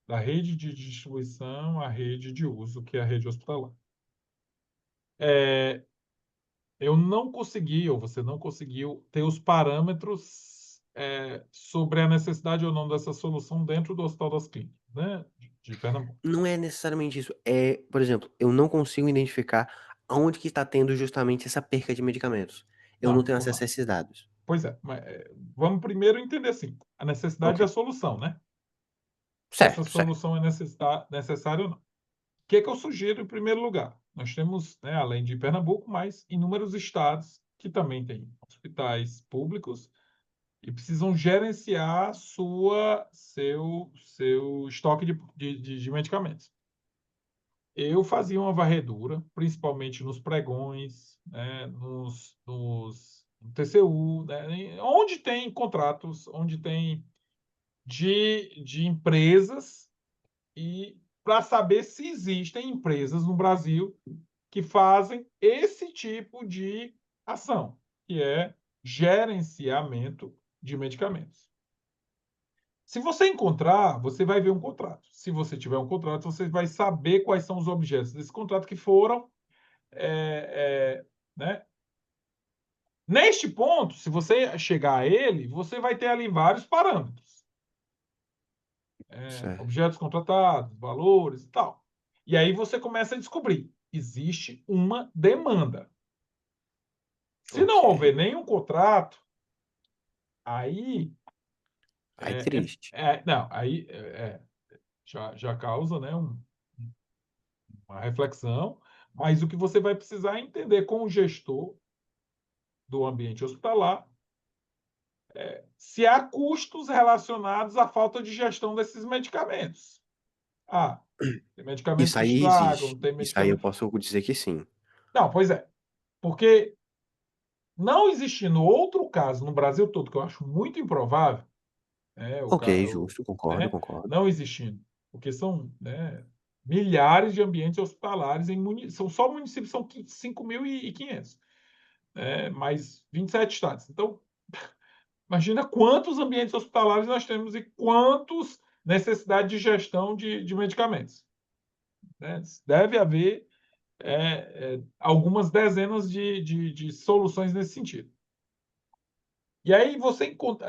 Speaker 1: Da rede de distribuição à rede de uso, que é a rede hospitalar. Eu não consegui, ou você não conseguiu, ter os parâmetros sobre a necessidade ou não dessa solução dentro do Hospital das Clínicas, né? De Pernambuco.
Speaker 6: Não é necessariamente isso. É, por exemplo, eu não consigo identificar aonde que está tendo justamente essa perca de medicamentos. Eu não
Speaker 1: Não,
Speaker 6: tenho
Speaker 1: vamos
Speaker 6: acesso a
Speaker 1: lá.
Speaker 6: esses dados.
Speaker 1: Pois é, mas, vamos primeiro entender assim, a necessidade
Speaker 6: Ok.
Speaker 1: da solução, né? Se essa
Speaker 6: Certo, certo.
Speaker 1: solução é necessária ou não. O que é que eu sugiro em primeiro lugar? Nós temos, né, além de Pernambuco, mais inúmeros estados que também têm hospitais públicos e precisam gerenciar seu estoque de medicamentos. Eu fazia uma varredura, principalmente nos pregões, né, no TCU, né, onde tem contratos, onde tem de empresas, e para saber se existem empresas no Brasil que fazem esse tipo de ação, que é gerenciamento de medicamentos. Se você encontrar, você vai ver um contrato. Se você tiver um contrato, você vai saber quais são os objetos desse contrato que foram, né? Neste ponto, se você chegar a ele, você vai ter ali vários parâmetros.
Speaker 6: Certo.
Speaker 1: Objetos contratados, valores e tal. E aí você começa a descobrir, existe uma demanda. Se não
Speaker 6: Ok.
Speaker 1: houver nenhum contrato, aí
Speaker 6: Aí triste.
Speaker 1: não, aí já causa, né, uma reflexão, mas o que você vai precisar entender com o gestor do ambiente hospitalar se há custos relacionados à falta de gestão desses medicamentos. Ah, tem medicamentos
Speaker 6: Isso
Speaker 1: que
Speaker 6: aí
Speaker 1: estragam,
Speaker 6: existe.
Speaker 1: tem
Speaker 6: Isso aí eu
Speaker 1: medicamento.
Speaker 6: posso dizer que sim.
Speaker 1: Não, pois é. Porque não existindo outro caso no Brasil todo, que eu acho muito improvável,
Speaker 6: Ok, justo, concordo,
Speaker 1: né,
Speaker 6: concordo.
Speaker 1: não existindo, porque são, né, milhares de ambientes hospitalares são só municípios, são 5.500, mais 27 estados. Então, imagina quantos ambientes hospitalares nós temos e quantos necessidade de gestão de medicamentos, né? Deve haver algumas dezenas de soluções nesse sentido. E aí,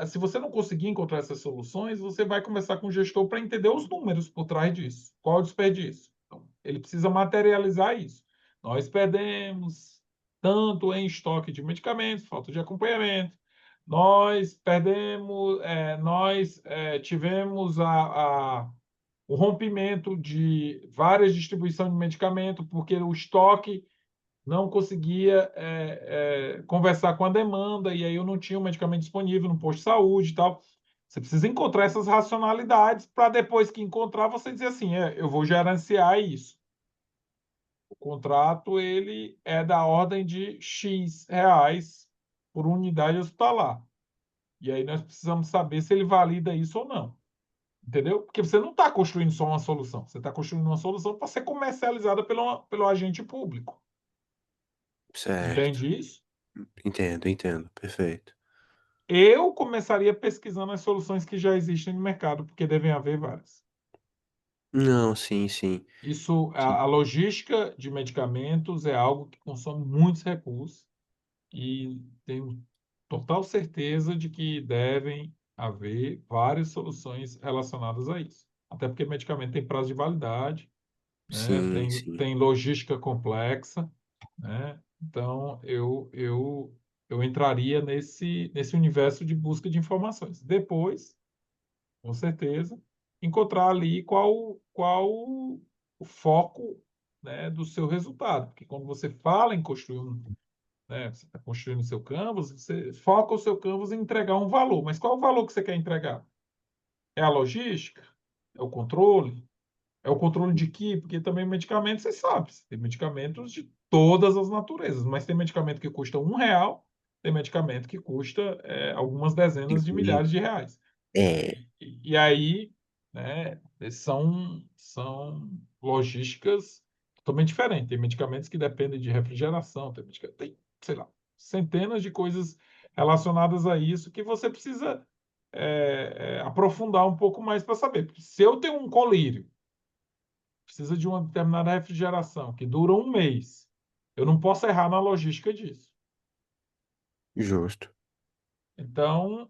Speaker 1: se você não conseguir encontrar essas soluções, você vai conversar com o gestor para entender os números por trás disso. Qual é o desperdício? Então, ele precisa materializar isso. Nós perdemos tanto em estoque de medicamentos, falta de acompanhamento. Nós tivemos o rompimento de várias distribuições de medicamento, porque o estoque não conseguia conversar com a demanda, e aí eu não tinha o medicamento disponível no posto de saúde e tal. Você precisa encontrar essas racionalidades para depois que encontrar, você dizer assim, eu vou gerenciar isso. O contrato ele é da ordem de X reais por unidade hospitalar. E aí nós precisamos saber se ele valida isso ou não. Entendeu? Porque você não está construindo só uma solução, você está construindo uma solução para ser comercializada pelo agente público.
Speaker 6: Certo.
Speaker 1: Entende isso?
Speaker 6: Entendo, entendo. Perfeito.
Speaker 1: Eu começaria pesquisando as soluções que já existem no mercado, porque devem haver várias.
Speaker 6: Não, sim, sim.
Speaker 1: Isso,
Speaker 6: Sim.
Speaker 1: a logística de medicamentos é algo que consome muitos recursos e tenho total certeza de que devem haver várias soluções relacionadas a isso. Até porque medicamento tem prazo de validade, né?
Speaker 6: Sim, sim.
Speaker 1: Tem logística complexa, né? Então, eu entraria nesse universo de busca de informações. Depois, com certeza, encontrar ali qual o foco, né, do seu resultado. Porque quando você fala em construir né, você está construindo o seu canvas, você foca o seu canvas em entregar um valor. Mas qual o valor que você quer entregar? É a logística? É o controle? É o controle de que? Porque também medicamentos, você sabe, tem medicamentos de todas as naturezas, mas tem medicamento que custa R$ 1, tem medicamento que custa algumas dezenas de
Speaker 6: E-
Speaker 1: milhares de reais.
Speaker 6: É,
Speaker 1: E aí, né, são logísticas totalmente diferentes. Tem medicamentos que dependem de refrigeração, tem, sei lá, centenas de coisas relacionadas a isso que você precisa aprofundar um pouco mais para saber. Porque se eu tenho um colírio, precisa de uma determinada refrigeração que dura um mês, eu não posso errar na logística disso.
Speaker 6: justo.
Speaker 1: Então,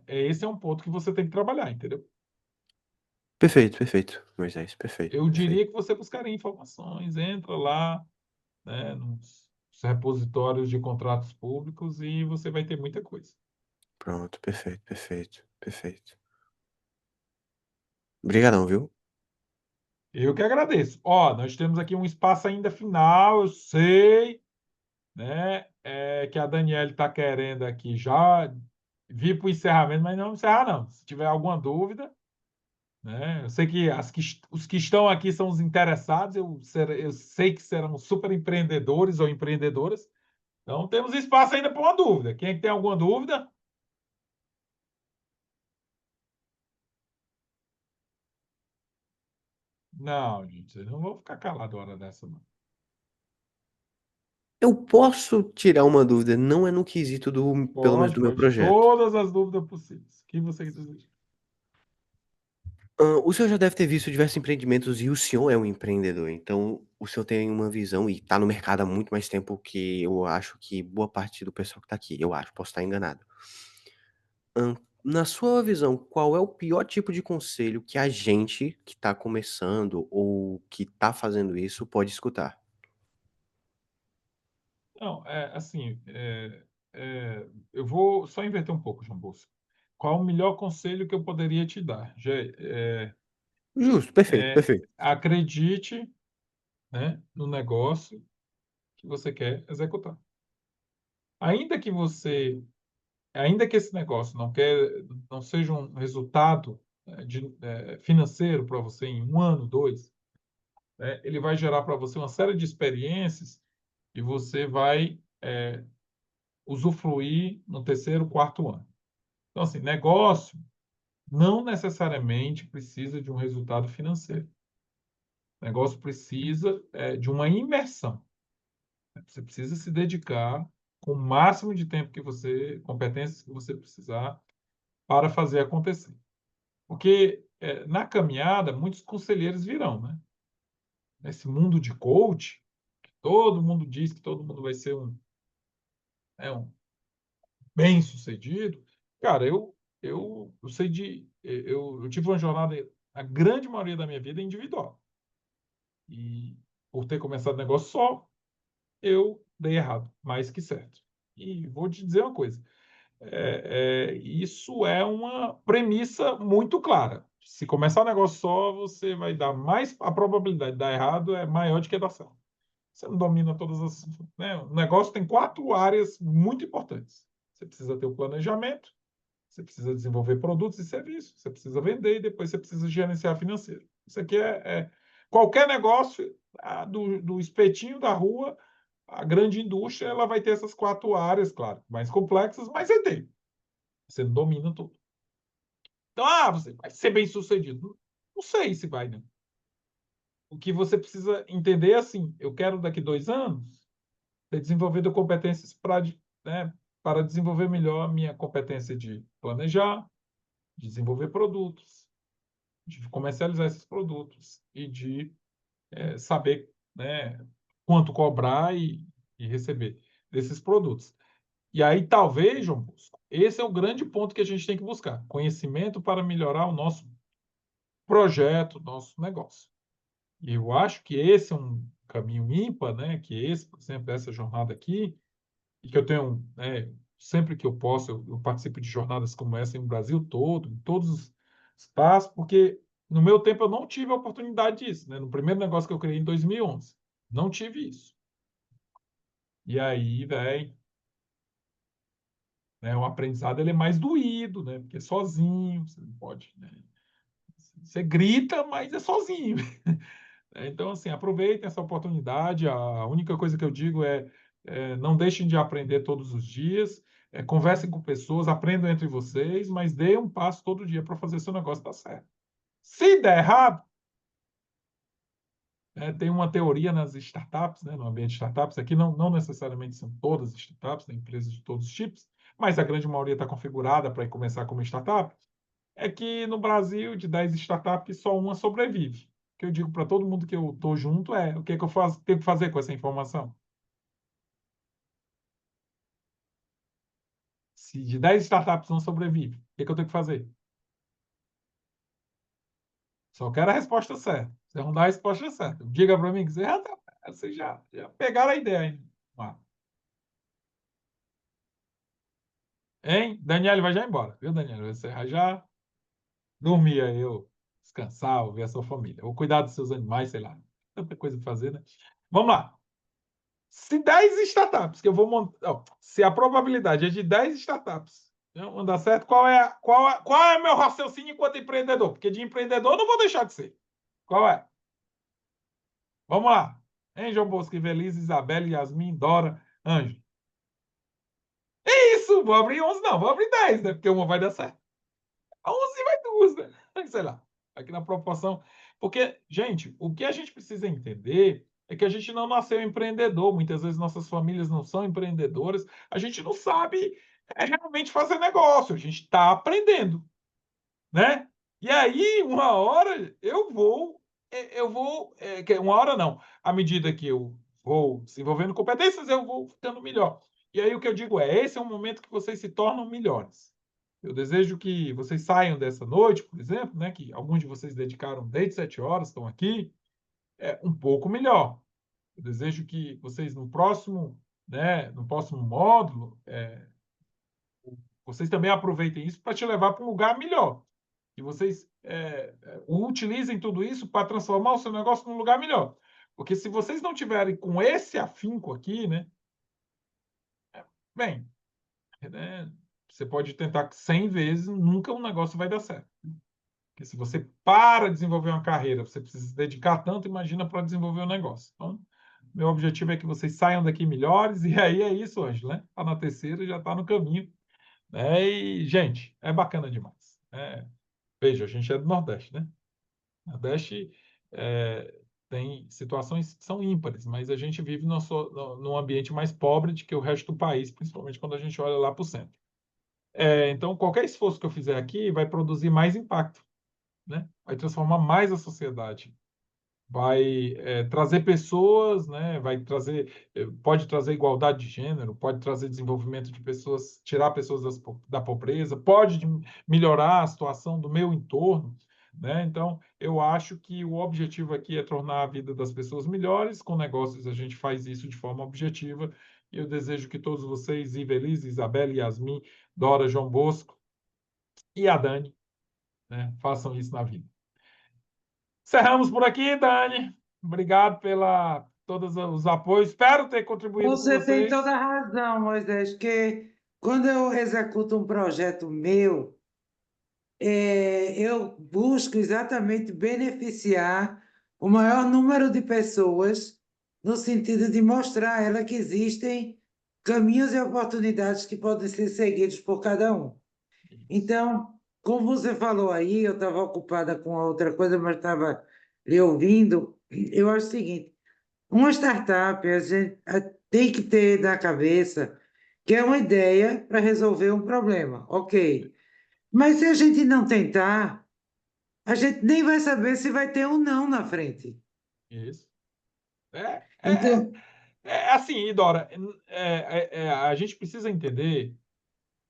Speaker 1: esse é um ponto que você tem que trabalhar, entendeu?
Speaker 6: Perfeito, perfeito, Moisés, perfeito,
Speaker 1: Eu
Speaker 6: perfeito.
Speaker 1: diria que você buscaria informações, entra lá, né, nos repositórios de contratos públicos e você vai ter muita coisa.
Speaker 6: Pronto, perfeito, perfeito, perfeito. Obrigadão, viu?
Speaker 1: Eu que agradeço. Ó, nós temos aqui um espaço ainda final, eu sei, né, que a Daniela está querendo aqui já vir para o encerramento, mas não vamos encerrar, não. Se tiver alguma dúvida, né, eu sei que os que estão aqui são os interessados, eu sei que serão super empreendedores ou empreendedoras. Então, temos espaço ainda para uma dúvida. Quem é que tem alguma dúvida? Não, gente, eu não vou ficar calado hora dessa, não.
Speaker 6: Eu posso tirar uma dúvida, não é no quesito pelo menos
Speaker 1: Pode,
Speaker 6: do meu
Speaker 1: pode.
Speaker 6: projeto.
Speaker 1: Todas as dúvidas possíveis. O que você deseja?
Speaker 6: O senhor já deve ter visto diversos empreendimentos e o senhor é um empreendedor, então o senhor tem uma visão e tá no mercado há muito mais tempo que eu acho que boa parte do pessoal que tá aqui, eu acho, posso estar enganado. Na sua visão, qual é o pior tipo de conselho que a gente que tá começando ou que tá fazendo isso pode escutar?
Speaker 1: Não, assim, eu vou só inverter um pouco, João Bosco. Qual o melhor conselho que eu poderia te dar?
Speaker 6: Justo, perfeito, perfeito.
Speaker 1: Acredite, né, no negócio que você quer executar. Ainda que você, ainda que esse negócio não seja um resultado financeiro para você em um ano, dois, né, ele vai gerar para você uma série de experiências e você vai usufruir no terceiro, quarto ano. Então, assim, negócio não necessariamente precisa de um resultado financeiro. O negócio precisa de uma imersão. Você precisa se dedicar com o máximo de tempo que você, competências que você precisar para fazer acontecer. Porque na caminhada, muitos conselheiros virão, né? Nesse mundo de coach, todo mundo diz que todo mundo vai ser um bem-sucedido. Cara, eu sei eu tive uma jornada, a grande maioria da minha vida, individual. E por ter começado negócio só, eu dei errado, mais que certo. E vou te dizer uma coisa, isso é uma premissa muito clara. Se começar um negócio só, você vai dar mais, a probabilidade de dar errado é maior do que dar certo. Você não domina todas as, né? O negócio tem 4 áreas muito importantes. Você precisa ter o planejamento, você precisa desenvolver produtos e serviços, você precisa vender e depois você precisa gerenciar financeiro. Isso aqui qualquer negócio, do espetinho da rua, a grande indústria, ela vai ter essas 4 áreas, claro, mais complexas, mas você tem. Você não domina tudo. Então, você vai ser bem-sucedido. Não sei se vai, né? O que você precisa entender é assim, eu quero daqui 2 anos ter desenvolvido competências para desenvolver melhor a minha competência de planejar, de desenvolver produtos, de comercializar esses produtos e de saber, né, quanto cobrar e receber desses produtos. E aí, talvez, João Bosco, esse é o grande ponto que a gente tem que buscar: conhecimento para melhorar o nosso projeto, nosso negócio. E eu acho que esse é um caminho ímpar, né? Que esse, por exemplo, essa jornada aqui, e que eu tenho, sempre que eu posso, eu participo de jornadas como essa no Brasil todo, em todos os espaços, porque no meu tempo eu não tive a oportunidade disso, né? No primeiro negócio que eu criei em 2011, não tive isso. E aí, velho, o aprendizado ele é mais doído, né? Porque é sozinho, você não pode, né? Você grita, mas é sozinho. Então, assim, aproveitem essa oportunidade. A única coisa que eu digo não deixem de aprender todos os dias, conversem com pessoas, aprendam entre vocês, mas dê um passo todo dia para fazer seu negócio dar certo. Se der errado, tem uma teoria nas startups, né, no ambiente de startups, aqui não necessariamente são todas startups, tem empresas de todos os tipos, mas a grande maioria está configurada para começar como startup, é que no Brasil, de 10 startups, só uma sobrevive. O que eu digo para todo mundo que eu estou junto o que, que eu tenho que fazer com essa informação? Se de 10 startups não sobrevive, o que, que eu tenho que fazer? Só quero a resposta certa. Você não dá a resposta certa. Diga para mim que vocês já pegaram a ideia. Hein? Hein? Daniel vai já embora, viu, Daniel? Você vai já dormir aí, descansar, ou ver a sua família. Ou cuidar dos seus animais, sei lá. Tanta coisa para fazer, né? Vamos lá. Se 10 startups que eu vou montar, se a probabilidade é de 10 startups não dar certo, qual é o meu raciocínio enquanto empreendedor? Porque de empreendedor eu não vou deixar de ser. Qual é? Vamos lá. Hein, João Bosco, Ivelise, Isabelle, Yasmin, Dora, Anjo. Isso, vou abrir 11 não, vou abrir 10, né? Porque uma vai dar certo. A 11 vai 2, né? Sei lá, aqui na proporção. Porque, gente, o que a gente precisa entender é que a gente não nasceu empreendedor. Muitas vezes nossas famílias não são empreendedoras. A gente não sabe realmente fazer negócio. A gente está aprendendo, né? E aí, uma hora, uma hora não. À medida que eu vou desenvolvendo competências, eu vou ficando melhor. E aí o que eu digo esse é um momento que vocês se tornam melhores. Eu desejo que vocês saiam dessa noite, por exemplo, né, que alguns de vocês dedicaram desde 7 horas, estão aqui, um pouco melhor. Eu desejo que vocês no próximo módulo, vocês também aproveitem isso para te levar para um lugar melhor. Que vocês utilizem tudo isso para transformar o seu negócio num lugar melhor. Porque se vocês não tiverem com esse afinco aqui, né, bem, né, você pode tentar 100 vezes, nunca um negócio vai dar certo. Porque se você para desenvolver uma carreira, você precisa se dedicar tanto, imagina para desenvolver um negócio. Então, Meu objetivo é que vocês saiam daqui melhores, e aí é isso, Ângela, né? Está na terceira, já está no caminho, né? E, gente, é bacana demais. Veja, a gente é do Nordeste, né? Nordeste tem situações que são ímpares, mas a gente vive num ambiente mais pobre do que o resto do país, principalmente quando a gente olha lá para o centro. Então, qualquer esforço que eu fizer aqui vai produzir mais impacto, né? Vai transformar mais a sociedade, vai trazer pessoas, né? Pode trazer igualdade de gênero, pode trazer desenvolvimento de pessoas, tirar pessoas da pobreza, pode melhorar a situação do meu entorno, né? Então, eu acho que o objetivo aqui é tornar a vida das pessoas melhores. Com negócios, a gente faz isso de forma objetiva. E eu desejo que todos vocês, Ivelise, Isabela, Yasmin, Dora, João Bosco e a Dani, né, façam isso na vida. Encerramos por aqui, Dani. Obrigado pela todos os apoios. Espero ter contribuído com
Speaker 3: Você tem
Speaker 1: vocês.
Speaker 3: toda a razão, Moisés, que quando eu executo um projeto meu, eu busco exatamente beneficiar o maior número de pessoas, no sentido de mostrar a ela que existem caminhos e oportunidades que podem ser seguidos por cada um. Então, como você falou aí, eu estava ocupada com outra coisa, mas estava lhe ouvindo. Eu acho o seguinte: uma startup, a gente tem que ter na cabeça que é uma ideia para resolver um problema, ok. Mas se a gente não tentar, a gente nem vai saber se vai ter um não na frente.
Speaker 1: Isso. É,
Speaker 3: Então,
Speaker 1: assim, Dora, a gente precisa entender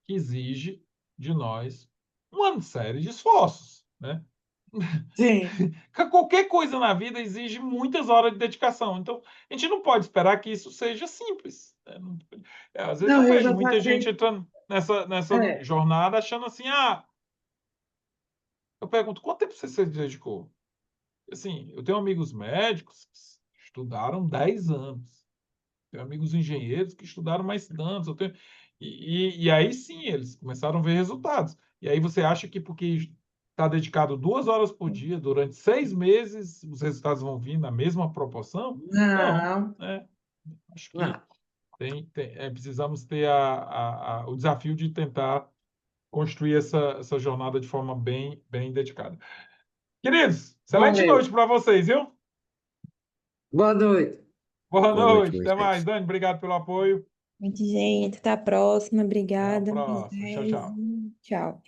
Speaker 1: que exige de nós uma série de esforços, né?
Speaker 3: sim.
Speaker 1: Qualquer coisa na vida exige muitas horas de dedicação. Então, a gente não pode esperar que isso seja simples, né? Às vezes
Speaker 3: Não,
Speaker 1: eu
Speaker 3: eu
Speaker 1: vejo
Speaker 3: já
Speaker 1: muita gente
Speaker 3: passei.
Speaker 1: entrando nessa
Speaker 3: É,
Speaker 1: jornada achando assim, eu pergunto, quanto tempo você se dedicou? Assim, eu tenho amigos médicos que estudaram 10 anos. Tenho amigos engenheiros que estudaram mais tantos. E aí sim, eles começaram a ver resultados. E aí você acha que porque está dedicado 2 horas por dia, durante 6 meses, os resultados vão vir na mesma proporção? Não,
Speaker 3: não,
Speaker 1: né? Acho que
Speaker 3: não.
Speaker 1: precisamos ter o desafio de tentar construir essa jornada de forma bem, bem dedicada. Queridos, excelente
Speaker 3: Valeu.
Speaker 1: noite para vocês, viu?
Speaker 3: Boa noite.
Speaker 1: Boa
Speaker 6: Boa noite,
Speaker 1: noite, até mais.
Speaker 6: Moisés.
Speaker 1: Dani, obrigado pelo apoio.
Speaker 2: Gente, até a próxima.
Speaker 1: Até a
Speaker 2: Obrigada,
Speaker 1: próxima. Tchau,
Speaker 2: Moisés.
Speaker 1: tchau.
Speaker 2: Tchau.